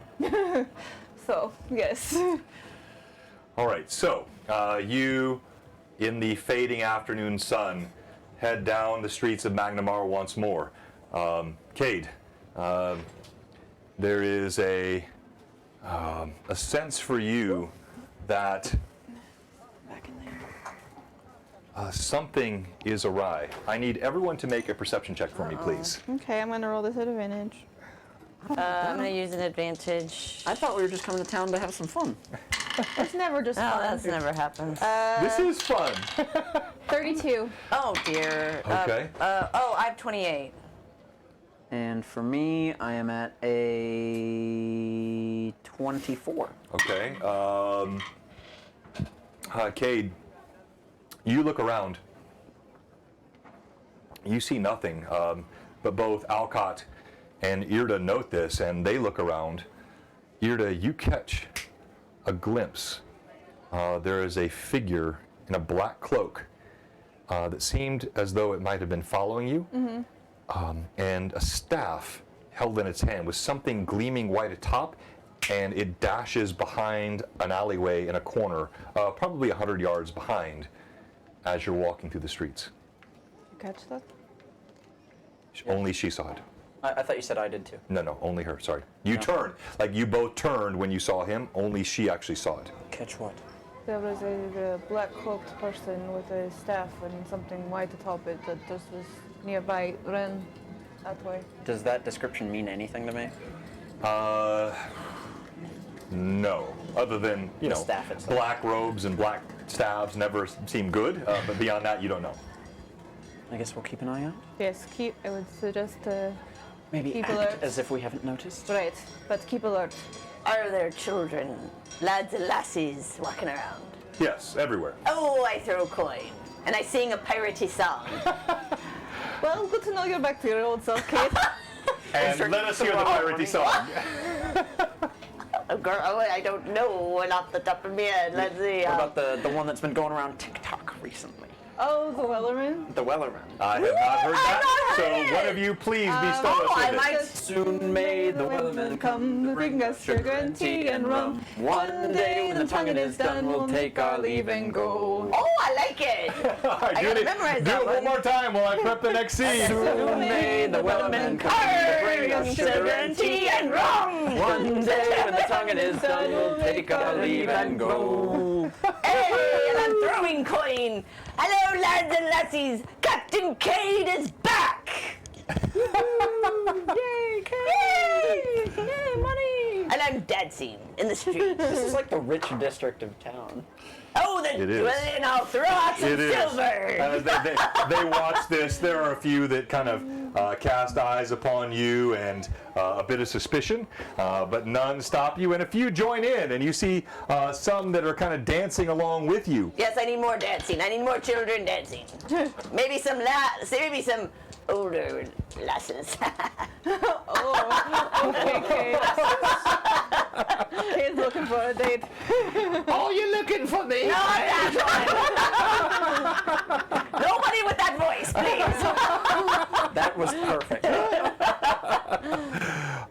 So yes. All right, so you, in the fading afternoon sun, head down the streets of Magnimar once more. Cade, there is a sense for you that Back in there. something is awry. I need everyone to make a perception check for me, please. Okay, I'm gonna roll this at advantage. I'm gonna use an advantage. I thought we were just coming to town to have some fun. It's never just Oh, fun. that's never happens. This is fun. 32. Oh dear. Okay. I have 28. And for me, I am at a 24. Okay. Cade, you look around. You see nothing, but both Alcott and Irda note this, and they look around. Irda, you catch a glimpse. There is a figure in a black cloak that seemed as though it might have been following you. And a staff held in its hand with something gleaming white atop, and it dashes behind an alleyway in a corner, probably 100 yards behind, as you're walking through the streets. You catch that? Only she saw it. I thought you said I did too. No, only her, sorry. You turned, like you both turned when you saw him, only she actually saw it. Catch what? There was a black cloaked person with a staff and something white atop it that just was nearby. Ran that way. Does that description mean anything to me? No, other than, you know, staff itself. black robes and black staves never seem good, but beyond that, you don't know. I guess we'll keep an eye out. Yes, I would suggest Maybe Keep act alert. as if we haven't noticed. right, but keep alert. Are there children, lads and lassies walking around? Yes, everywhere. Oh, I throw a coin. And I sing a piratey song. Well, good to know you're back to your old self, Kate. And let us hear the piratey song. Oh, girl, I don't know one off the top of my head. Let's see. What about the one that's been going around TikTok recently? Oh, the Wellerman. The Wellerman. I have not heard that, not heard so one it. of you please bestow us I with it. might. Soon may the Wellerman come to bring us sugar and tea and rum. One day when the tonguing is done, we'll take our leave and go. Oh, I like it. All right, I do gotta it, memorize do that it one one. more time while I prep the next scene. Soon may the Wellerman come to bring us sugar and tea and rum. One day when the tonguing is done, we'll take our leave and go. Hey, and I'm throwing coin. Hello, lads and lassies. Captain Cade is back. Yay, Kate! Yay, money! And I'm dancing in the street. This is like the rich district of town. Oh, then, It is. well, then I'll throw out some It is. silver. They watch this. There are a few that kind of cast eyes upon you and a bit of suspicion, but none stop you. And a few join in, and you see some that are kind of dancing along with you. Yes, I need more dancing. I need more children dancing. Maybe some older lasses. Oh, okay, Kate. Kate's looking for a date. Oh, you're looking for me? No, that one. Nobody with that voice, please. That was perfect.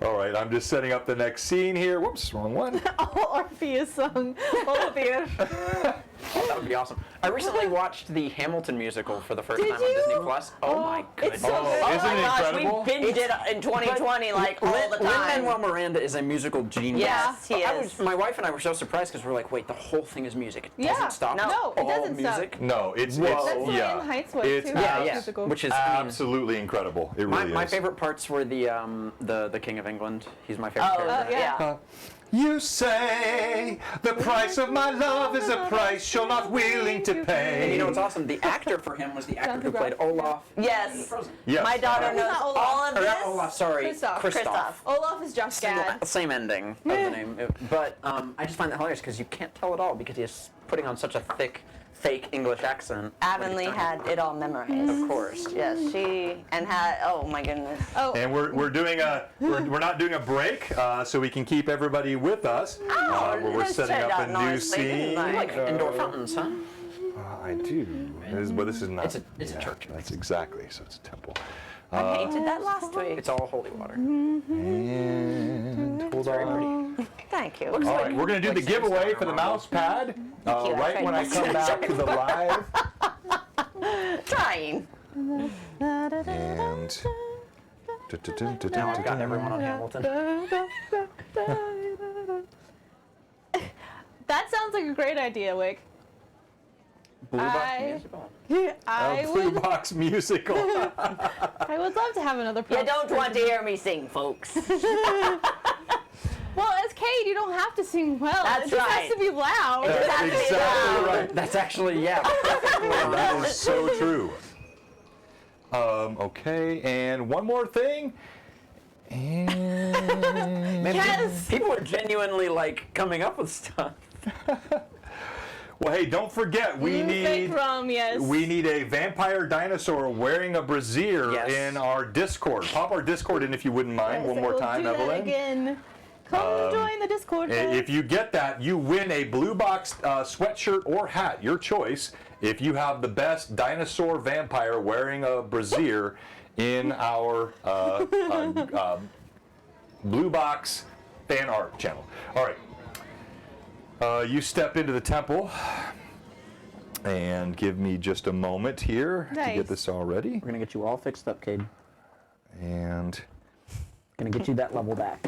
All right, I'm just setting up the next scene here. Whoops, wrong one. All Orpheus sung. Oh dear. That would be awesome. I recently watched the Hamilton musical for the first Did time on you? Disney Plus. Oh my goodness. so good. Oh Isn't my it gosh, incredible? we binged it in 2020 like all the time. Lin-Manuel Miranda is a musical genius. Yes, he is. My wife and I were so surprised because we're like, wait, the whole thing is music. It doesn't Yeah. stop. No, It's it all doesn't stop. music. No, it's That's it's what yeah. In Heights was It's too. Yeah, the yeah. musical. Which is, I mean, absolutely incredible. It really my is. favorite parts were the King of England. He's my favorite character. yeah. You say the price of my love is a price you're not willing to pay. And you know what's awesome? The actor for him was the actor who played Olaf. Yes. Yes. My daughter knows not Olaf. all of Or this. not Olaf, sorry. Kristoff. Kristoff. Olaf is Josh Gad. Same ending of the name. But I just find that hilarious because you can't tell it all because he's putting on such a thick, fake English accent. Avonlea had it all memorized. Of course. Yes, oh my goodness. Oh, And we're doing we're not doing a break, so we can keep everybody with us. Where we're this setting turned up out a new nicely, didn't scene. I? You like indoor fountains, huh? I do. But this is not. It's a church. That's exactly. So it's a temple. I hated that last week. It's all holy water. And hold on. Thank you. All right, we're going to do the giveaway for the mouse pad right when I come back to the live. Trying. And Now I've got everyone on Hamilton. that sounds like a great idea, Wick. Blue Box I- musical. I Blue would, Box musical. I would love to have another. You prop don't want to person. hear me sing, folks. Well, as Cade, you don't have to sing well. That's it just right. has to be loud. That's That's exactly right. That's actually, yeah. That is so true. Okay, and one more thing. And Man, Yes. people are genuinely like coming up with stuff. well, hey, don't forget we Fake need rum, yes. we need a vampire dinosaur wearing a brassiere Yes. in our Discord. Pop our Discord in if you wouldn't mind. Yes, one I more will time, do that Evelyn. again. Come join the Discord. If you get that, you win a Blue Box sweatshirt or hat, your choice, if you have the best dinosaur vampire wearing a brassiere in our Blue Box fan art channel. All right. You step into the temple and give me just a moment here to Nice. get this all ready. We're gonna get you all fixed up, Cade. And Gonna get you that level back.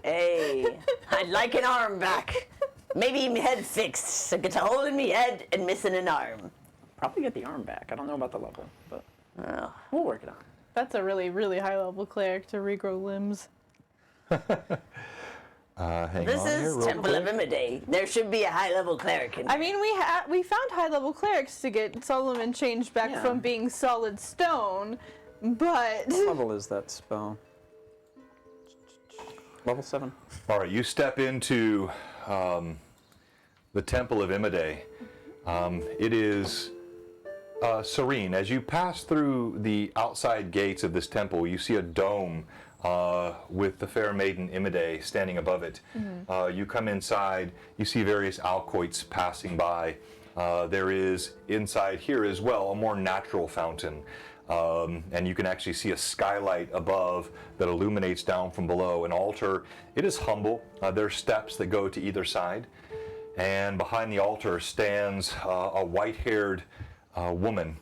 Hey, I'd like an arm back. Maybe me head fixed. So get a hole in me head and missing an arm. Probably get the arm back. I don't know about the level, but Oh. we'll work it out. That's a really, really high level cleric to regrow limbs. hang This on here is real Temple quick. of Imide. There should be a high-level cleric in I mean, we found high level clerics to get Solomon changed back Yeah. from being solid stone, but What level is that spell? Level 7. All right, you step into the Temple of Imide. It is serene. As you pass through the outside gates of this temple, you see a dome with the fair maiden Imide standing above it. You come inside, you see various alcoits passing by. There is inside here as well a more natural fountain. And you can actually see a skylight above that illuminates down from below an altar. It is humble. There are steps that go to either side. And behind the altar stands a white-haired woman.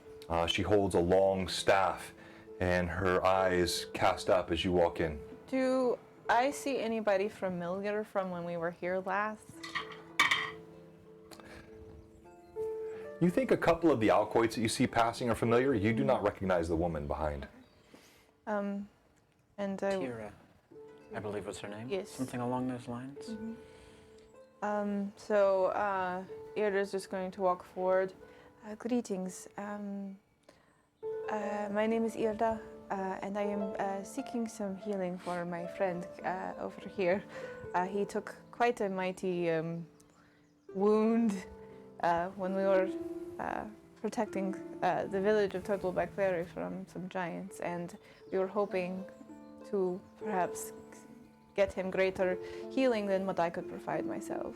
She holds a long staff and her eyes cast up as you walk in. do I see anybody familiar from when we were here last? You think a couple of the alcoits that you see passing are familiar? You do not recognize the woman behind. And Kira, I believe was her name. Yes. Something along those lines. so Irda's just going to walk forward. Greetings. My name is Irda, and I am seeking some healing for my friend over here. He took quite a mighty wound when we were protecting the village of Turtleback Ferry from some giants, and we were hoping to perhaps get him greater healing than what I could provide myself.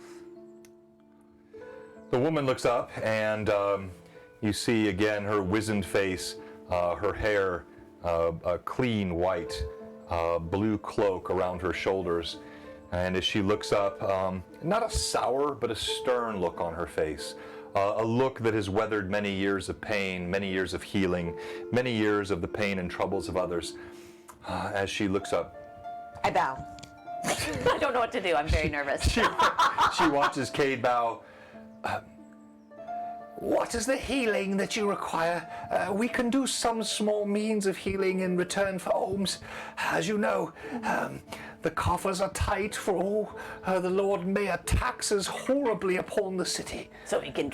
The woman looks up and you see again her wizened face, her hair a clean white, blue cloak around her shoulders. And as she looks up, not a sour but a stern look on her face. a look that has weathered many years of pain, many years of healing, many years of the pain and troubles of others. As she looks up, I bow. I don't know what to do. I'm very nervous. she watches Cade bow. What is the healing that you require? We can do some small means of healing in return for alms. As you know, the coffers are tight for all. The Lord Mayor taxes horribly upon the city. So we can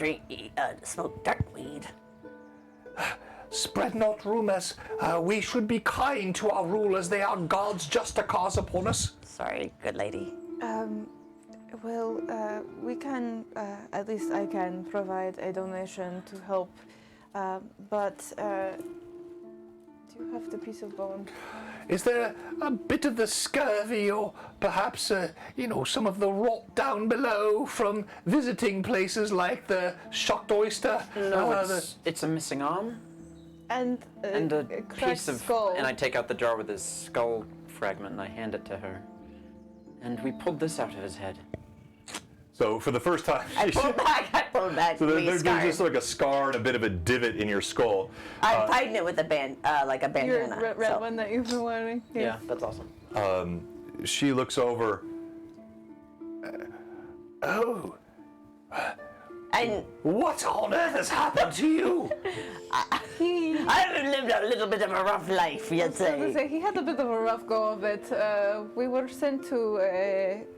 smoke dark weed. Spread not rumors. We should be kind to our rulers. They are God's just cause upon us. Sorry, good lady. Well, we can, at least I can provide a donation to help, but do you have the piece of bone? Is there a bit of the scurvy or perhaps, some of the rot down below from visiting places like the Shocked Oyster? No, it's a missing arm And and a cracked piece of skull. And I take out the jar with his skull fragment and I hand it to her. And we pulled this out of his head. So for the first time, I pulled back. so there's just like a scar and a bit of a divot in your skull. I'm hiding it with a like a Your bandana. red one that you've been wearing? Yeah, that's awesome. She looks over. Oh, And what on earth has happened to you? I've lived a little bit of a rough life, you'd I was gonna say. say, he had a bit of a rough go of it. We were sent to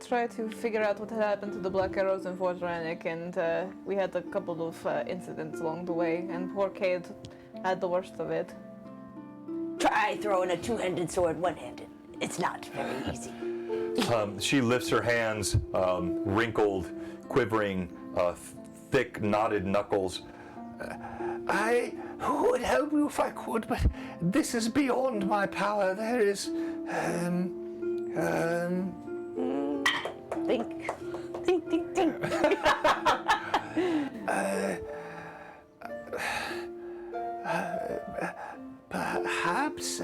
try to figure out what had happened to the Black Arrows in Fort Rannick, and we had a couple of incidents along the way, and poor Cade had the worst of it. Try throwing a two-handed sword one-handed. It's not very easy. She lifts her hands, wrinkled, quivering, thick, knotted knuckles. I would help you if I could, but this is beyond my power. There is, Think. perhaps,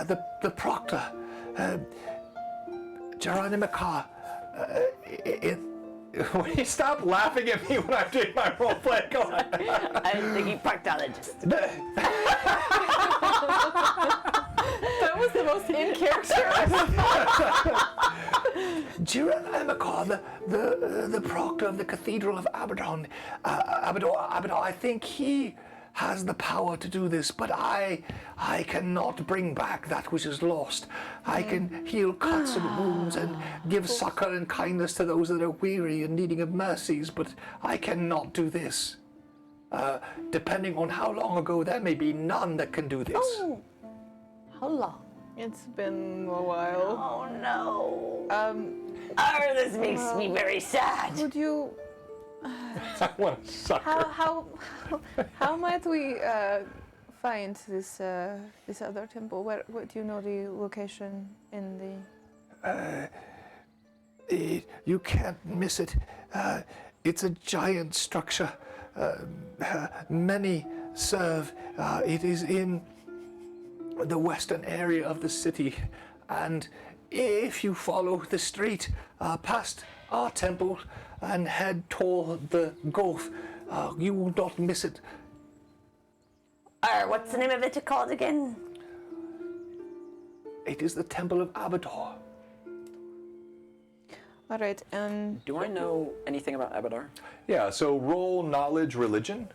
the proctor, Magnimar, Will you stop laughing at me when I'm doing my role play? Go on. I'm thinking proctologist. That was the most in character. Magnimar, the proctor of the Cathedral of Abaddon, I think he has the power to do this, but I cannot bring back that which is lost. I can heal cuts and wounds and give succor and kindness to those that are weary and needing of mercies, but I cannot do this. Depending on how long ago, there may be none that can do this. Oh, how long? It's been a while. Oh no. Oh, This makes me very sad. Would you? I want to suck her. How might we find this other temple? What do you know the location in the? You can't miss it. It's a giant structure. Many serve. It is in the western area of the city, and if you follow the street past our temple and head toward the gulf, you will not miss it. What's the name of it called again? It is the Temple of Abador. All right. Do I know anything about Abadar? Yeah, so roll knowledge religion.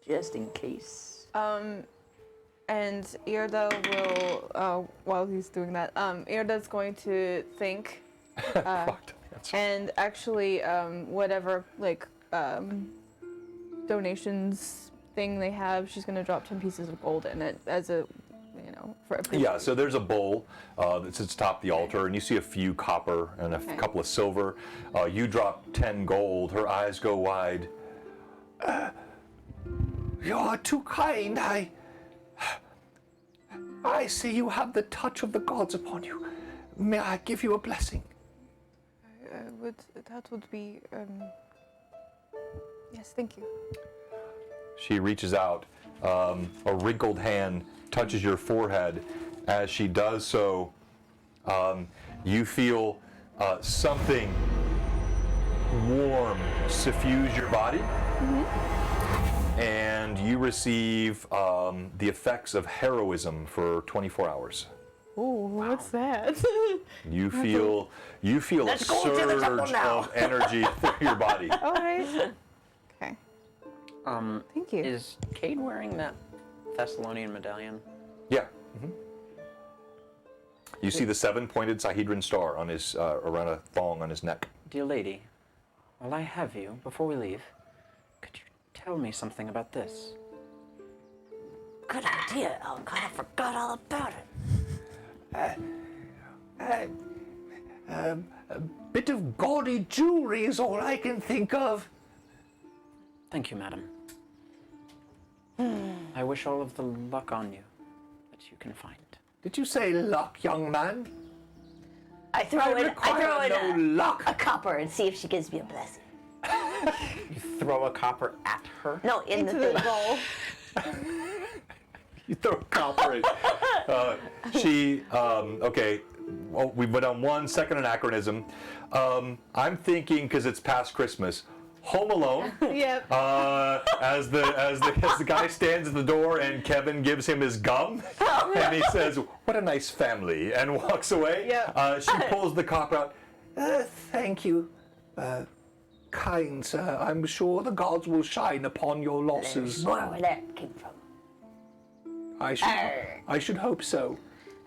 Just in case. And Irda will, while he's doing that, Irda's going to think, Fucked. That's and actually, whatever donations thing they have, she's gonna drop 10 pieces of gold in it as a, for appreciation. Yeah, so there's a bowl that sits atop the altar, and you see a few copper and a couple of silver. You drop 10 gold. Her eyes go wide. You are too kind. I see you have the touch of the gods upon you. May I give you a blessing? That would be, yes, thank you. She reaches out. A wrinkled hand touches your forehead. As she does so, you feel something warm suffuse your body, and you receive the effects of heroism for 24 hours. Ooh, what's that? You feel a Let's go to the temple surge now. of energy through your body. All right. Okay. Thank you. Is Cade wearing that Thessalonian medallion? Yeah. You see the 7-pointed Sahedron star on his around a thong on his neck. Dear lady, while I have you, before we leave, could you tell me something about this? Good idea. Oh God, I forgot all about it. A bit of gaudy jewelry is all I can think of. Thank you, madam. I wish all of the luck on you that you can find. Did you say luck, young man? I throw in no luck. a copper and see if she gives me a blessing. You throw a copper at her? No, in To the the thing. ball. You throw a copper in. Okay, well, we went on 1 second anachronism. I'm thinking, because it's past Christmas, Home Alone. Yep. As the guy stands at the door and Kevin gives him his gum, and he says, "What a nice family," and walks away. Yeah. She pulls the copper out. Thank you, kind sir. I'm sure the gods will shine upon your losses. More where that came from. I should hope so.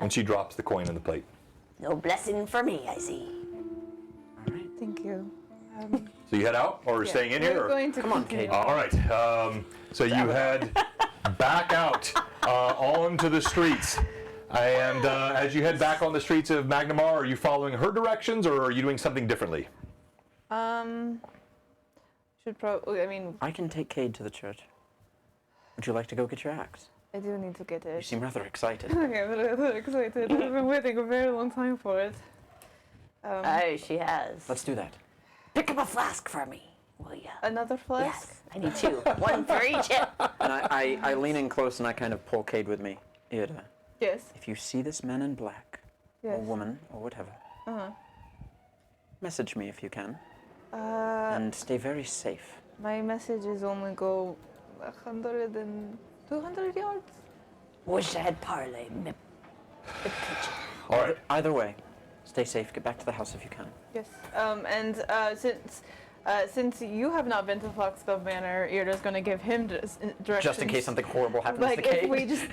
And she drops the coin on the plate. No blessing for me, I see. Thank you. So you head out, or Yeah. staying in here? We're or- going to Come on, continue. Kate. All right. So you head back out onto the streets. And as you head back on the streets of Magnimar, are you following her directions, or are you doing something differently? Should probably. I mean, I can take Cade to the church. Would you like to go get your axe? I do need to get You it. seem rather excited. Okay, I'm really excited. I've been waiting a very long time for it. Oh, she has. Let's do that. Pick up a flask for me, will ya? Another flask? Yes, I need 2. 1 for each hip. And I lean in close and I kind of pull Cade with me. Irda, Yes. if you see this man in black, or Yes. woman, or whatever, message me if you can. Uh, And stay very safe. my messages only go 100 and 200 yards. Wish I had parlay. All right. Either way, stay safe. Get back to the house if you can. Yes. And since you have not been to Foxglove Manor, Irda's going to give him directions. Just in case something horrible happens to Like Cade. if we just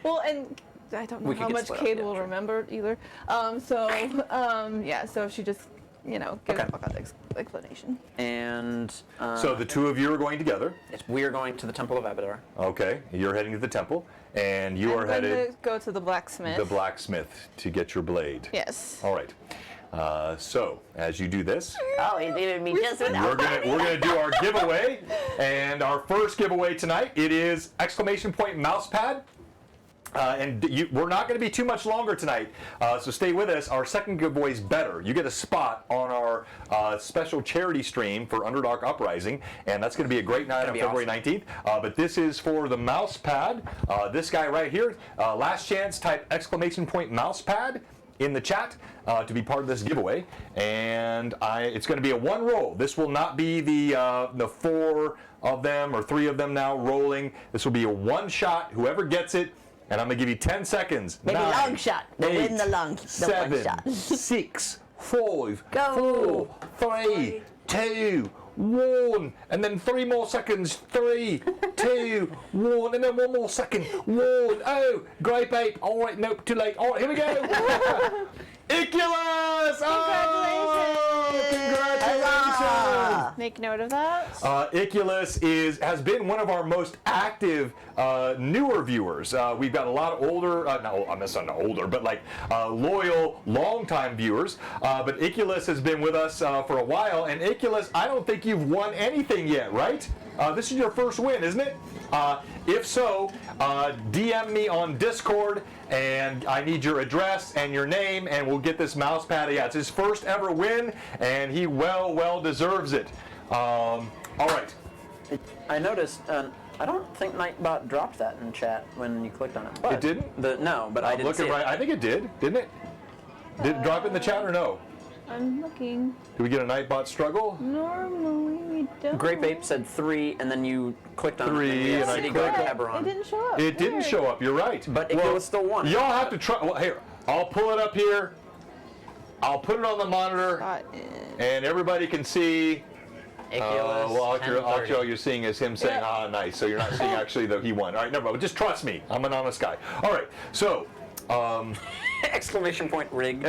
well, and I don't know We could how get much split up, Cade yeah, will sure. remember either. Yeah. So she just gives Okay. a explanation. And So the two of you are going together. yes, we are going to the Temple of Abadar. Okay. You're heading to the temple, and you are I'm going headed to go to the blacksmith. to the blacksmith to get your blade. Yes. All right. So as you do this, Oh, he leaving me just without. we're gonna do our giveaway, and our first giveaway tonight, it is exclamation point mouse pad. We're not going to be too much longer tonight, so stay with us. Our second giveaway is better. You get a spot on our special charity stream for Underdark Uprising, and that's going to be a great night on be February 19th. But this is for the mouse pad. This guy right here, last chance, type exclamation point mouse pad in the chat to be part of this giveaway, and it's going to be a 1 roll. This will not be the 4 of them or 3 of them now rolling. This will be a 1 shot. Whoever gets it. And I'm going to give you 10 seconds. Maybe 9, long shot. We'll win the long- the 7, one shot. 6, 5, Go. 4, 3, 2, 1. And then 3 more seconds. 3, 2, 1. And then 1 more second. 1. Oh, grape ape. All right, nope, too late. All right, here we go. Iculus! Congratulations! Make note of that. Iculus has been one of our most active newer viewers. We've got a lot of older, not older, but like loyal, longtime viewers. But Iculus has been with us for a while. And Iculus, I don't think you've won anything yet, right? This is your first win, isn't it? If so, DM me on Discord, and I need your address and your name, and we'll get this mouse pad. Yeah, it's his first ever win, and he well deserves it. All right. I noticed. I don't think Nightbot dropped that in chat when you clicked on it. But It didn't? No, but I didn't see Looking it. right. I think it did, didn't it? Did it drop it in the chat or no? I'm looking. Do we get a Nightbot struggle? Normally we don't. Grape Ape said 3, and then you clicked on 3, and I City clicked. God It Eberron. didn't show up. It didn't Weird. show up. You're right. But it was still 1. Y'all have to try. Well, here, I'll pull it up here. I'll put it on the monitor, Got and everybody can see. Ichilus, Well, 10:30. actually, all you're seeing is him saying, Yeah. "Ah, nice." So you're not seeing actually that he won. All right, never mind. Just trust me. I'm an honest guy. All right. So. Exclamation point rig.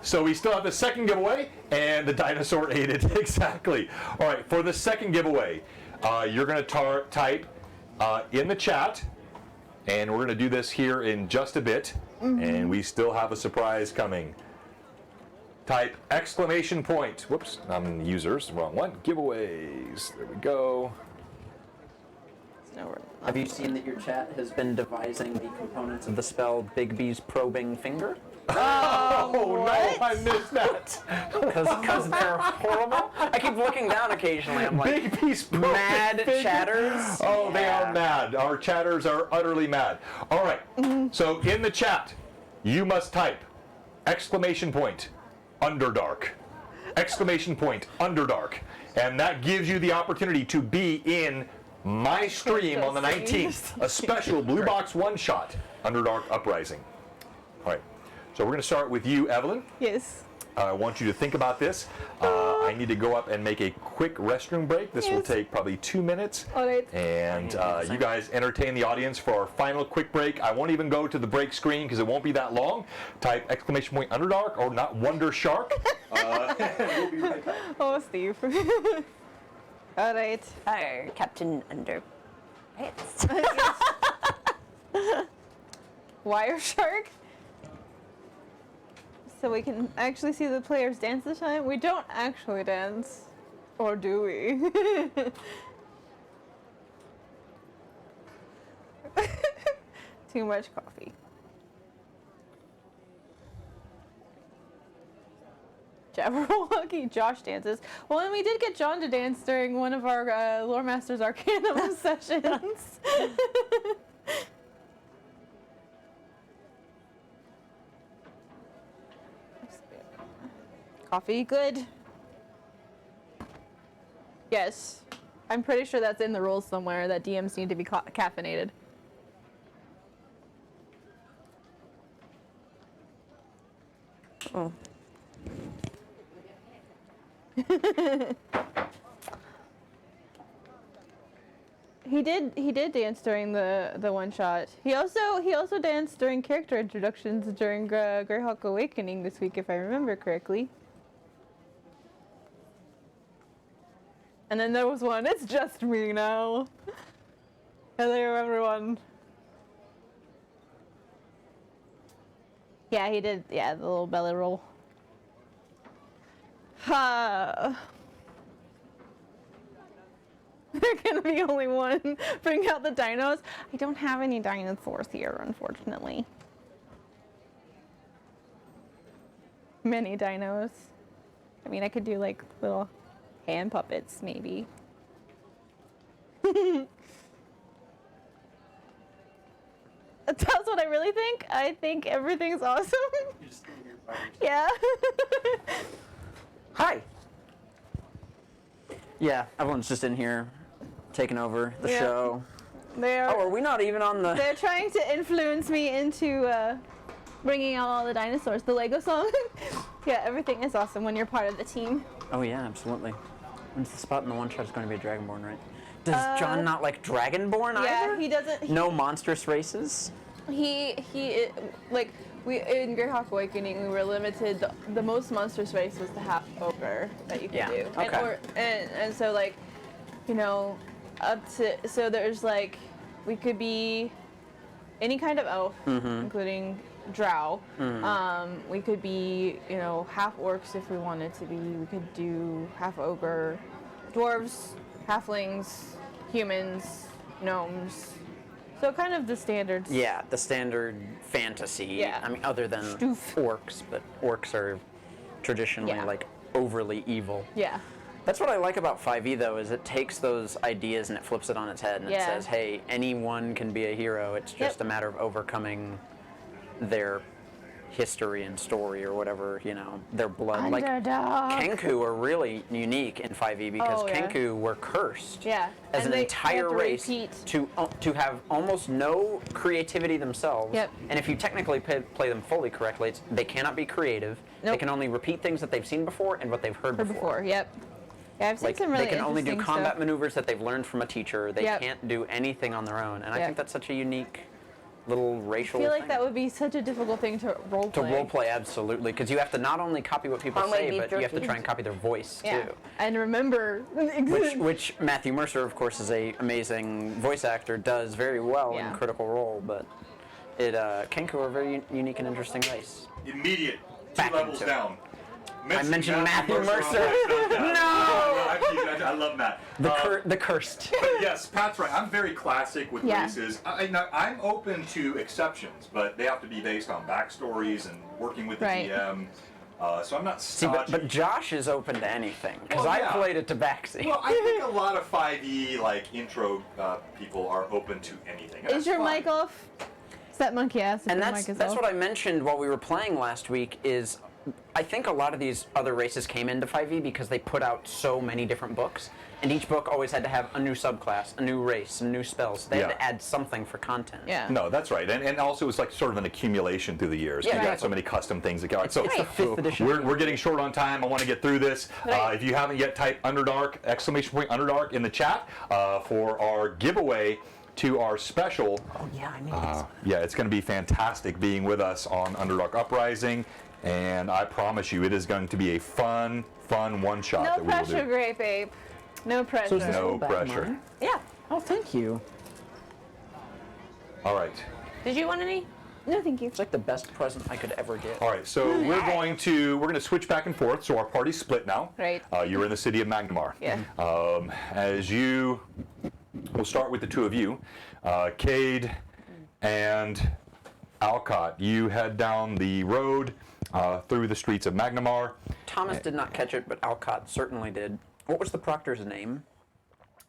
So we still have the second giveaway, and the dinosaur ate it. Exactly. All right, for the second giveaway, you're going to type in the chat, and we're going to do this here in just a bit, and we still have a surprise coming. Type exclamation point. Whoops, I'm users, wrong one. Giveaways. There we go. Have you seen that your chat has been devising the components of the spell Big B's probing finger? Oh no, I missed that. Because they're horrible. I keep looking down occasionally. I'm like, Big piece mad chatters. Oh, they Yeah. are mad. Our chatters are utterly mad. All right. So in the chat, you must type exclamation point Underdark. Exclamation point Underdark. And that gives you the opportunity to be in my stream on the 19th. A special Blue Box one-shot, Underdark Uprising. All right. So we're going to start with you, Evelyn. Yes. I want you to think about this. I need to go up and make a quick restroom break. This will Yes. take probably 2 minutes. All right. And you guys entertain the audience for our final quick break. I won't even go to the break screen because it won't be that long. Type exclamation point Underdark or not Wonder Shark. We'll be right back. Oh, Steve. All right. Fire, Captain Under. Wire shark. So we can actually see the players dance this time. We don't actually dance, or do we? Too much coffee. Jabberwocky, Josh dances. Well, and we did get John to dance during one of our Lore Masters Arcanum sessions. Coffee, good. Yes. I'm pretty sure that's in the rules somewhere that DMs need to be caffeinated. Oh. He did dance during the one shot. He also danced during character introductions during Greyhawk Awakening this week, if I remember correctly. And then there was one. It's just me now. Hello, everyone. Yeah, he did. Yeah, the little belly roll. Ha. There can be only one. Bring out the dinos. I don't have any dinosaurs here, unfortunately. Many dinos. I mean, I could do like little hand puppets, maybe. That's what I really think. I think everything's awesome. Yeah. Hi. Yeah, everyone's just in here, taking over the Yeah. show. They're Oh, are we not even on the? they're trying to influence me into bringing out all the dinosaurs. The Lego song. Yeah, everything is awesome when you're part of the team. Oh yeah, absolutely. When's the spot in the one shot is going to be a Dragonborn, right? Does John not like Dragonborn Yeah, either? he doesn't. No monstrous races. He like we in Greyhawk Awakening we were limited. The most monstrous race was the half ogre that you could Yeah, do. okay. And so like, you know, up to so there's like we could be any kind of elf, including drow. We could be, you know, half orcs if we wanted to be. We could do half ogre, dwarves, halflings, humans, gnomes. So kind of the standards. Yeah, the standard fantasy. Yeah. I mean, other than Stoof. orcs, but orcs are traditionally Yeah. like overly evil. Yeah. That's what I like about 5e though, is it takes those ideas and it flips it on its head and it Yeah. says, hey, anyone can be a hero. It's just Yep. a matter of overcoming their history and story or whatever, their blood. Underdog. Like Kenku are really unique in 5e because Oh, yeah. Kenku were cursed Yeah, as and an they entire have to race repeat. to have almost no creativity themselves. Yep. And if you technically play them fully correctly, they cannot be creative. They Nope. can only repeat things that they've seen before and what they've heard before. Yep. Yeah, I've seen Like some really they can only do interesting combat stuff. maneuvers that they've learned from a teacher. They Yep. can't do anything on their own, and I Yep. think that's such a unique little racial I feel like thing. that would be such a difficult thing to roleplay. To roleplay, absolutely, because you have to not only copy what people Conway say, beef but you have to jerky. try and copy their voice Yeah, too. and remember. Which Matthew Mercer, of course, is a amazing voice actor, does very well Yeah. in Critical Role. But Kenku are a very unique and interesting race. Immediate. Back 2 levels into it. down. I mentioned Matthew Mercer. I love Matt. The cursed. But yes, Pat's right. I'm very classic with Yeah. races. I'm open to exceptions, but they have to be based on backstories and working with the Right. DM. So I'm not See, stodgy. but Josh is open to anything because Well, I yeah. played it to backseat. Well, I think a lot of 5e intro people are open to anything. and Is that's your fine. mic off? Is that monkey ass? If And your that's mic is that's off? what I mentioned while we were playing last week. Is I think a lot of these other races came into 5e because they put out so many different books, and each book always had to have a new subclass, a new race, some new spells. They had Yeah. to add something for content. Yeah. No, that's right, and also it's like sort of an accumulation through the years. Yeah, You got right. so many custom things that go. So it's the 5th edition. We're getting short on time. I want to get through this. Right. If you haven't yet, type Underdark !Underdark in the chat for our giveaway to our special. Oh yeah, I need this. Yeah, it's going to be fantastic being with us on Underdark Uprising, and I promise you, it is going to be a fun one shot No that we will pressure, do. Great Babe. No pressure. is this No all back pressure. mine? Yeah. Oh, thank you. All right. Did you want any? No, thank you. It's like the best present I could ever get. All right, so we're going to switch back and forth. So our party's split now. Right. You're in the city of Magnimar. Yeah. We'll start with the two of you, Cade and Alcott. You head down the road through the streets of Magnimar. Thomas did not catch it, but Alcott certainly did. What was the proctor's name?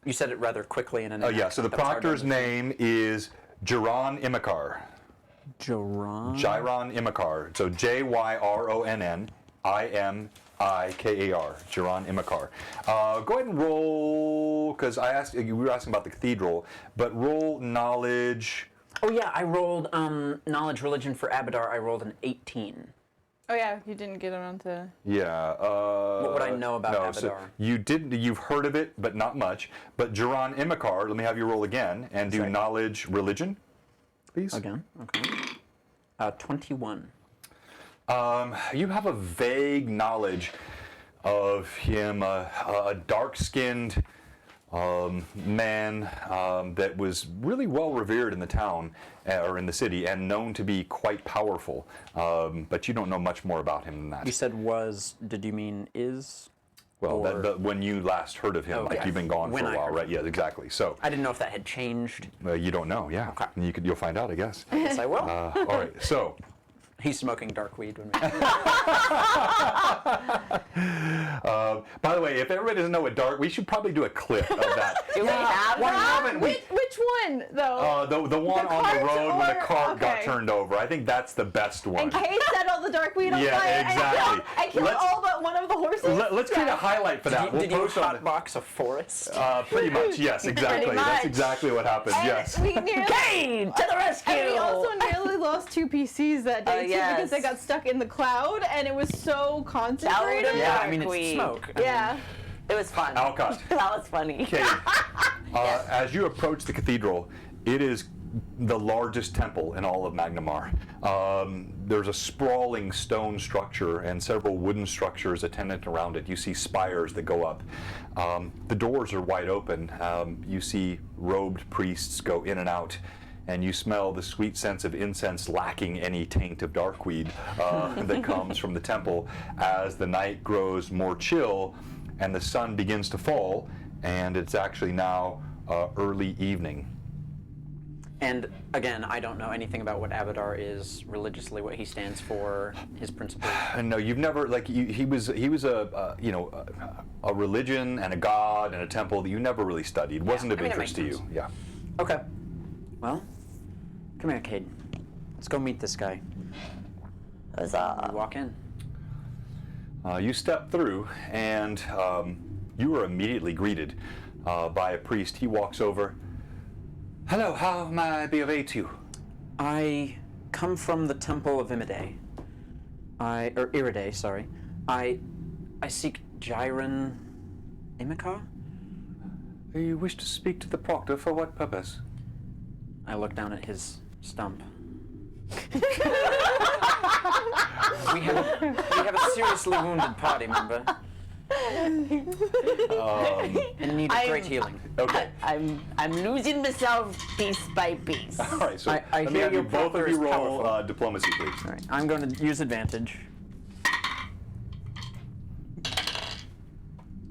You said it rather quickly in an. Yeah. So the proctor's name is Jiron Imikar. Joron. Jiron Imikar. So Jyronn Imikar. Jiron Imikar. Go ahead and roll, because you were asking about the cathedral, but roll knowledge. Oh yeah, I rolled knowledge religion for Abadar. I rolled an 18. Oh yeah, you didn't get around to. Yeah. What would I know about no, so Abadar? you've heard of it, but not much. But Jiron Imikar, let me have you roll again and do Sorry. knowledge religion, please. Again. Okay. 21. You have a vague knowledge of him, a dark-skinned man that was really well revered in the town or in the city and known to be quite powerful. But you don't know much more about him than that. You said was. Did you mean is? Well, or- when you last heard of him, Okay. like you've been gone When for a I while, heard right? of Yeah, exactly. So I didn't know if that had changed. you don't know, yeah. Okay. You'll find out, I guess. Yes, I will. All right, so. He's smoking dark weed when we. By the way, if everybody doesn't know what dark, we should probably do a clip of that. Do we have Why that? haven't we? Which one though? The one on the cart road when the or- cart got okay. turned over. I think that's the best one. And Kate set all the dark weed on Yeah, fire. exactly. I killed Let's- all but one of the horses. Let's create a highlight for that. Did you post on hotbox a forest? pretty much, yes, exactly. Pretty That's much. exactly what happened. And Yes. we nearly. Cade to the rescue! And we also nearly lost 2 PCs that day too yes. because they got stuck in the cloud and it was so concentrated. yeah, I dark mean it's weed. smoke. Yeah. It was fun. Alcott. That was funny. Okay. As you approach the cathedral, it is the largest temple in all of Magnimar. There's a sprawling stone structure and several wooden structures attendant around it. You see spires that go up. The doors are wide open. You see robed priests go in and out, and you smell the sweet sense of incense lacking any taint of darkweed that comes from the temple as the night grows more chill and the sun begins to fall, and it's actually now early evening. And again, I don't know anything about what Abadar is religiously, what he stands for, his principles. And no, you've never he was a religion and a god and a temple that you never really studied. Wasn't of I mean, that interest to makes you. sense. Yeah. Okay. Well, come here, Cade. Let's go meet this guy. Huzzah. Walk in. You step through, and you are immediately greeted by a priest. He walks over. Hello, how may I be of aid to you? I come from the Temple of Iridae, sorry. I seek Jiren Imikar? You wish to speak to the proctor for what purpose? I look down at his stump. we have a seriously wounded party member. In need of great healing. Okay. I'm losing myself piece by piece. All right, so I let me hear have your you both proctor of you is roll powerful. diplomacy, please. All right, I'm going to use advantage.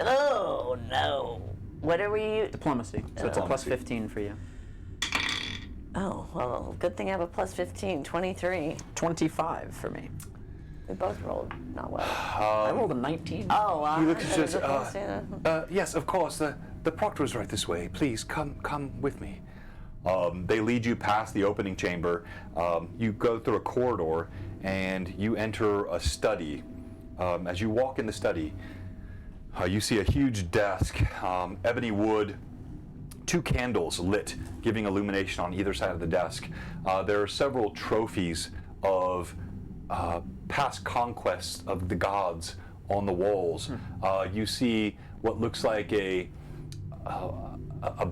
Oh no. What are we? Diplomacy. So it's a plus 15 for you. Oh, well, good thing I have a plus 15, 23. 25 for me. We both rolled not well. I rolled a 19. Oh, wow. He looks and says, yes, of course, the proctor is right this way. Please, come with me. They lead you past the opening chamber. You go through a corridor, and you enter a study. As you walk in the study, you see a huge desk, ebony wood, 2 candles lit, giving illumination on either side of the desk. There are several trophies of past conquests of the gods on the walls. You see what looks like a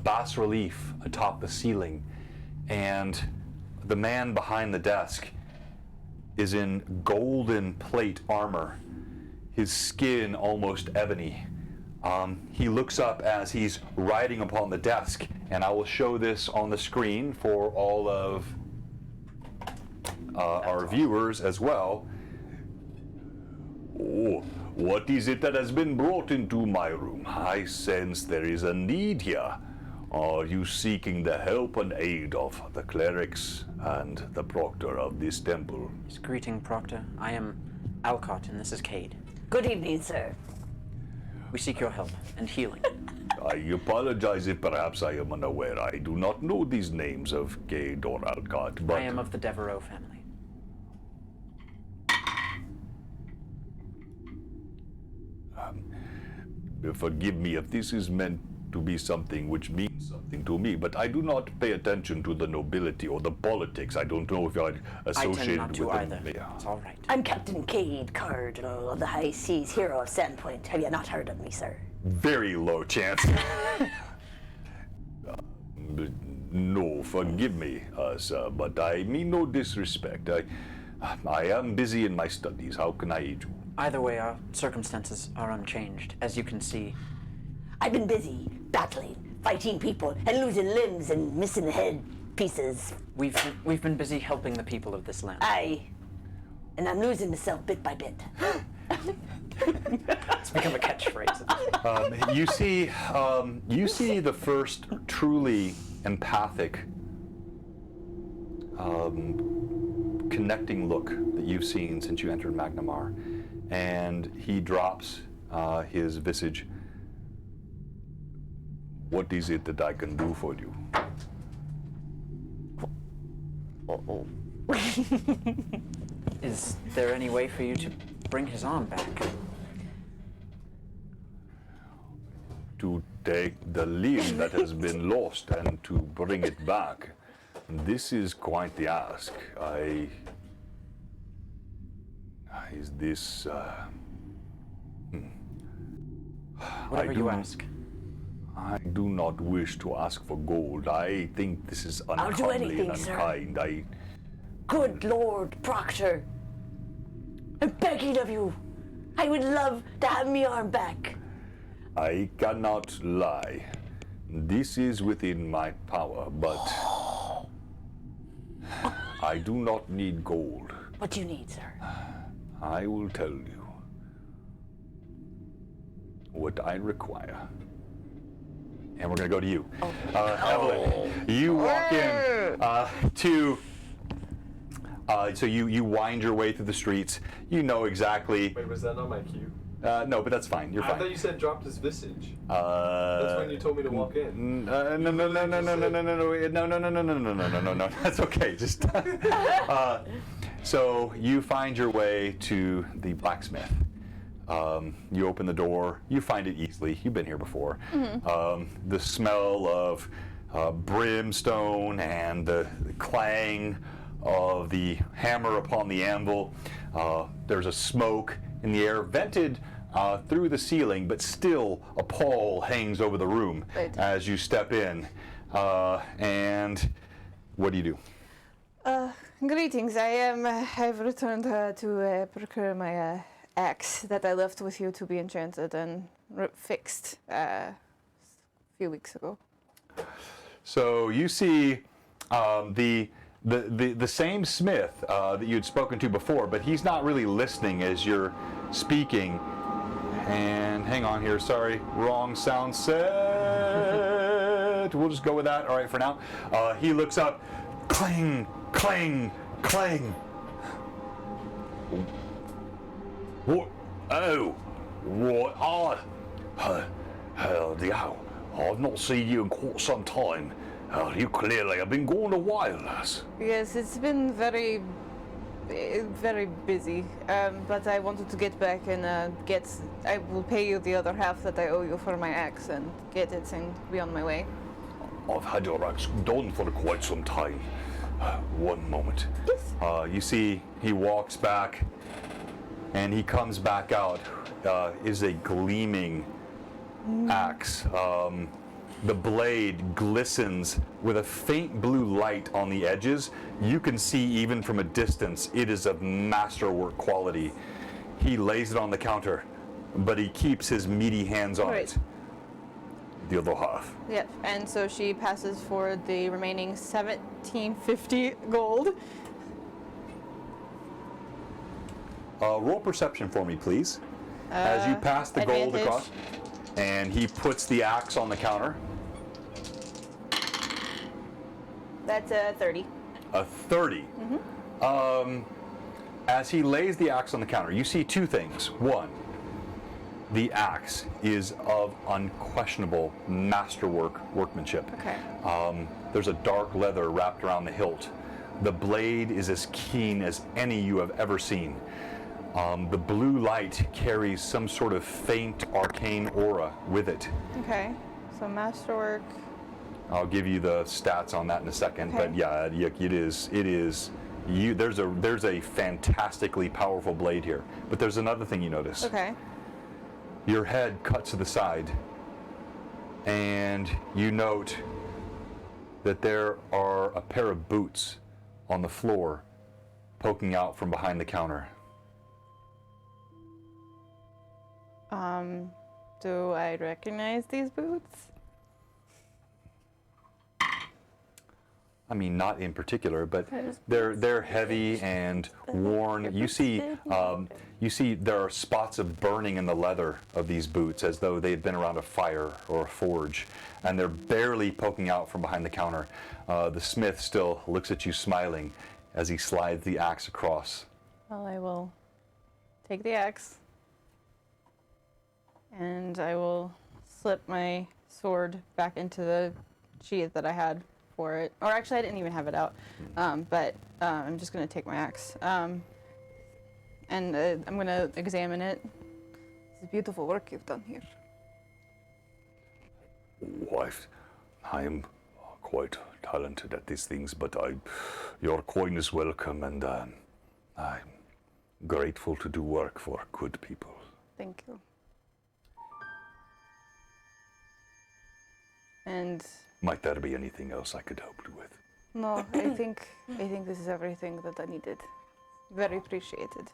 bas relief atop the ceiling, and the man behind the desk is in golden plate armor, his skin almost ebony. He looks up as he's writing upon the desk, and I will show this on the screen for all of our viewers as well. Oh, what is it that has been brought into my room? I sense there is a need here. Are you seeking the help and aid of the clerics and the proctor of this temple? Greeting, Proctor. I am Alcott, and this is Cade. Good evening, sir. We seek your help and healing. I apologize if perhaps I am unaware. I do not know these names of Cade or Alcott, but I am of the Devereaux family. forgive me if this is meant to be something which means something to me, but I do not pay attention to the nobility or the politics. I don't know if you're I associated tend not to with either. them. Yeah. It's all right. I'm Captain Cade, Cardinal of the High Seas, hero of Sandpoint. Have you not heard of me, sir? Very low chance. No, forgive me, sir, but I mean no disrespect. I am busy in my studies. How can I aid you? Either way, our circumstances are unchanged. As you can see, I've been busy battling, fighting people, and losing limbs and missing head pieces. we've been busy helping the people of this land. And I'm losing myself bit by bit. It's become a catchphrase. You see the first truly empathic, connecting look that you've seen since you entered Magnimar, and he drops his visage. What is it that I can do for you? Is there any way for you to bring his arm back? To take the limb that has been lost and to bring it back. This is quite the ask. Is this... Whatever you ask. I do not wish to ask for gold. I think this is I'll do uncomely anything, and sir. unkind. Good Lord Proctor, I'm begging of you. I would love to have me arm back. I cannot lie. This is within my power, but I do not need gold. What do you need, sir? I will tell you what I require. And we're going to go to you. Evelyn, you walk in to... so you wind your way through the streets. You know exactly... Wait, was that not my cue? No, but that's fine. You're I fine. thought you said dropped his visage. That's when you told me to walk in. No. That's okay. Just So you find your way to the blacksmith. You open the door. You find it easily. You've been here before. The smell of brimstone and the clang of the hammer upon the anvil. There's a smoke in the air, vented through the ceiling, but still a pall hangs over the room as you step in. And what do? Greetings. I've returned to procure my axe that I left with you to be enchanted and fixed a few weeks ago. So you see the same smith that you'd spoken to before, but he's not really listening as you're speaking. And hang on here, sorry, wrong sound set. We'll just go with that. All right, for now. He looks up, clang, clang, clang. What? Oh, what? Howdy how? I've not seen you in quite some time. You clearly have been going a while, lass. Yes, it's been very busy, but I wanted to get back and I will pay you the other half that I owe you for my axe and get it and be on my way. I've had your axe done for quite some time. One moment. Yes. You see he walks back and he comes back out. Is a gleaming axe. The blade glistens with a faint blue light on the edges. You can see even from a distance it is of masterwork quality. He lays it on the counter, but he keeps his meaty hands on it. The other half. Yep, and so she passes for the remaining 1750 gold. Roll perception for me, please. As you pass the gold advantage. across, and he puts the axe on the counter. That's a 30. A 30. As he lays the axe on the counter, you see two things. One, the axe is of unquestionable masterwork workmanship. Okay. There's a dark leather wrapped around the hilt. The blade is as keen as any you have ever seen. The blue light carries some sort of faint arcane aura with it. Okay, so masterwork. I'll give you the stats on that in a second, Okay. but yeah, it is. There's a fantastically powerful blade here. But there's another thing you notice. Okay. Your head cuts to the side, and you note that there are a pair of boots on the floor poking out from behind the counter. Do I recognize these boots? I mean, not in particular, but they're heavy and worn. You see there are spots of burning in the leather of these boots, as though they had been around a fire or a forge, and they're barely poking out from behind the counter. The smith still looks at you smiling as he slides the axe across. Well, I will take the axe, and I will slip my sword back into the sheath that I had for it. Or actually, I didn't even have it out, but I'm just going to take my axe. And I'm going to examine it. It's beautiful work you've done here. Wife, I'm quite talented at these things, but your coin is welcome, and I'm grateful to do work for good people. Thank you. And Might there be anything else I could help you with? no, I think this is everything that I needed. Very appreciated.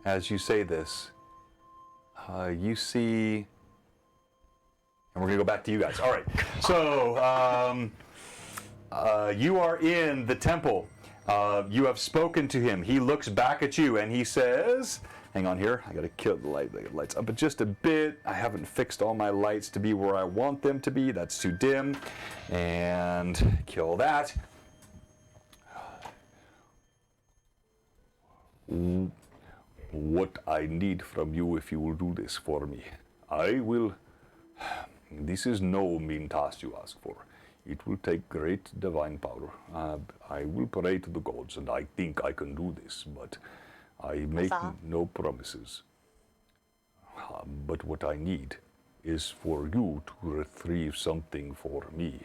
As you say this, you see, and we're gonna go back to you guys. All right. So you are in the temple. You have spoken to him. He looks back at you and he says, hang on here, I gotta kill the light. The lights up just a bit. I haven't fixed all my lights to be where I want them to be. That's too dim. And kill that. What I need from you, if you will do this for me, I will. This is no mean task you ask for. It will take great divine power. I will pray to the gods, and I think I can do this, but I make no promises. But what I need is for you to retrieve something for me.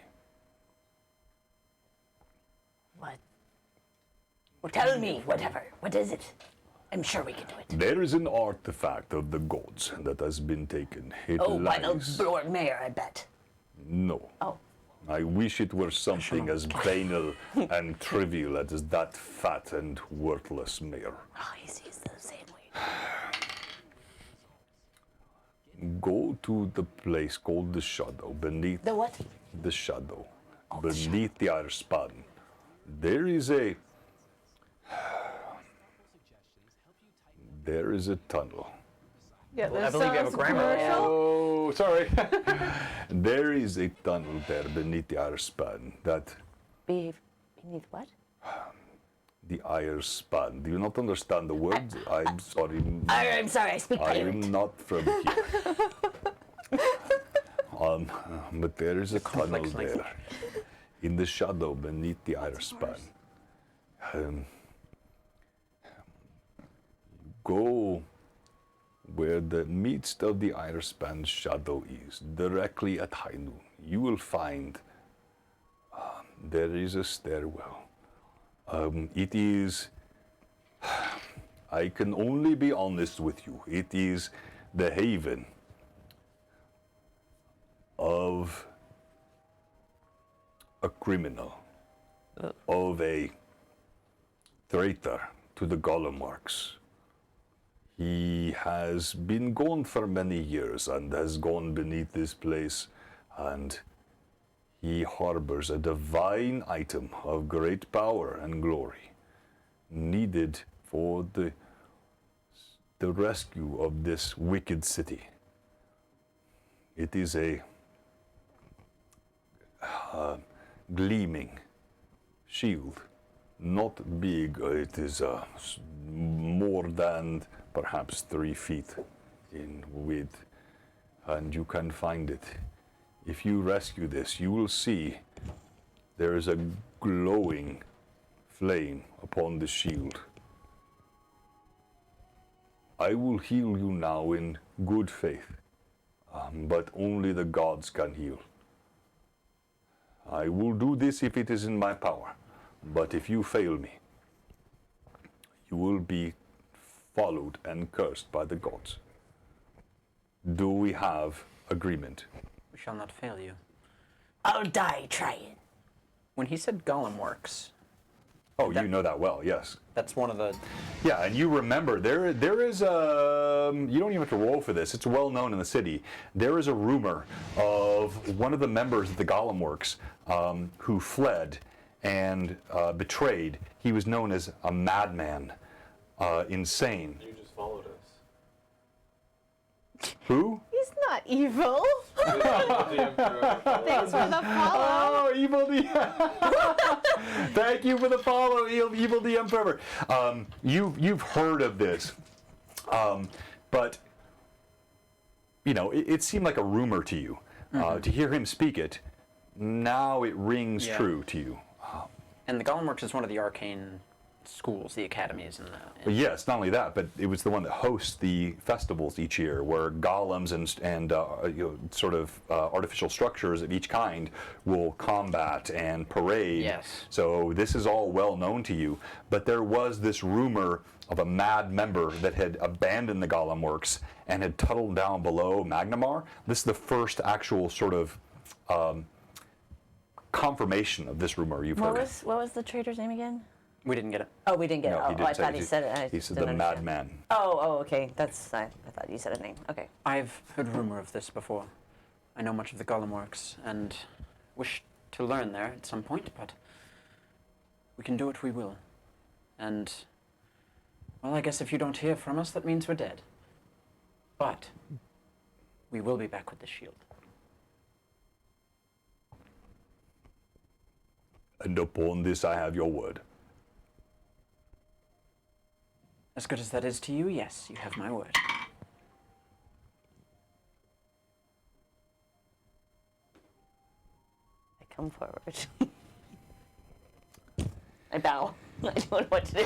What? Well, tell me, whatever. What is it? I'm sure we can do it. There is an artifact of the gods that has been taken. It Oh, by lies. the Lord Mayor, I bet. No. Oh. I wish it were something as banal and trivial as that fat and worthless mayor. Oh, he's the same way. Go to the place called the Shadow, beneath The what? the Shadow, Oh, the beneath the Irish Span. There is a tunnel. Yeah, I believe you have a grammar. Oh, sorry. There is a tunnel there beneath the Irish Span. That Beneath what? the Irish Span. Do you not understand the word? I'm sorry. I'm sorry, I speak I pirate. am not from here. But there is a tunnel complex language. there, in the shadow beneath the Irish Span. Go where the midst of the Irish Span's shadow is, directly at high noon. You will find there is a stairwell. It is, I can only be honest with you, it is the haven of a criminal, of a traitor to the Golemarks. He has been gone for many years and has gone beneath this place, and he harbors a divine item of great power and glory, needed for the rescue of this wicked city. It is a gleaming shield, not big. It is more than perhaps 3 feet in width, and you can find it. If you rescue this, you will see there is a glowing flame upon the shield. I will heal you now in good faith, but only the gods can heal. I will do this if it is in my power, but if you fail me, you will be followed and cursed by the gods. Do we have agreement? We shall not fail you. I'll die trying. When he said Gollum works, Oh, you know that well, yes. that's one of the. Yeah, and you remember there is a. You don't even have to roll for this. It's well known in the city. There is a rumor of one of the members of the Gollum Works who fled and betrayed. He was known as a madman, insane. You just followed us. Who? He's not evil. The Emperor. Thanks for the follow. Oh, Evil DM. Thank you for the follow, Evil DM forever. You've heard of this, but you know it seemed like a rumor to you. To hear him speak it, now it rings Yeah. true to you. And the Gollum Works is one of the arcane schools, the academies, in the. But yes, not only that, but it was the one that hosts the festivals each year, where golems and sort of artificial structures of each kind will combat and parade. Yes. So this is all well known to you. But there was this rumor of a mad member that had abandoned the Gollum Works and had tunneled down below Magnimar. This is the first actual sort of confirmation of this rumor you've heard. What was the traitor's name again? We didn't get it. Oh, we didn't get No, it. he Oh, didn't I say thought it. he said it. He said didn't the understand. madman. Oh, okay. I thought you said a name. Okay. I've heard rumor of this before. I know much of the Gollum Works and wish to learn there at some point, but we can do what we will. And, well, I guess if you don't hear from us, that means we're dead. But we will be back with the shield. And upon this I have your word. As good as that is to you, yes, you have my word. I come forward. I bow. I don't know what to do.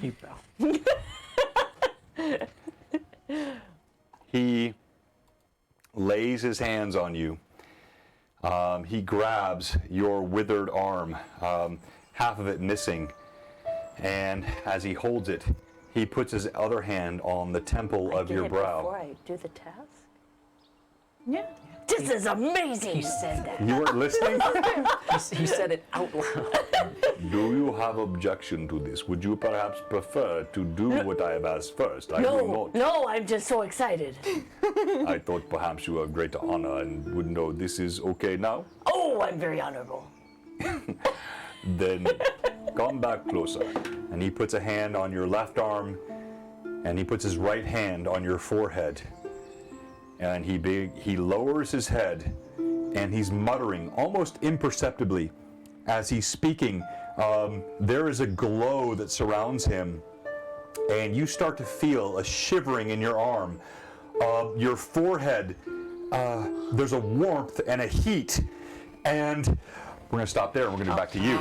You bow. He lays his hands on you. He grabs your withered arm, half of it missing, and as he holds it, he puts his other hand on the temple of your brow. Before I do the task. Yeah. This is amazing. He said that. You weren't listening? He said it out loud. Do you have objection to this? Would you perhaps prefer to do what I have asked first? I will No, not. no, I'm just so excited. I thought perhaps you have greater honor and would know this is okay now. Oh, I'm very honorable. Then come back closer. And he puts a hand on your left arm, and he puts his right hand on your forehead. And he lowers his head, and he's muttering almost imperceptibly as he's speaking. There is a glow that surrounds him, and you start to feel a shivering in your arm. Your forehead, there's a warmth and a heat, and we're going to stop there, and we're going to go back to you.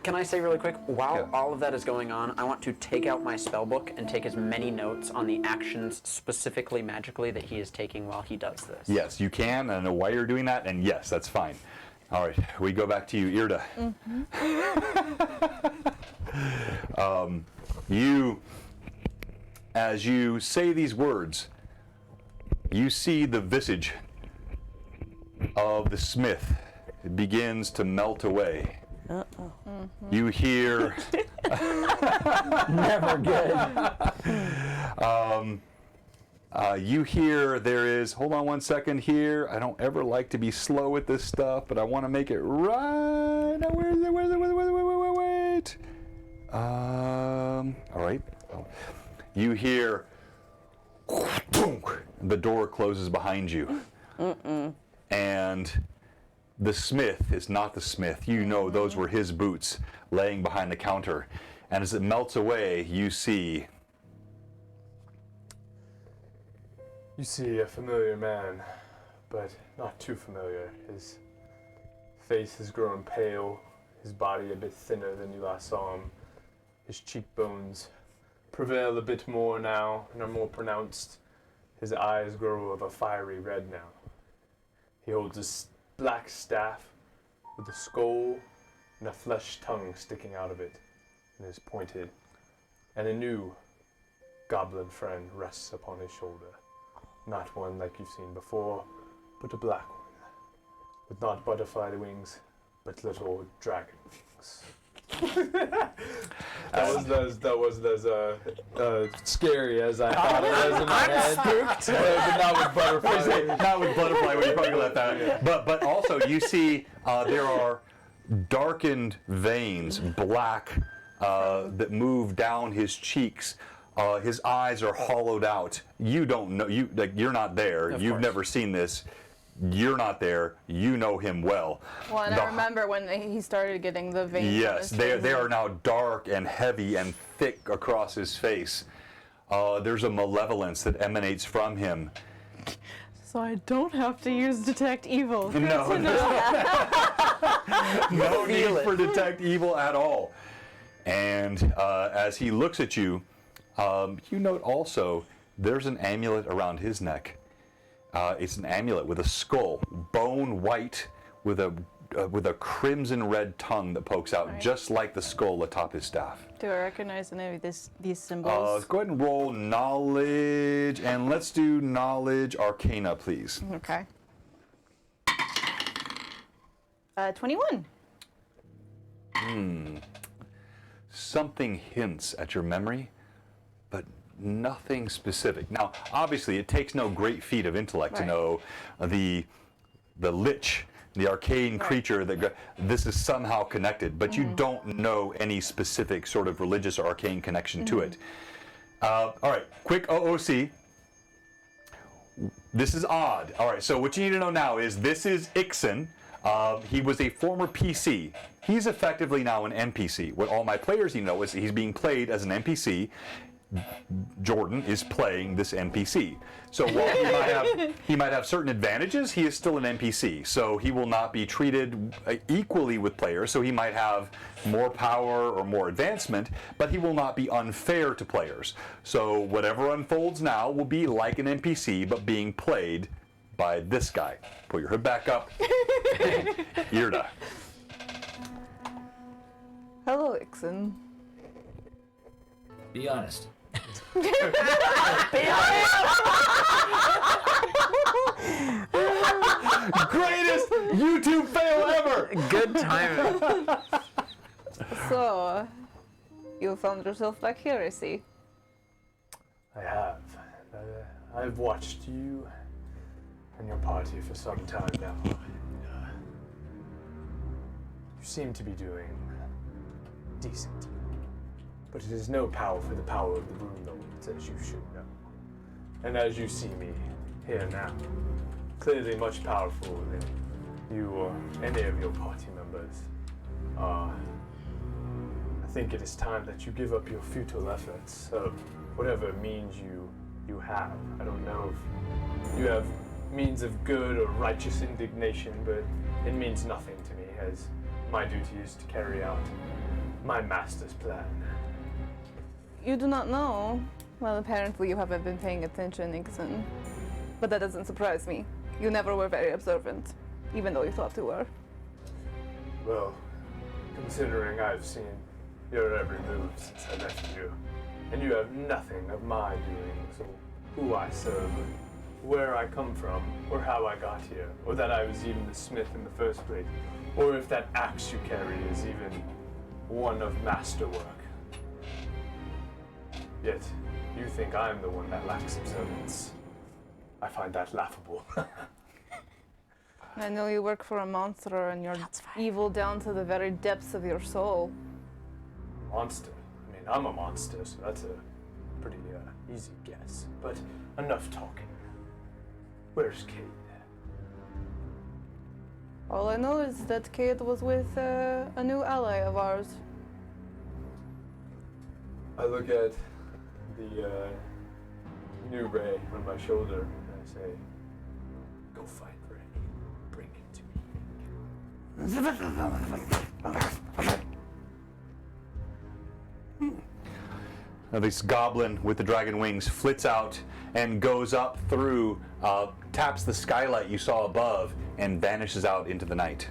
Can I say really quick, while Yeah. all of that is going on, I want to take out my spell book and take as many notes on the actions specifically magically that he is taking while he does this. Yes, you can. I don't know why you're doing that, and yes, that's fine. All right, we go back to you, Irda. As you say these words, you see the visage of the smith. It begins to melt away. You hear Never good. you hear there is, hold on one second here. I don't ever like to be slow with this stuff, but I want to make it right. Now, where is it? Wait. All right. You hear, the door closes behind you. And the smith is not the smith. You know those were his boots laying behind the counter. And as it melts away, you see You see a familiar man, but not too familiar. His face has grown pale, his body a bit thinner than you last saw him. His cheekbones prevail a bit more now and are more pronounced. His eyes grow of a fiery red now. He holds a black staff with a skull and a flesh tongue sticking out of it, and is pointed. And a new goblin friend rests upon his shoulder. Not one like you've seen before, but a black one, with not butterfly wings, but little dragon wings. that was as scary as I thought it was in my head. But not with butterfly wings. not with butterfly when you probably left that. Yeah. But also you see there are darkened veins, black, that move down his cheeks. His eyes are hollowed out. You don't know. You're not there. Of You've course. never seen this. You're not there. You know him well. Well, and The- I remember when he started getting the veins. on Yes, his they face. are now dark and heavy and thick across his face. There's a malevolence that emanates from him. So I don't have to use detect evil. No need for detect evil at all. And as he looks at you, you note also there's an amulet around his neck. It's an amulet with a skull, bone white, with a crimson red tongue that pokes out, Right. just like the skull atop his staff. Do I recognize any of these symbols? Go ahead and roll knowledge, and let's do knowledge arcana, please. Okay. 21. Something hints at your memory, but nothing specific. Now, obviously, it takes no great feat of intellect to Right. know the lich, the arcane creature that this is somehow connected, but you don't know any specific sort of religious or arcane connection to it. All right, quick OOC. This is odd. All right, so what you need to know now is this is Ixon. He was a former PC. He's effectively now an NPC. What all my players need to know is he's being played as an NPC. Jordan is playing this NPC. So while he might have certain advantages, he is still an NPC. So he will not be treated equally with players. So he might have more power or more advancement, but he will not be unfair to players. So whatever unfolds now will be like an NPC, but being played by this guy. Put your hood back up. Irda. Hello, Ixon. Be honest. Greatest YouTube fail ever! Good timing. So, you found yourself back here, I see. I have. I've watched you and your party for some time now. You seem to be doing decent. But it is no power for the power of the Runelords, as you should know. And as you see me here now, clearly much powerful than you or any of your party members are. I think it is time that you give up your futile efforts of whatever means you have. I don't know if you have means of good or righteous indignation, but it means nothing to me, as my duty is to carry out my master's plan. You do not know. Well, apparently you haven't been paying attention, Ixon. But that doesn't surprise me. You never were very observant, even though you thought you were. Well, considering I've seen your every move since I left you, and you have nothing of my doings, or who I serve, or where I come from, or how I got here, or that I was even the smith in the first place, or if that axe you carry is even one of masterwork. Yet, you think I'm the one that lacks observance. I find that laughable. I know you work for a monster and you're evil down to the very depths of your soul. Monster? I mean, I'm a monster, so that's a pretty easy guess. But enough talking. Where's Cade? All I know is that Cade was with a new ally of ours. I look at the new Ray on my shoulder and I say, go find Ray. Bring him to me. Now this goblin with the dragon wings flits out and goes up through, taps the skylight you saw above, and vanishes out into the night.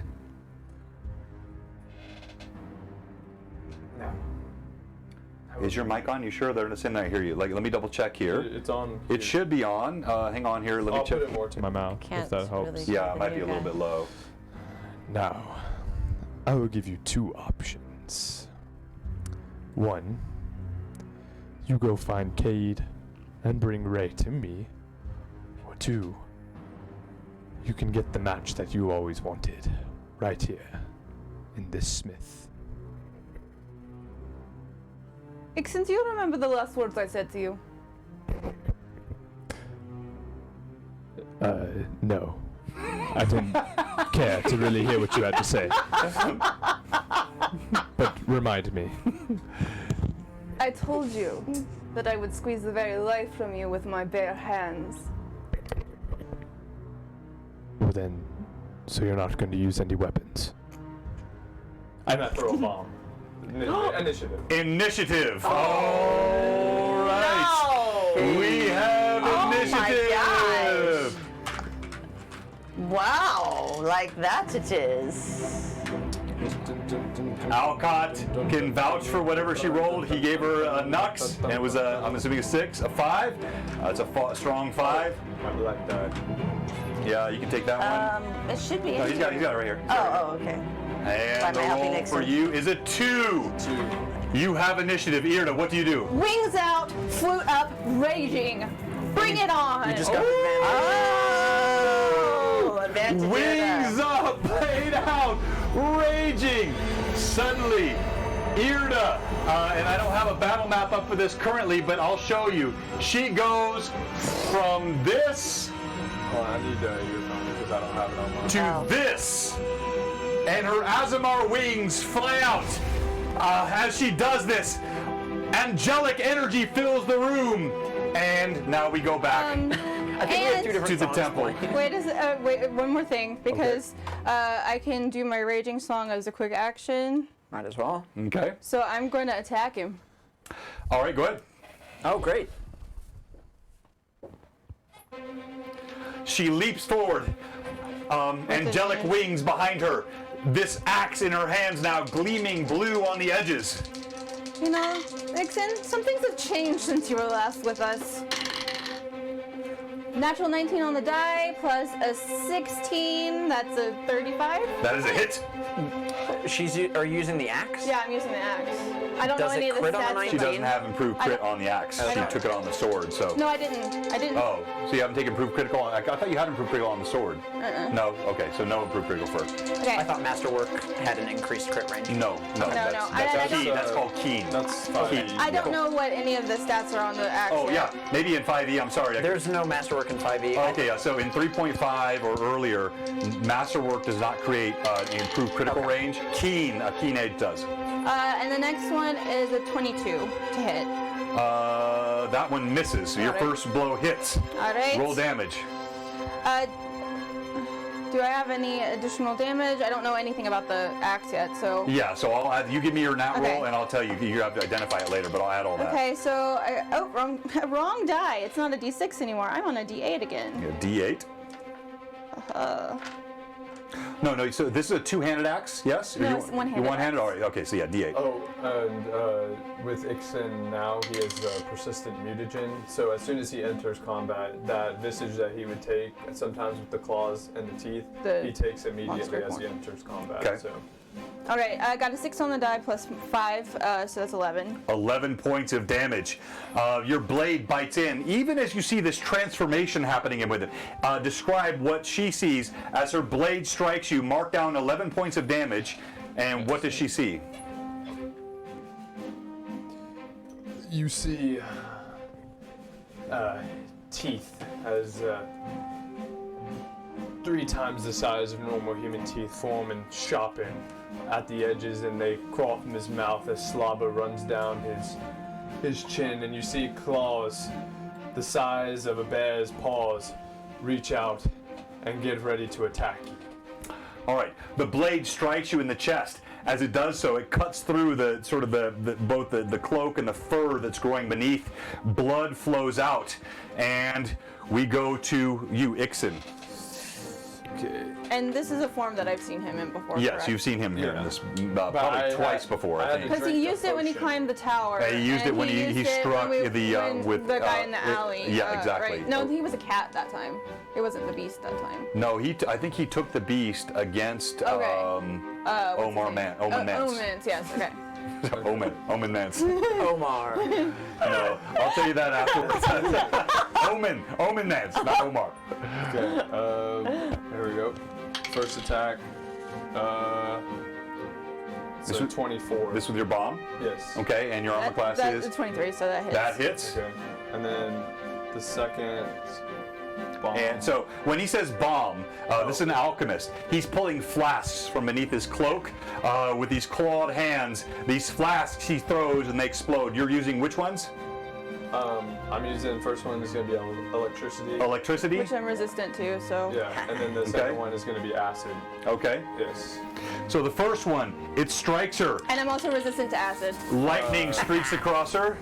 Now. Is your mic on? You sure they're saying that I hear you? Like, let me double check here. It's on. It should be on. Hang on here. Let me I'll check. put it more to my mouth Can't if that helps. really Yeah, it the might be a video little guy. bit low. Now, I will give you two options. One, you go find Cade and bring Ray to me. Or two, you can get the match that you always wanted, right here, in this smith. Ixon, do you remember the last words I said to you? No. I didn't care to really hear what you had to say. But remind me. I told you that I would squeeze the very life from you with my bare hands. Well then, so you're not going to use any weapons. I'm not throw a bomb. Initiative. Initiative. All right. No! We have Oh my initiative. Wow, like that it is. Alcott can vouch for whatever she rolled. He gave her a nux, and it was a, I'm assuming a 6, a 5. It's a strong 5. I like that. Yeah, you can take that one. It should be. No, in he's got it right here. He's got it right Oh, okay. here. Why And am the I helping roll Nixon? for you is a 2. You have initiative. Irda, what do you do? Wings out, flute up, raging. Bring it on! You just got Oh, advantage. Wings up, played out, raging. Suddenly, Irda, and I don't have a battle map up for this currently, but I'll show you. She goes from this Oh, I need your phone because I don't have it on mine. to this, and her Azamar wings fly out. As she does this, Angelic energy fills the room. And now we go back I think we have two And- different to the songs temple. playing. Wait, one more thing, because I can do my raging song as a quick action. Might as well. Okay. So I'm going to attack him. All right, go ahead. Oh, great. She leaps forward. Angelic wings behind her. This axe in her hands now gleaming blue on the edges. You know, Nixon, some things have changed since you were last with us. Natural 19 on the die, plus a 16, that's a 35. That is a hit. Are you using the axe? Yeah, I'm using the axe. I don't Does know any it of the crit on the stats. 19? She about doesn't have improved crit on the axe. She don't. took it on the sword, so. No, I didn't. Oh, so you haven't taken improved critical on, I thought you had improved critical on the sword. No, okay, so no improved critical first. Okay. I thought Masterwork had an increased crit range. No, that's I keen. don't- That's called keen. That's Keen. I don't know what any of the stats are on the axe. Oh yeah, yet. maybe in 5e. I'm sorry. There's no Masterwork in 5e. Okay, yeah, so in 3.5 or earlier, Masterwork does not create improved critical range. A keen edge does. And the next one is a 22 to hit. That one misses. So your Alright. first blow hits. All right. Roll damage. Do I have any additional damage? I don't know anything about the axe yet, so. Yeah, so I'll add. You give me your nat Okay. roll, and I'll tell you. You have to identify it later, but I'll add all that. Okay, so wrong die. It's not a D6 anymore. I'm on a D8 again. Yeah, D8. No. So this is a two-handed axe, yes? No, Or it's one-handed You're one-handed. axe. All right. Okay. So yeah, D8. Oh, and with Ixen now, he has a persistent mutagen. So as soon as he enters combat, that visage that he would take, sometimes with the claws and the teeth, The he takes immediately monster as he form. enters combat. Okay. So All right, I got a 6 on the die plus 5, so that's 11. 11 points of damage. Your blade bites in, even as you see this transformation happening with it. Describe what she sees as her blade strikes you. Mark down 11 points of damage, and what does she see? you see teeth as 3 times the size of normal human teeth form and sharpen at the edges, and they crawl from his mouth as slobber runs down his chin, and you see claws the size of a bear's paws reach out and get ready to attack you. All right, the blade strikes you in the chest. As it does so, it cuts through the sort of both the cloak and the fur that's growing beneath. Blood flows out, and we go to you, Ixen. Okay. And this is a form that I've seen him in before. Yes, correct? you've seen him here in Yeah. this But probably I twice had- before, I I had think. to Because he drink used the it when he potion. climbed the tower. He used it and when he used it struck when with the guy in the alley. yeah, exactly. Right. No, he was a cat that time. It wasn't the beast that time. No, I think he took the beast against Okay. What's Omar his name? Omen Mance. Omens, yes. Okay. Omen Mance. Omar. No, I'll tell you that afterwards. Omen Mance, not Omar. Okay, here we go. First attack. So This was- 24. This with your bomb, yes. okay, and your armor class That's is 23, so that hits. that hits. Okay. And then the second bomb. And so when he says bomb, this is an alchemist. He's pulling flasks from beneath his cloak with these clawed hands. These flasks he throws and they explode. You're using which ones? I'm using first one is going to be electricity. Electricity? Which I'm resistant to, so. Yeah, and then the second one is going to be acid. Okay. Yes. So the first one, it strikes her. And I'm also resistant to acid. Lightning streaks across her.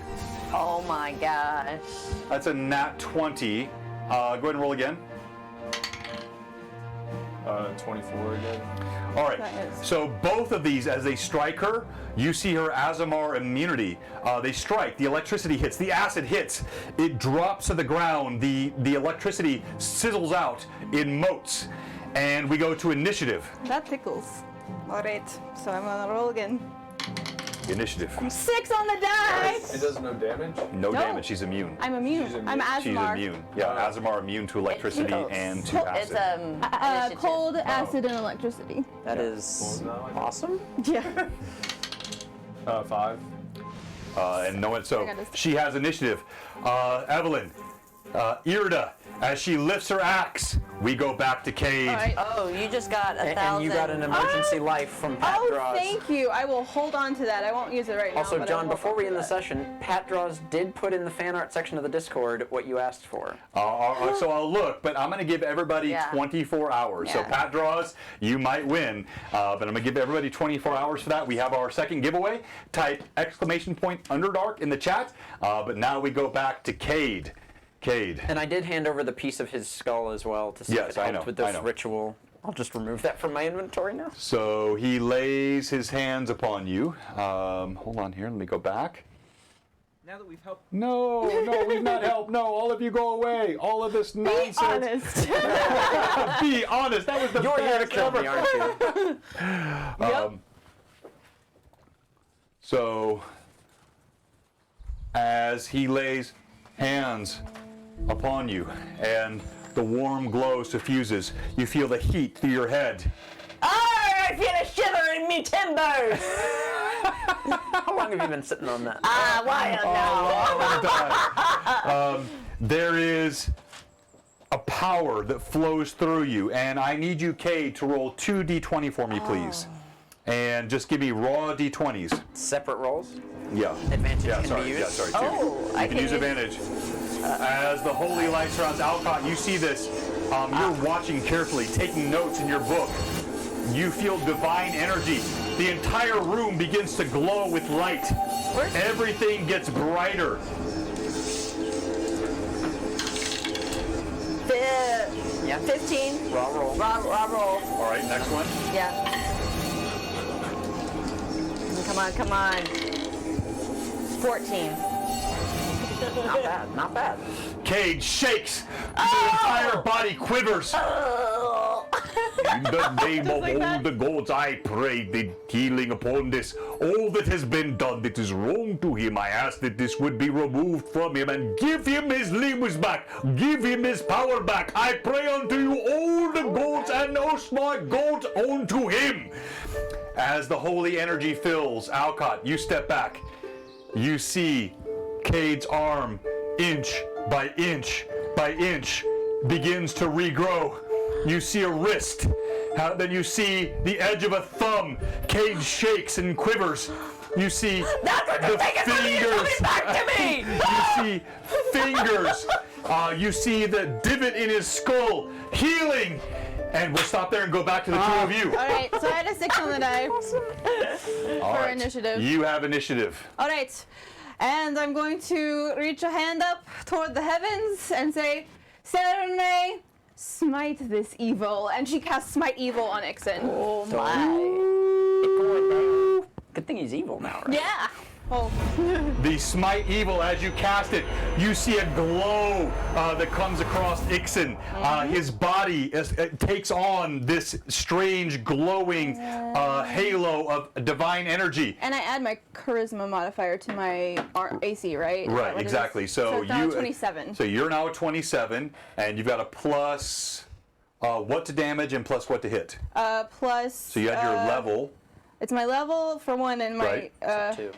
Oh my gosh. That's a nat 20. Go ahead and roll again. 24 again. All right. That is- So both of these, as they strike her, you see her Azamar immunity. They strike. The electricity hits. The acid hits. It drops to the ground. The electricity sizzles out in motes. And we go to initiative. That tickles. Alright, so I'm gonna roll again. Initiative. 6 on the die! It does no damage? No No. damage. She's immune. I'm immune. She's immune. I'm She's Asmar. immune. Yeah, Azamar immune to electricity and to It's acid. initiative. Cold, acid, and electricity. That What is was that one? awesome. Yeah. 5. And no one. So got this. she has initiative. Evelyn, Irida, As she lifts her axe, we go back to Cade. All right. Oh, you just got 1,000. And you got an emergency life from Pat Oh, Draws. thank you. I will hold on to that. I won't use it right now. Also, but I John, will before hold we on end to the that. session, Pat Draws did put in the fan art section of the Discord what you asked for. So I'll look, but I'm going to give everybody Yeah. 24 hours. So Yeah. Pat Draws, you might win, but I'm going to give everybody 24 hours for that. We have our second giveaway. Type !Underdark in the chat. But now we go back to Cade. Cade. And I did hand over the piece of his skull as well to see Yes, if it I helped know, with I this know. ritual. I'll just remove that from my inventory now. So he lays his hands upon you. Hold on here, let me go back. Now that we've helped. No, we've not helped. No, all of you go away. All of this Be nonsense. honest. Be honest. That was the You're here to best kill ever. me, aren't you? Yep. So, as he lays hands upon you and the warm glow suffuses, you feel the heat through your head. I feel a shiver in me timbers. How long have you been sitting on that? Why now? There is a power that flows through you, and I need you, Kay, to roll 2 d20 for me, please. And just give me raw d20s. Separate rolls? Yeah. Advantage Yeah, can sorry. be used? Yeah, sorry. Two. Oh, you I can can use use- advantage. As the holy light surrounds Alcott, you see this. You're watching carefully, taking notes in your book. You feel divine energy. The entire room begins to glow with light. Everything gets brighter. Yeah. 15. Raw roll. Raw roll. All right, next one. Yeah. Come on. 14. Not bad, not bad. Cage shakes. The entire body quivers. In the name of all the gods, I pray the healing upon this. All that has been done that is wrong to him, I ask that this would be removed from him and give him his limbs back. Give him his power back. I pray unto you, all the gods and us, my gods, unto him. As the holy energy fills, Alcott, you step back. You see Cade's arm, inch by inch by inch, begins to regrow. You see a wrist, then you see the edge of a thumb. Cade shakes and quivers. You see the fingers. Back to me! You see fingers. You see the divot in his skull healing. And we'll stop there and go back to the two of you. All right, so I had a 6 on the die All for right. initiative. You have initiative. All right, and I'm going to reach a hand up toward the heavens and say, Serene, smite this evil. And she casts Smite Evil on Ixen. Oh my. Good thing he's evil now, right? Yeah. Oh. The smite evil, as you cast it, you see a glow that comes across Ixen. His body takes on this strange glowing halo of divine energy. And I add my charisma modifier to my AC, right? Is that Right, what it is? exactly. So it's now you 27. So you're now at 27, and you've got a plus what to damage and plus what to hit. Plus. So you had your level. It's my level for one, and my. Right. Two.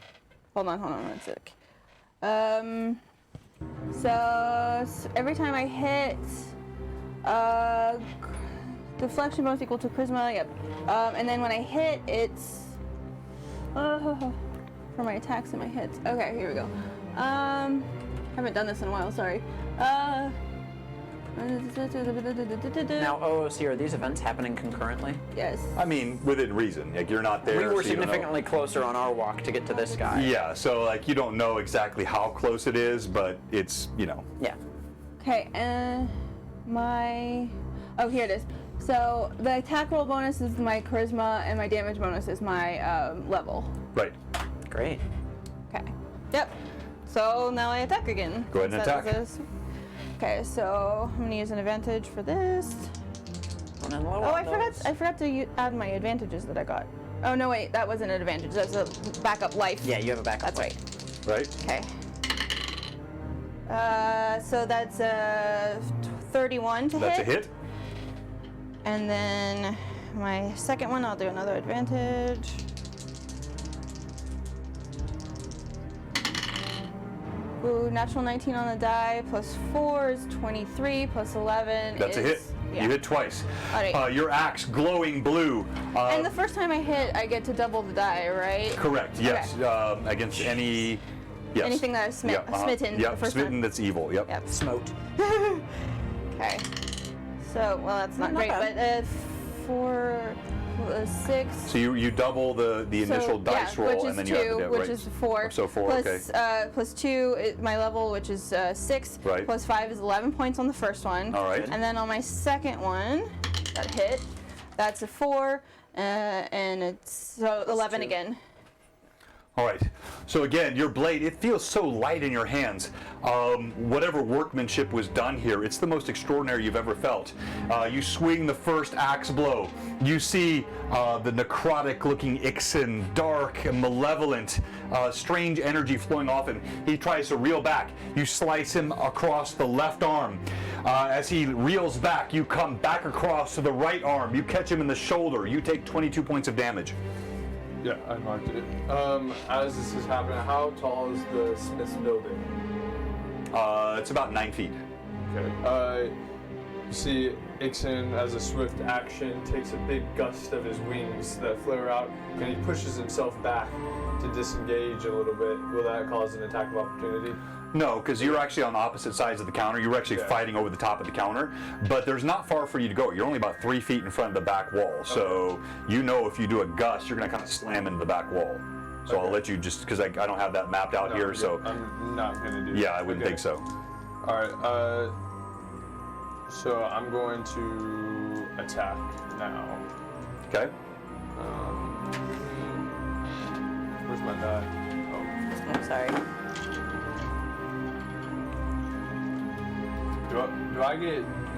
Hold on 1 sec. So every time I hit, deflection bonus equal to charisma. Yep. And then when I hit, it's for my attacks and my hits. Okay, here we go. Haven't done this in a while. Sorry. Now, OOC, are these events happening concurrently? Yes. I mean, within reason. Like you're not there. We were so you don't know. significantly closer on our walk to get to this guy. Yeah. So like you don't know exactly how close it is, but it's Yeah. Okay, oh, here it is. So the attack roll bonus is my charisma, and my damage bonus is my level. right. Great. Okay. Yep. So now I attack again. Go ahead and That attack. is- Okay, so I'm gonna use an advantage for this. Running low Oh, on I forgot. those. I forgot to add my advantages that I got. Oh no, wait, that wasn't an advantage. That's a backup life. Yeah, you have a backup. That's right. Right. Okay. So that's 31 to That's a hit. And then my second one, I'll do another advantage. Ooh, natural 19 on the die, plus 4 is 23, plus 11 That's is... a hit. Yeah. You hit twice. Alright. Your axe glowing blue. And the first time I hit, I get to double the die, right? Correct. Yes. Okay. Against any. Yes. Anything that I've smitten Yep. the first Smitten time. that's evil. Yep. Yep. Smote. Okay. So, well, that's not great, bad. but 4, 6. So you double the initial dice roll, which is and then 2, you have to do which right. is 4. So 4. Plus, Okay. plus 2, my level, which is 6. Right. Plus 5 is 11 points on the first one. All right. And then on my second one, that hit, that's a 4, and it's so 11 again. All right. So again, your blade, it feels so light in your hands. Whatever workmanship was done here, it's the most extraordinary you've ever felt. You swing the first axe blow. You see the necrotic-looking Ixen, dark and malevolent, strange energy flowing off him. He tries to reel back. You slice him across the left arm. As he reels back, you come back across to the right arm. You catch him in the shoulder. You take 22 points of damage. Yeah, I marked it. As this is happening, how tall is the Smith's building? It's about 9 feet. Okay. You see Ixen, as a swift action, takes a big gust of his wings that flare out, and he pushes himself back to disengage a little bit. Will that cause an attack of opportunity? No, because you're actually on opposite sides of the counter. You're actually fighting over the top of the counter, but there's not far for you to go. You're only about 3 feet in front of the back wall, so you know if you do a gust, you're going to kind of slam into the back wall. So I'll let you just, because I don't have that mapped out here, so I'm not going to do that. yeah, I wouldn't think so. Alright, so I'm going to attack now. Okay. Where's my die? I'm sorry.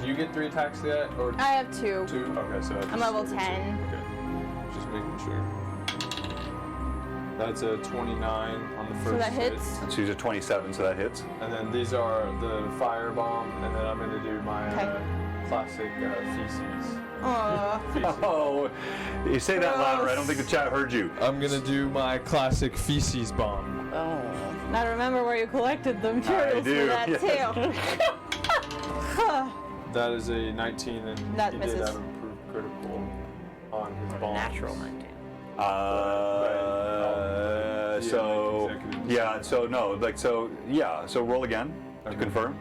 Do you get 3 attacks yet? Or I have 2. 2? Okay, so I'm level just 10. Okay. Just making sure. That's a 29 on the first So that hit. hits. So use a 27, so that hits. And then these are the firebomb, and then I'm going to do my Okay. classic feces. Aw. Oh, you say that louder. I don't think the chat heard you. I'm going to do my classic feces bomb. Oh. Now remember where you collected the materials do, for that yeah. too. That is a 19, and That he misses. did have improved critical on his bombs. Natural 19. So yeah, so no, like so yeah, so roll again to confirm.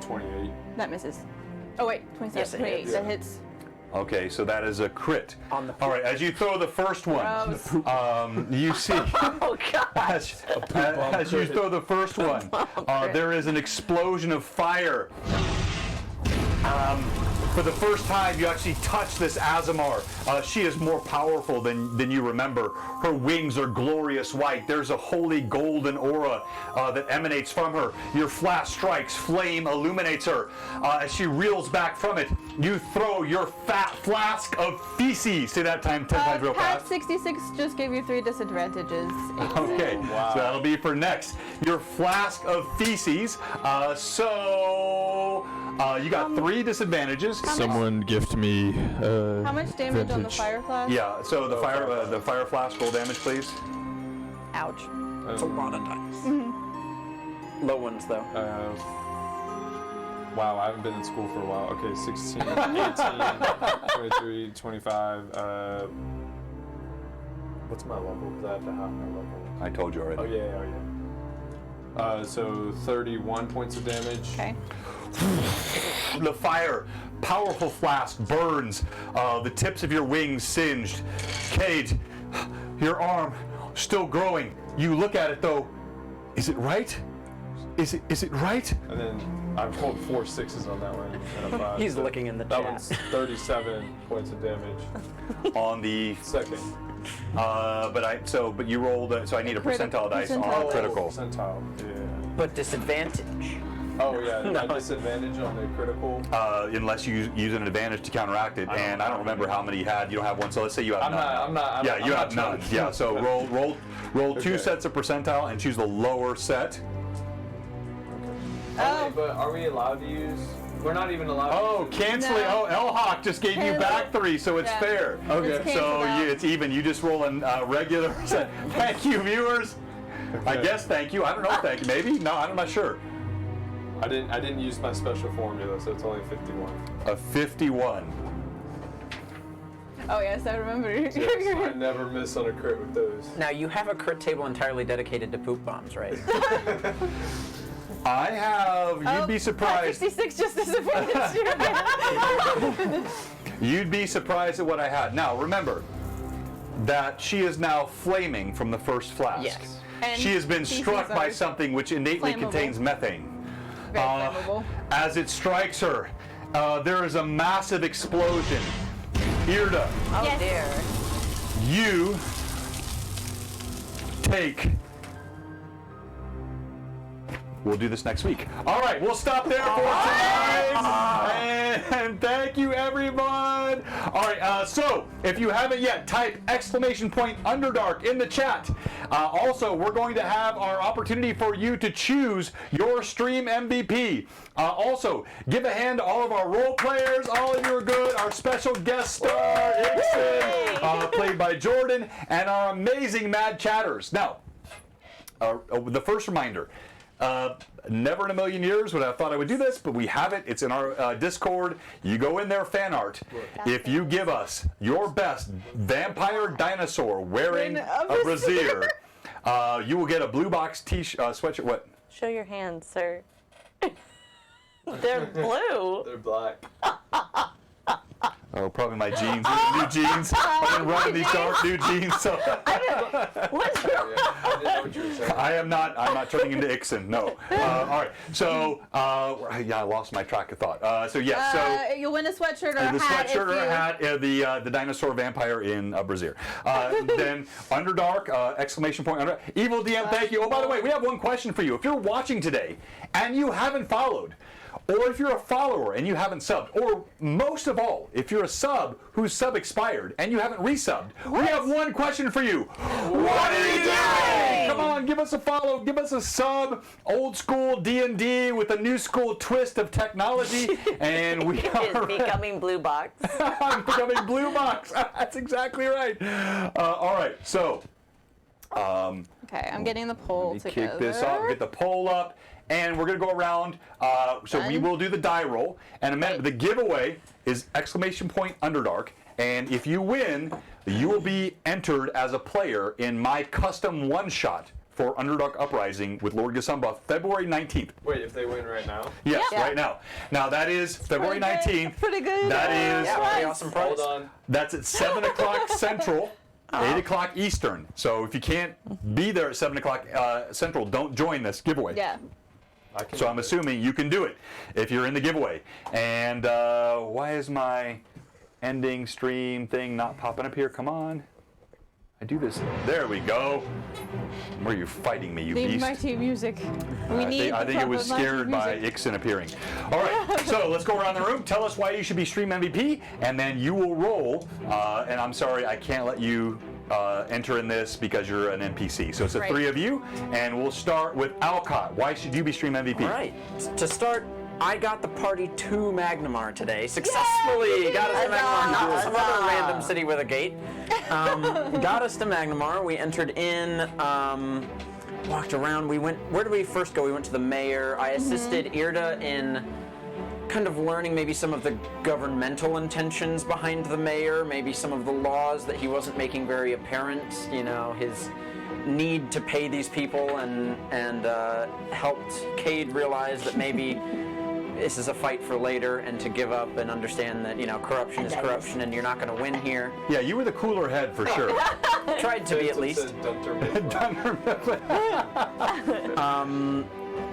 28. That misses. Oh wait, 27, Yes, it 28. hits. That hits. Okay, so that is a crit. On the All right, as you throw the first one, you see Oh god! as you throw the first one, there is an explosion of fire. For the first time, you actually touch this Azamar. She is more powerful than you remember. Her wings are glorious white. There's a holy golden aura that emanates from her. Your flash strikes, flame illuminates her. As she reels back from it, you throw your fat flask of feces. Say that 10 times real Pat fast. 66 just gave you 3 disadvantages. Okay, so that'll be for next. Your flask of feces. You got 3 disadvantages. Someone gift me. How much damage on the vintage. fire flash? Yeah, so the fire flask roll damage, please. Ouch. It's a lot of dice. Low ones though. Wow, I haven't been in school for a while. Okay, 16, 18, 23, 25. What's my level? Because I have to have my level. I told you already. Oh, yeah. So 31 points of damage. Okay. The fire, powerful flask, burns. The tips of your wings singed. Cade, your arm still growing. You look at it though. Is it right? Is it right? And then I've rolled 4 6s on that one. And a 5. He's so looking in the That chat. one's 37 points of damage. On the Second. but you rolled. So I need a percentile dice on percentile. critical. Percentile. Yeah. But disadvantage. Oh yeah, no. Disadvantage on the critical. Unless you use an advantage to counteract it, and I don't remember how many you had. You don't have one, so let's say you have none. I'm not. Yeah, you have none. Yeah, so roll 2 Okay. sets of percentile and choose the lower set. But are we allowed to use We're not even allowed. Oh, canceling. No. Oh, L-Hawk just gave you Cancel. back 3, so it's Yeah. fair. Okay. It's canceled So out. it's even. You just roll in regular. Thank you, viewers. I guess thank you. I don't know. Thank you. Maybe. No, I'm not sure. I didn't use my special formula, so it's only 51. A 51. Oh yes, I remember. Yes, I never miss on a crit with those. Now, you have a crit table entirely dedicated to poop bombs, right? I have. You'd be surprised. 66 just disappeared. You'd be surprised at what I had. Now, remember that she is now flaming from the first flask. Yes. And She has been struck PCs by are something which innately flammable. contains methane. Very flammable. As it strikes her, there is a massive explosion. Irda, Oh Yes. dear. you take. We'll do this next week. All right, we'll stop there for tonight. And thank you, everyone. All right, so if you haven't yet, type !Underdark in the chat. Also, we're going to have our opportunity for you to choose your stream MVP. Also, give a hand to all of our role players. All of you are good. Our special guest star, Ixon, played by Jordan, and our amazing Mad Chatters. Now, the first reminder. Never in a million years would I have thought I would do this, but we have it. It's in our Discord. You go in there, fan art. If you give us your best vampire dinosaur wearing a brassiere, you will get a blue box sweatshirt. What? Show your hands, sir. They're blue. They're black. Oh, probably my jeans. New jeans. I've been running these dark new jeans. So What's wrong? Yeah, I didn't know what you were saying. I'm not turning into Ixon. No. All right. So yeah, I lost my track of thought. So yes. So. You'll win a sweatshirt or a The hat. sweatshirt or a hat, the dinosaur vampire in a brassiere. Then Underdark, ! Under, Evil DM, thank you. Oh, by the way, we have one question for you. If you're watching today and you haven't followed, or if you're a follower and you haven't subbed, or most of all, if you're a sub whose sub expired and you haven't resubbed, we have one question for you. What are you doing? Come on, give us a follow, give us a sub. Old school D&D with a new school twist of technology, and we Is are becoming blue box. I'm becoming blue box. That's exactly right. All right, so Okay, I'm getting the poll let me together. kick this up, get the poll up, and we're gonna go around. So we Done. will do the die roll, and the giveaway is ! Underdark, and if you win, you will be entered as a player in my custom one-shot for Underdark Uprising with Lord Gasumba, February 19th. Wait, if they win right now? Yes, Yep. right now. Now that is February Pretty good. 19th. Pretty good. That is Yeah, pretty awesome prize. Hold on. That's at 7 o'clock Central, 8 o'clock Eastern. So if you can't be there at 7 o'clock Central, don't join this giveaway. Yeah. I can So I'm do it. assuming you can do it if you're in the giveaway. And why is my ending stream thing not popping up here? Come on. I do this. There we go. Where are you fighting me, you Need beast? mighty music. We need. I think it was scared by Ixon appearing. All right, so let's go around the room. Tell us why you should be Stream MVP, and then you will roll. And I'm sorry, I can't let you enter in this because you're an NPC. So it's the Right. three of you, and we'll start with Alcott. Why should you be Stream MVP? All right. To start, I got the party to Magnimar today. Successfully got us to Magnimar, not some other random city with a gate. Got us to Magnimar. We entered in, walked around. We went. Where did we first go? We went to the mayor. I assisted Irda in kind of learning maybe some of the governmental intentions behind the mayor, maybe some of the laws that he wasn't making very apparent. You know, his need to pay these people, and helped Cade realize that maybe this is a fight for later, and to give up and understand that, you know, corruption is corruption and you're not going to win here. Yeah, you were the cooler head for sure. Tried to be at least. Said Dunter Mifflin.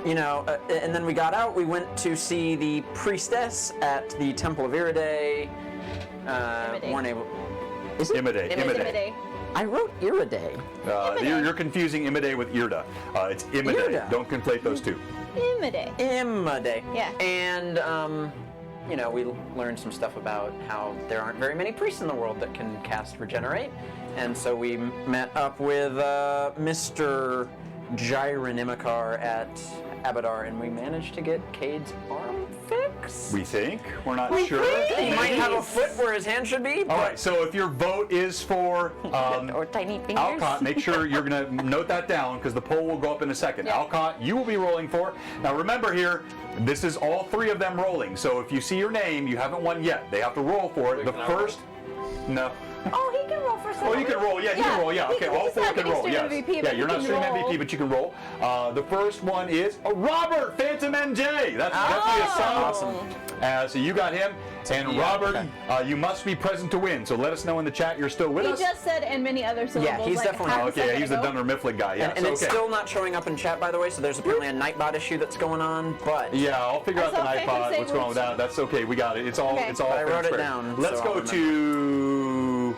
You know, and then we got out, we went to see the priestess at the Temple of Iridae. Weren't able. Is it? Imade. I wrote Iridae. You're confusing Imade with Irda. It's Imade. Irda. Don't conflate those two. Imade. Imade. Yeah. And, you know, we learned some stuff about how there aren't very many priests in the world that can cast Regenerate. And so we met up with Mr. Jiren Imikar at Abadar, and we managed to get Cade's arm fixed. works. We think. We're not sure. He might have a foot where his hand should be. All right, so if your vote is for Or tiny fingers. Alcott, make sure you're going to note that down because the poll will go up in a second. Yeah. Alcott, you will be rolling for. Now remember here, this is all three of them rolling. So if you see your name, you haven't won yet. They have to roll for it. The Can I first, no. Oh, he can roll for some. Oh, you can roll. Yeah, he can roll. Yeah, He okay. can- All he's four not can gonna roll. stream Yes. MVP, Yeah, but you're he not can stream roll. MVP, but you can roll. The first one is Robert Phantom NJ. That's definitely a sub. Awesome. So you got him. And Yeah, Robert, you must be present to win. So let us know in the chat you're still with He us. just said and many other syllables. he's like definitely- half a Okay, second he's the ago. Dunder Mifflin guy. Yeah, And so, it's okay. still not showing up in chat, by the way, so there's apparently a Nightbot issue that's going on, but... Yeah, I'll figure I out the saw Phantom iPod. say What's going on with that? That's okay. We got it. It's all. Okay. It's all. I wrote it fair. down, Let's so go I'll to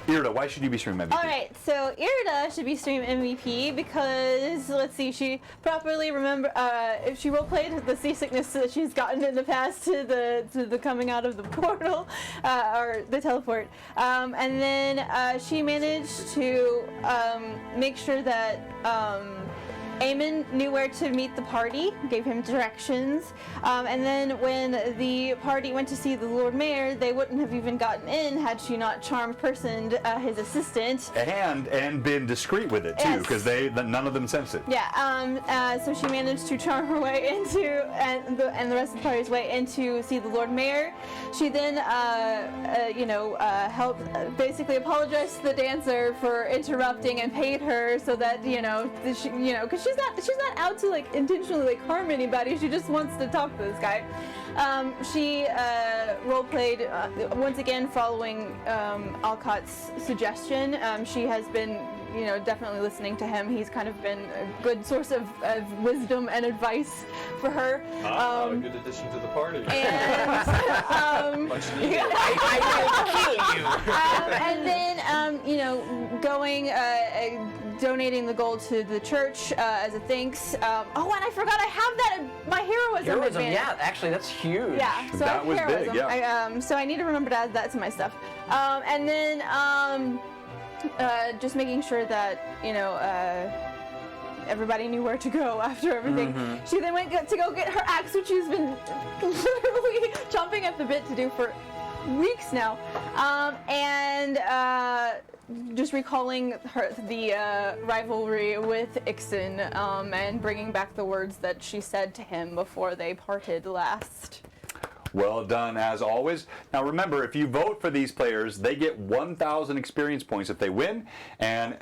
Irda. Why should you be streaming MVP? All right, so Irida should be stream MVP because let's see, she properly if she roleplayed the seasickness that she's gotten in the past to the coming out of the portal or the teleport, and then she managed to make sure that. Eamon knew where to meet the party, gave him directions, and then when the party went to see the Lord Mayor, they wouldn't have even gotten in had she not charmed personed his assistant. And been discreet with it too, Yes. because none of them sensed it. Yeah, so she managed to charm her way into, and the rest of the party's way into see the Lord Mayor. She then, helped, basically apologized to the dancer for interrupting and paid her so that, because she's not out to like intentionally like harm anybody. She just wants to talk to this guy. She role-played once again following Alcott's suggestion. She has been, definitely listening to him. He's kind of been a good source of wisdom and advice for her. A good addition to the party. And Much needed. and then going donating the gold to the church as a thanks. And I forgot I have that in my heroism. Heroism, advantage. yeah, actually, that's huge. Yeah, so That I have was big, heroism. yeah. So I need to remember to add that to my stuff. And then just making sure that everybody knew where to go after everything. She then went to go get her axe, which she's been literally chomping at the bit to do for weeks now, and just recalling the rivalry with Ixon and bringing back the words that she said to him before they parted last. Well done, as always. Now remember, if you vote for these players, they get 1,000 experience points if they win. And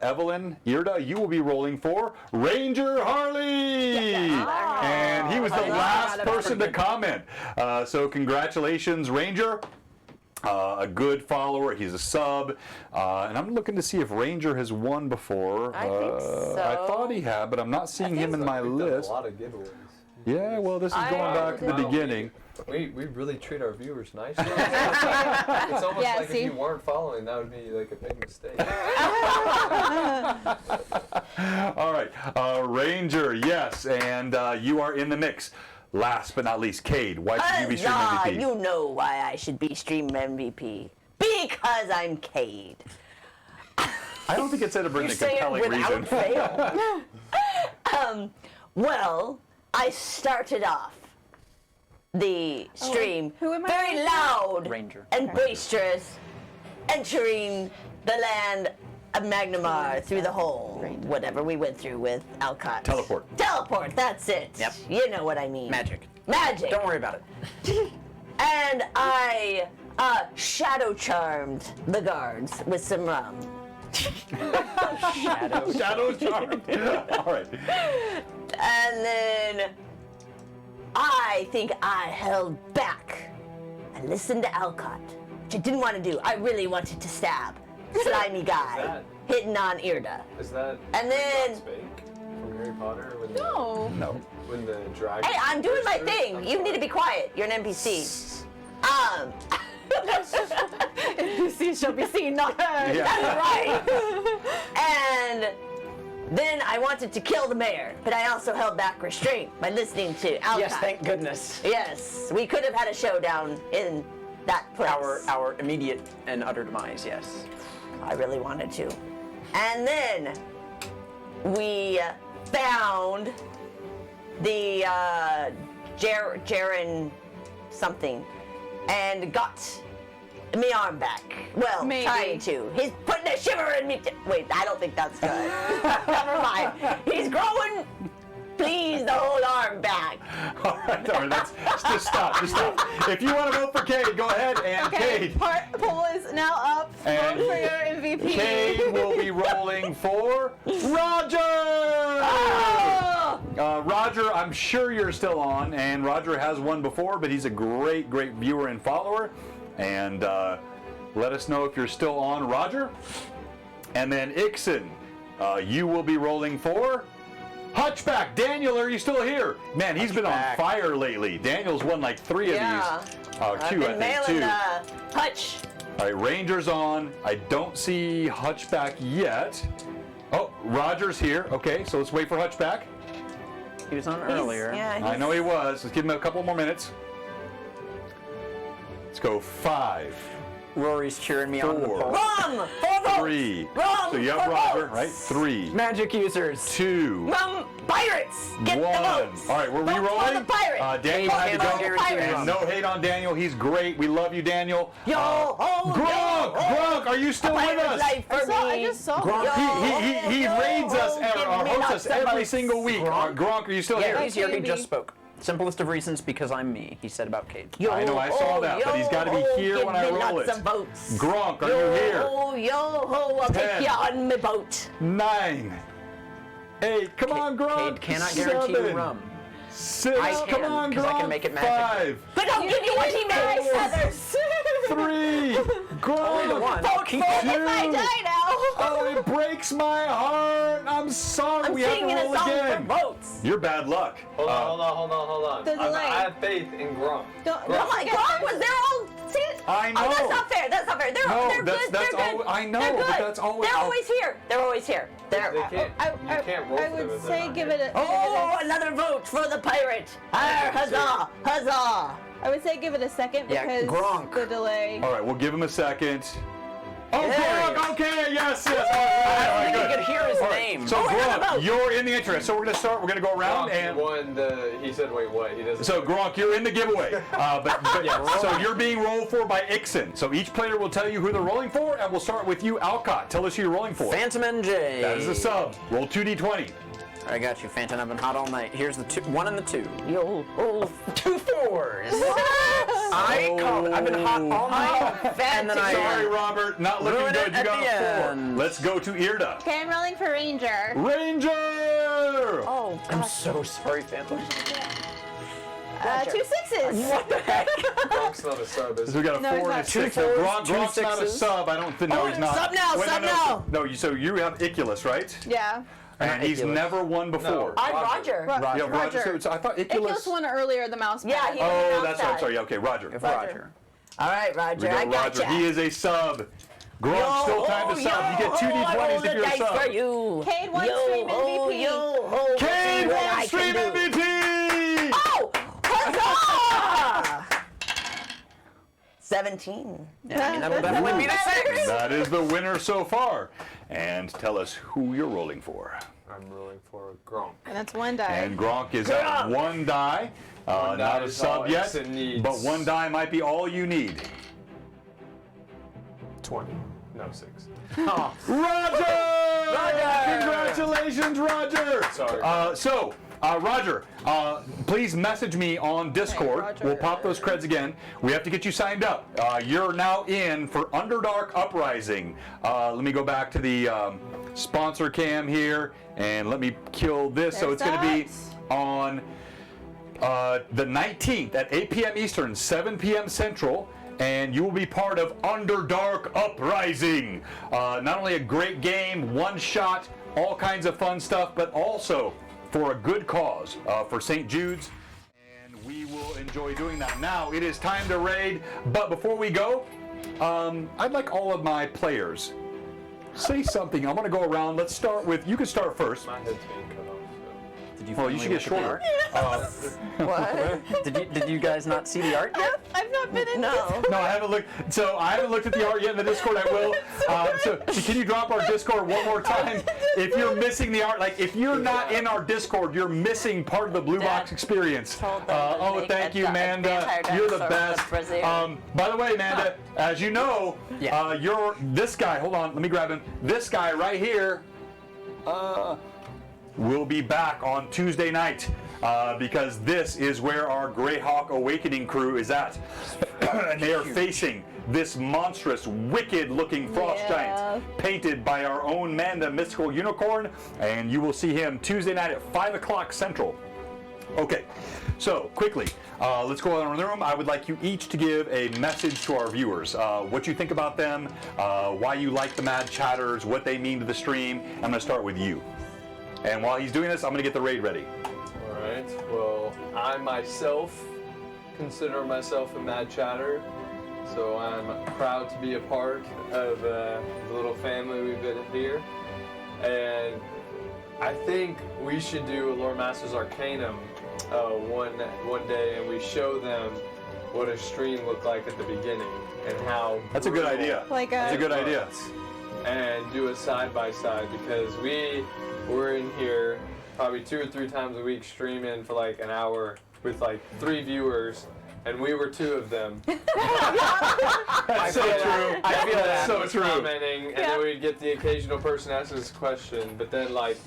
Evelyn, Irda, you will be rolling for Ranger Harley! And he was the last person to comment. So congratulations, Ranger. A good follower. He's a sub. And I'm looking to see if Ranger has won before. I think so. I thought he had, but I'm not seeing him in my We've done list. a lot of giveaways. Yeah, well, this is going back to the beginning. We really treat our viewers nicely. It's almost Yeah, like see? if you weren't following, that would be like a big mistake. All right, Ranger, yes, and you are in the mix. Last but not least, Cade, why should you be stream Huzzah! MVP? You know why I should be stream MVP. Because I'm Cade. I don't think it said to bring You a say it compelling reason. without fail. Well, I started off the stream who am I very calling? loud Ranger. and boisterous, entering the land of Magnimar through the hole, whatever we went through with Alcott. Teleport. Teleport, that's it. Yep. You know what I mean. Magic. Magic. Don't worry about it. And I shadow charmed the guards with some rum. Shadow charm. All right. And then I think I held back. I listened to Alcott, which I didn't want to do. I really wanted to stab slimy guy that- hitting on Irda. Is that And then- Spake from Harry Potter? When No. No. when the dragon. Hey, I'm doing my burst through? thing. I'm You need to sorry. be quiet. You're an NPC. NPC shall be seen, not heard. Yeah. That's right. And then I wanted to kill the mayor, but I also held back restraint by listening to Alcott. Yes, thank goodness. Yes, we could have had a showdown in that place. Our immediate and utter demise, yes. I really wanted to. And then we found the Jaren something and got me arm back. Well, Maybe. trying to. He's putting a shiver in me. Wait, I don't think that's good. Never mind. He's growing. Please, the whole arm back. All right, just stop. If you want to vote for Cade, go ahead and Okay, Cade. poll is now up. And Vote for your MVP. Cade will be rolling for Roger. Oh! Roger, I'm sure you're still on, and Roger has won before, but he's a great viewer and follower. And let us know if you're still on, Roger. And then Ixon, you will be rolling for Hutchback. Daniel, are you still here? Man, he's been on fire lately. Daniel's won like 3 Yeah. of these. I've Two, been I think, mailing two. Hutch. All right, Ranger's on. I don't see Hutchback yet. Oh, Roger's here. Okay, so let's wait for Hutchback. He was on earlier. I know he was. Let's give him a couple more minutes. Let's go 5, Rory's cheering me on the 4, poll. Wrong! 4 votes! 3. Wrong! So you have 4 Roger, votes. right? 3, Magic users. 2, Pirates! Get 1. the votes! All right, we're Vote for re-rolling. the pirate. Daniel Vote had to for go. the pirate. And no hate on Daniel. He's great. We love you, Daniel. Yo, ho, Gronk! yo, ho. Gronk, are you still A with pirate's us? life for I me. just saw Gronk, him. he raids us, Give me hosts lots us of every votes. single week. Gronk, are you still Yeah, here? he's here. He Maybe. just spoke. Simplest of reasons, because I'm me. He said about Cade. Yo, I know, I saw that, but he's gotta be here when I roll Lots it. of votes. Gronk, are you here? Yo, ho, I'll 10. take you on my boat. 9, 8, come on, Gronk. Cade cannot guarantee you 7, rum. 6, I come can, on, 'cause I can Gronk. make it magic. 5, But I'll give you what he makes. Others. 3, Only the one. Gronk. I'll keep Vote it. if I die now. Oh, it breaks my heart. I'm sorry. I'm we have to singing a roll song again. for votes. You're bad luck. Hold on. The delay. I have faith in Gronk. Don't Oh my God, was there all... See, I know. Oh, that's not fair. They're No, they're that's- good. that's they're al- good. I know, They're but good. that's always- They're always here. They're always here. They're... They can't, you can't roll I for them would if they're say not give here. it a. Oh, another vote for the pirate. Arr, huzzah, huzzah. I would say give it a second Yeah, because Gronk. the delay. All right, we'll give him a second. Oh, There he Gronk, is. okay, yes. All I right, don't think good. you could hear his All right, name. So, another Gronk, vote. you're in the interest. So, we're going to start. We're going to go around. Gronk And won the. He said, wait, what? He doesn't. so, Gronk, you're in the giveaway. So, you're being rolled for by Ixon. So, each player will tell you who they're rolling for, and we'll start with you, Alcott. Tell us who you're rolling for. Phantom NJ. That is a sub. Roll 2d20. I got you, Phantom. I've been hot all night. Here's the 1 and the 2. Yo, oh. 2 4s. Oh. I've been hot all night. And then I Sorry, Robert. Not looking Ruin good. it You at got the a 4. end. Let's go to Irda. Okay, I'm rolling for Ranger. Ranger! Oh, I'm so sorry, Phantom. 2 6s. What the heck? Gronk's not a sub. Is So we got a No, 4 he's and a not. 6. Two Now, fours, two Gronk's not a sixes. sub. I don't think. No, he's not. sub now, Wait, sub no, now. No, so you have Iculus, right? Yeah. And he's Iculus. never won before. No. I'm Roger. Yeah, Roger. So I thought Iculus Iculus. won earlier, the mouse pad. Yeah, he- Oh, that's right. outside. I'm sorry. Okay, Roger. Roger. All right, We Roger, got I got Roger. ya. He is a sub. Gronk still time to sub. You get 2d20s if you're a sub. For you. Cade won Yo, stream ho, MVP. yo, ho, Cade let's see what won I stream can do. MVP! Oh, huzzah! 17. Yeah, I mean, that'll definitely be the 6. That is the winner so far. And tell us who you're rolling for. I'm rolling for Gronk. And that's 1 die. And Gronk is at 1 die. One die Not a is all sub yet, Ixon needs. but 1 die might be all you need. 20. No, 6. Roger! Congratulations, Roger! Sorry. Roger, please message me on Discord. Roger. We'll pop those creds again. We have to get you signed up. You're now in for Underdark Uprising. Let me go back to the sponsor cam here, and let me kill this. So it's going to be on the 19th at 8 p.m. Eastern, 7 p.m. Central. And you will be part of Underdark Uprising. Not only a great game, one shot, all kinds of fun stuff, but also for a good cause, for St. Jude's. And we will enjoy doing that. Now, it is time to raid. But before we go, I'd like all of my players say something. I'm going to go around. Let's start with, you can start first. My head's being cut off. So. Did Did you? Well, you finally should get look at the shorter. What? Did you guys not see the art yet? I've not been in No. No, I haven't looked. So I haven't looked at the art yet in the Discord. I will. So can you drop our Discord one more time? If you're missing the art, like if you're not in our Discord, you're missing part of the Blue Box experience. Told them to Oh, make thank a you, Amanda. vampire You're the dinosaur with best. a brazier. By the way, Amanda, as you know, Yeah. you're this guy. Hold on, let me grab him. This guy right here. Will be back on Tuesday night because this is where our Greyhawk Awakening crew is at. And they are facing this monstrous, wicked-looking frost giant painted by our own Manda Mystical Unicorn, and you will see him Tuesday night at 5 o'clock Central. Okay, so quickly, let's go around the room. I would like you each to give a message to our viewers. What you think about them, why you like the Mad Chatters, what they mean to the stream. I'm going to start with you. And while he's doing this, I'm going to get the raid ready. All right. Well, I myself consider myself a Mad Chatter, so I'm proud to be a part of the little family we've been here. And I think we should do a Lore Masters Arcanum one day, and we show them what a stream looked like at the beginning and how. That's a good brutal idea. Like That's a good it idea. was. And do it side by side because we're in here probably 2 or 3 times a week streaming for like an hour with like 3 viewers, and we were 2 of them. That's so true. I feel that. So true. Commenting, and then we'd get the occasional person asking us a question, but then like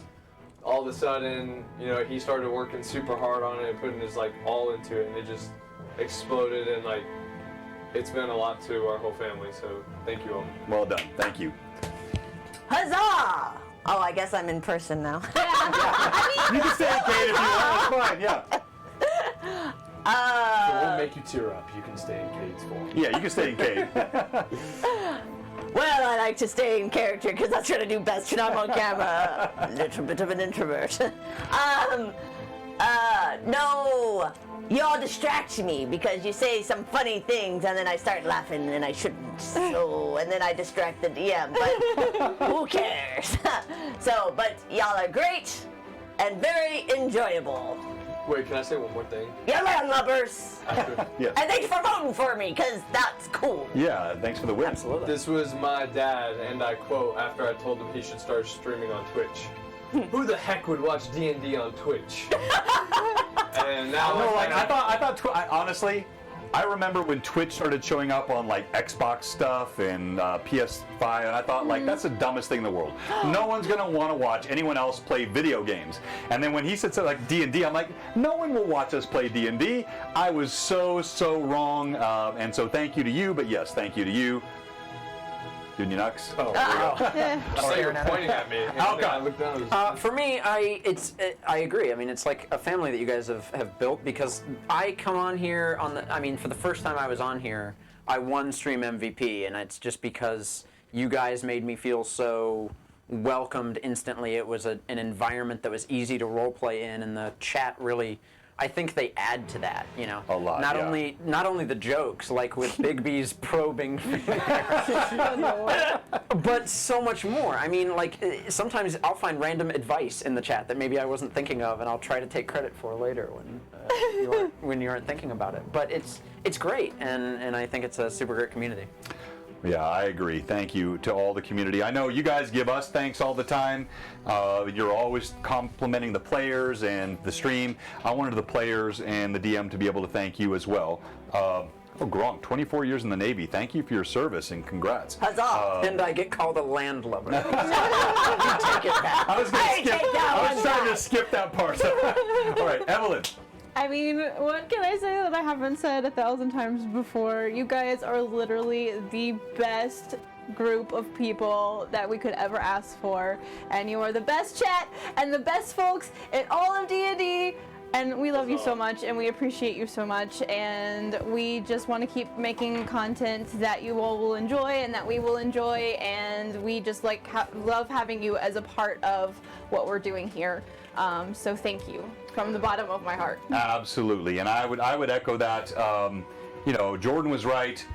all of a sudden, you know, he started working super hard on it and putting his like all into it, and it just exploded, and like it's meant a lot to our whole family. So thank you all. Well done. Thank you. Huzzah! Oh, I guess I'm in person now. You can stay in Kate if you want. That's fine. Yeah. So we'll make you tear up. You can stay in Kate's form. Yeah, you can stay in Kate. Well, I like to stay in character because that's what I do best when I'm on camera. A little bit of an introvert. No, y'all distract me because you say some funny things and then I start laughing and I shouldn't. So, and then I distract the DM, but who cares? So, but y'all are great and very enjoyable. Wait, can I say one more thing? Yeah, landlubbers. Yeah. And thanks for voting for me because that's cool. Yeah. Thanks for the win. Absolutely. This was my dad, and I quote after I told him he should start streaming on Twitch. Who the heck would watch D&D on Twitch? And now No, like I thought. Honestly, I remember when Twitch started showing up on like Xbox stuff and PS5, and I thought like that's the dumbest thing in the world. No one's gonna want to watch anyone else play video games. And then when he said something like D&D, I'm like, no one will watch us play D&D. I was so wrong, and so thank you to you. But yes, thank you to you. Dude, you nuts. Oh, I thought you were pointing at me. And Alka. then I looked down. It was For me, I agree. I mean, it's like a family that you guys have built because I come on here for the first time I was on here, I won Stream MVP, and it's just because you guys made me feel so welcomed instantly. It was an environment that was easy to roleplay in, and the chat really, I think they add to that, you know. A lot, Not yeah. not only the jokes, like with Big B's probing, but so much more. I mean, like sometimes I'll find random advice in the chat that maybe I wasn't thinking of, and I'll try to take credit for later when you aren't thinking about it. But it's great, and I think it's a super great community. Yeah, I agree. Thank you to all the community. I know you guys give us thanks all the time. You're always complimenting the players and the stream. I wanted the players and the DM to be able to thank you as well. Gronk, 24 years in the Navy. Thank you for your service and congrats. Huzzah! And I get called a landlubber. You take it back. I was going Hey, to skip. take that I one was trying to back. skip that part. All right, Evelyn. I mean, what can I say that I haven't said 1,000 times before? You guys are literally the best group of people that we could ever ask for, and you are the best chat and the best folks in all of D&D, and we love you so much, and we appreciate you so much, and we just want to keep making content that you all will enjoy and that we will enjoy, and we just like love having you as a part of what we're doing here. So thank you from the bottom of my heart. Absolutely, and I would echo that. You know, Jordan was right.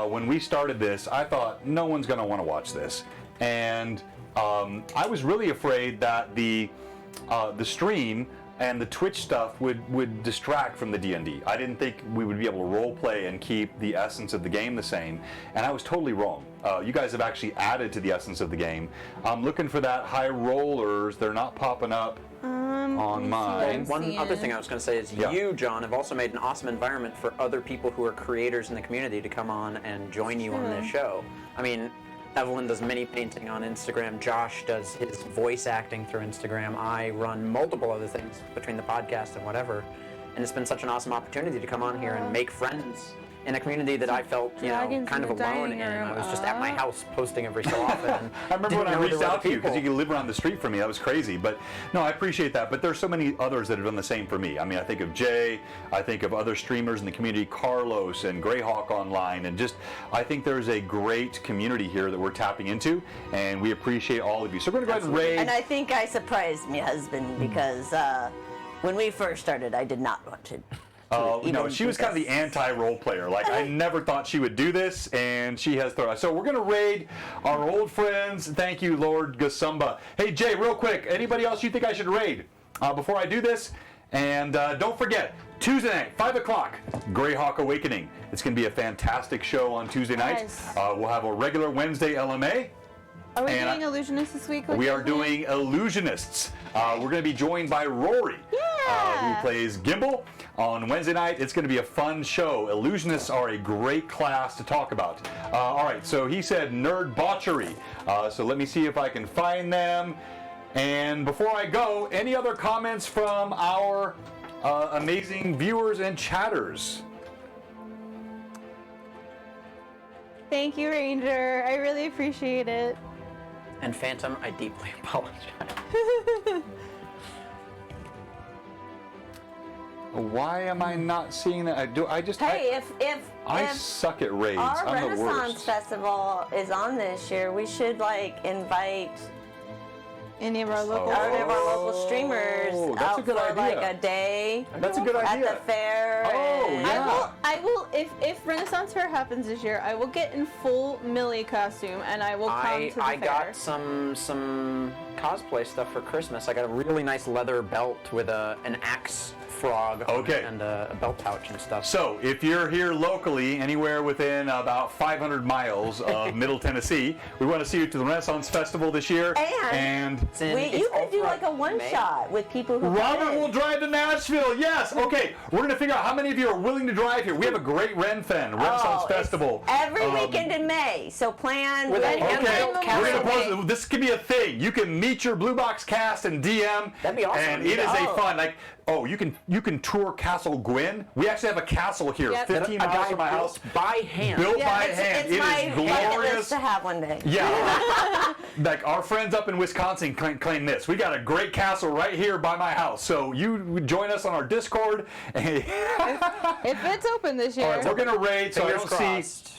When we started this, I thought no one's going to want to watch this, and I was really afraid that the stream and the Twitch stuff would distract from the D&D. I didn't think we would be able to role play and keep the essence of the game the same, and I was totally wrong. You guys have actually added to the essence of the game. I'm looking for that high rollers. They're not popping up on mine. One other thing I was going to say is you, John, have also made an awesome environment for other people who are creators in the community to come on and join you on this show. I mean, Evelyn does mini painting on Instagram. Josh does his voice acting through Instagram. I run multiple other things between the podcast and whatever. And it's been such an awesome opportunity to come on here and make friends in a community that I felt, kind of alone in. I was just at my house posting every so often. And I remember when I reached out to you because you could live around the street from me. That was crazy. But no, I appreciate that. But there's so many others that have done the same for me. I mean, I think of Jay. I think of other streamers in the community, Carlos and Greyhawk Online. And just, I think there's a great community here that we're tapping into. And we appreciate all of you. So we're going to go ahead and raid. And I think I surprised my husband because when we first started, I did not want to. No, she was kind of the anti-role player. Like, I never thought she would do this, and she has thrown. So we're going to raid our old friends. Thank you, Lord Gasumba. Hey, Jay, real quick, anybody else you think I should raid before I do this? And don't forget, Tuesday night, 5 o'clock, Greyhawk Awakening. It's going to be a fantastic show on Tuesday night. We'll have a regular Wednesday LMA. Are we doing Illusionists this week? We are doing Illusionists. We're going to be joined by Rory, who plays Gimbal. On Wednesday night, it's going to be a fun show. Illusionists are a great class to talk about. All right, so he said nerd botchery. So let me see if I can find them. And before I go, any other comments from our amazing viewers and chatters? Thank you, Ranger. I really appreciate it. And Phantom, I deeply apologize. Why am I not seeing that? Hey, I suck at raids. Our I'm the Renaissance worst. Festival is on this year. We should invite Any of our local streamers that's out a good for idea. A day. That's a good idea. At the fair. Oh, and- yeah. I will. If Renaissance Fair happens this year, I will get in full Millie costume and I will come to the fair. I got some cosplay stuff for Christmas. I got a really nice leather belt with an axe frog on it and a belt pouch and stuff. So, if you're here locally, anywhere within about 500 miles of Middle Tennessee, we want to see you to the Renaissance Festival this year. And you could do like a one-shot with people who Robert will drive to Nashville. Yes. Okay. We're going to figure out how many of you are willing to drive here. We have a great Renaissance Festival. Every weekend in May. So plan. We're gonna post, this could be a thing. You can meet your Blue Box cast and DM. That'd be awesome. And it is a fun, you can tour Castle Gwyn. We actually have a castle here, 15 miles from my house. By hand. Built by hand. It's It my is bucket glorious. list to have one day. Yeah. Like our friends up in Wisconsin claim this. We got a great castle right here by my house. So you join us on our Discord. If it's open this year. All right, we're going to raid, so I don't crossed. see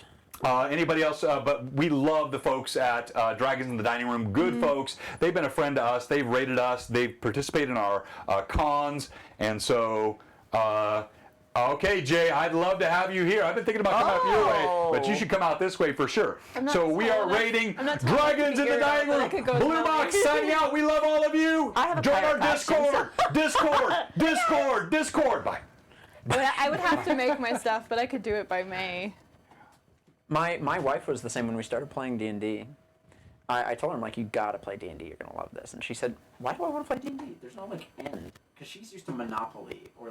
anybody else, but we love the folks at Dragons in the Dining Room. Good folks. They've been a friend to us. They've rated us. They've participated in our cons. And so, okay, Jay, I'd love to have you here. I've been thinking about coming out your way, but you should come out this way for sure. So we are rating Dragons in the Dining Room. Blue Box signing out. We love all of you. Join our Discord. Discord. Bye. I would have to make my stuff, but I could do it by May. My wife was the same when we started playing D&D. I told her, I'm like, you gotta play D&D, you're gonna love this. And she said, why do I want to play D&D? There's no, end. Because she's used to Monopoly, or,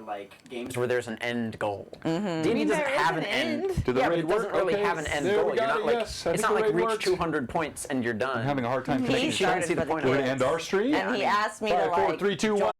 games where there's an end goal. D&D doesn't have an end. Yeah, but it doesn't really have an end goal. You're not it's not like reach 200 points and you're done. I'm having a hard time He thinking. started see the point We're of going to end our stream? And he asked me to 5, 4, 3, 2, 1.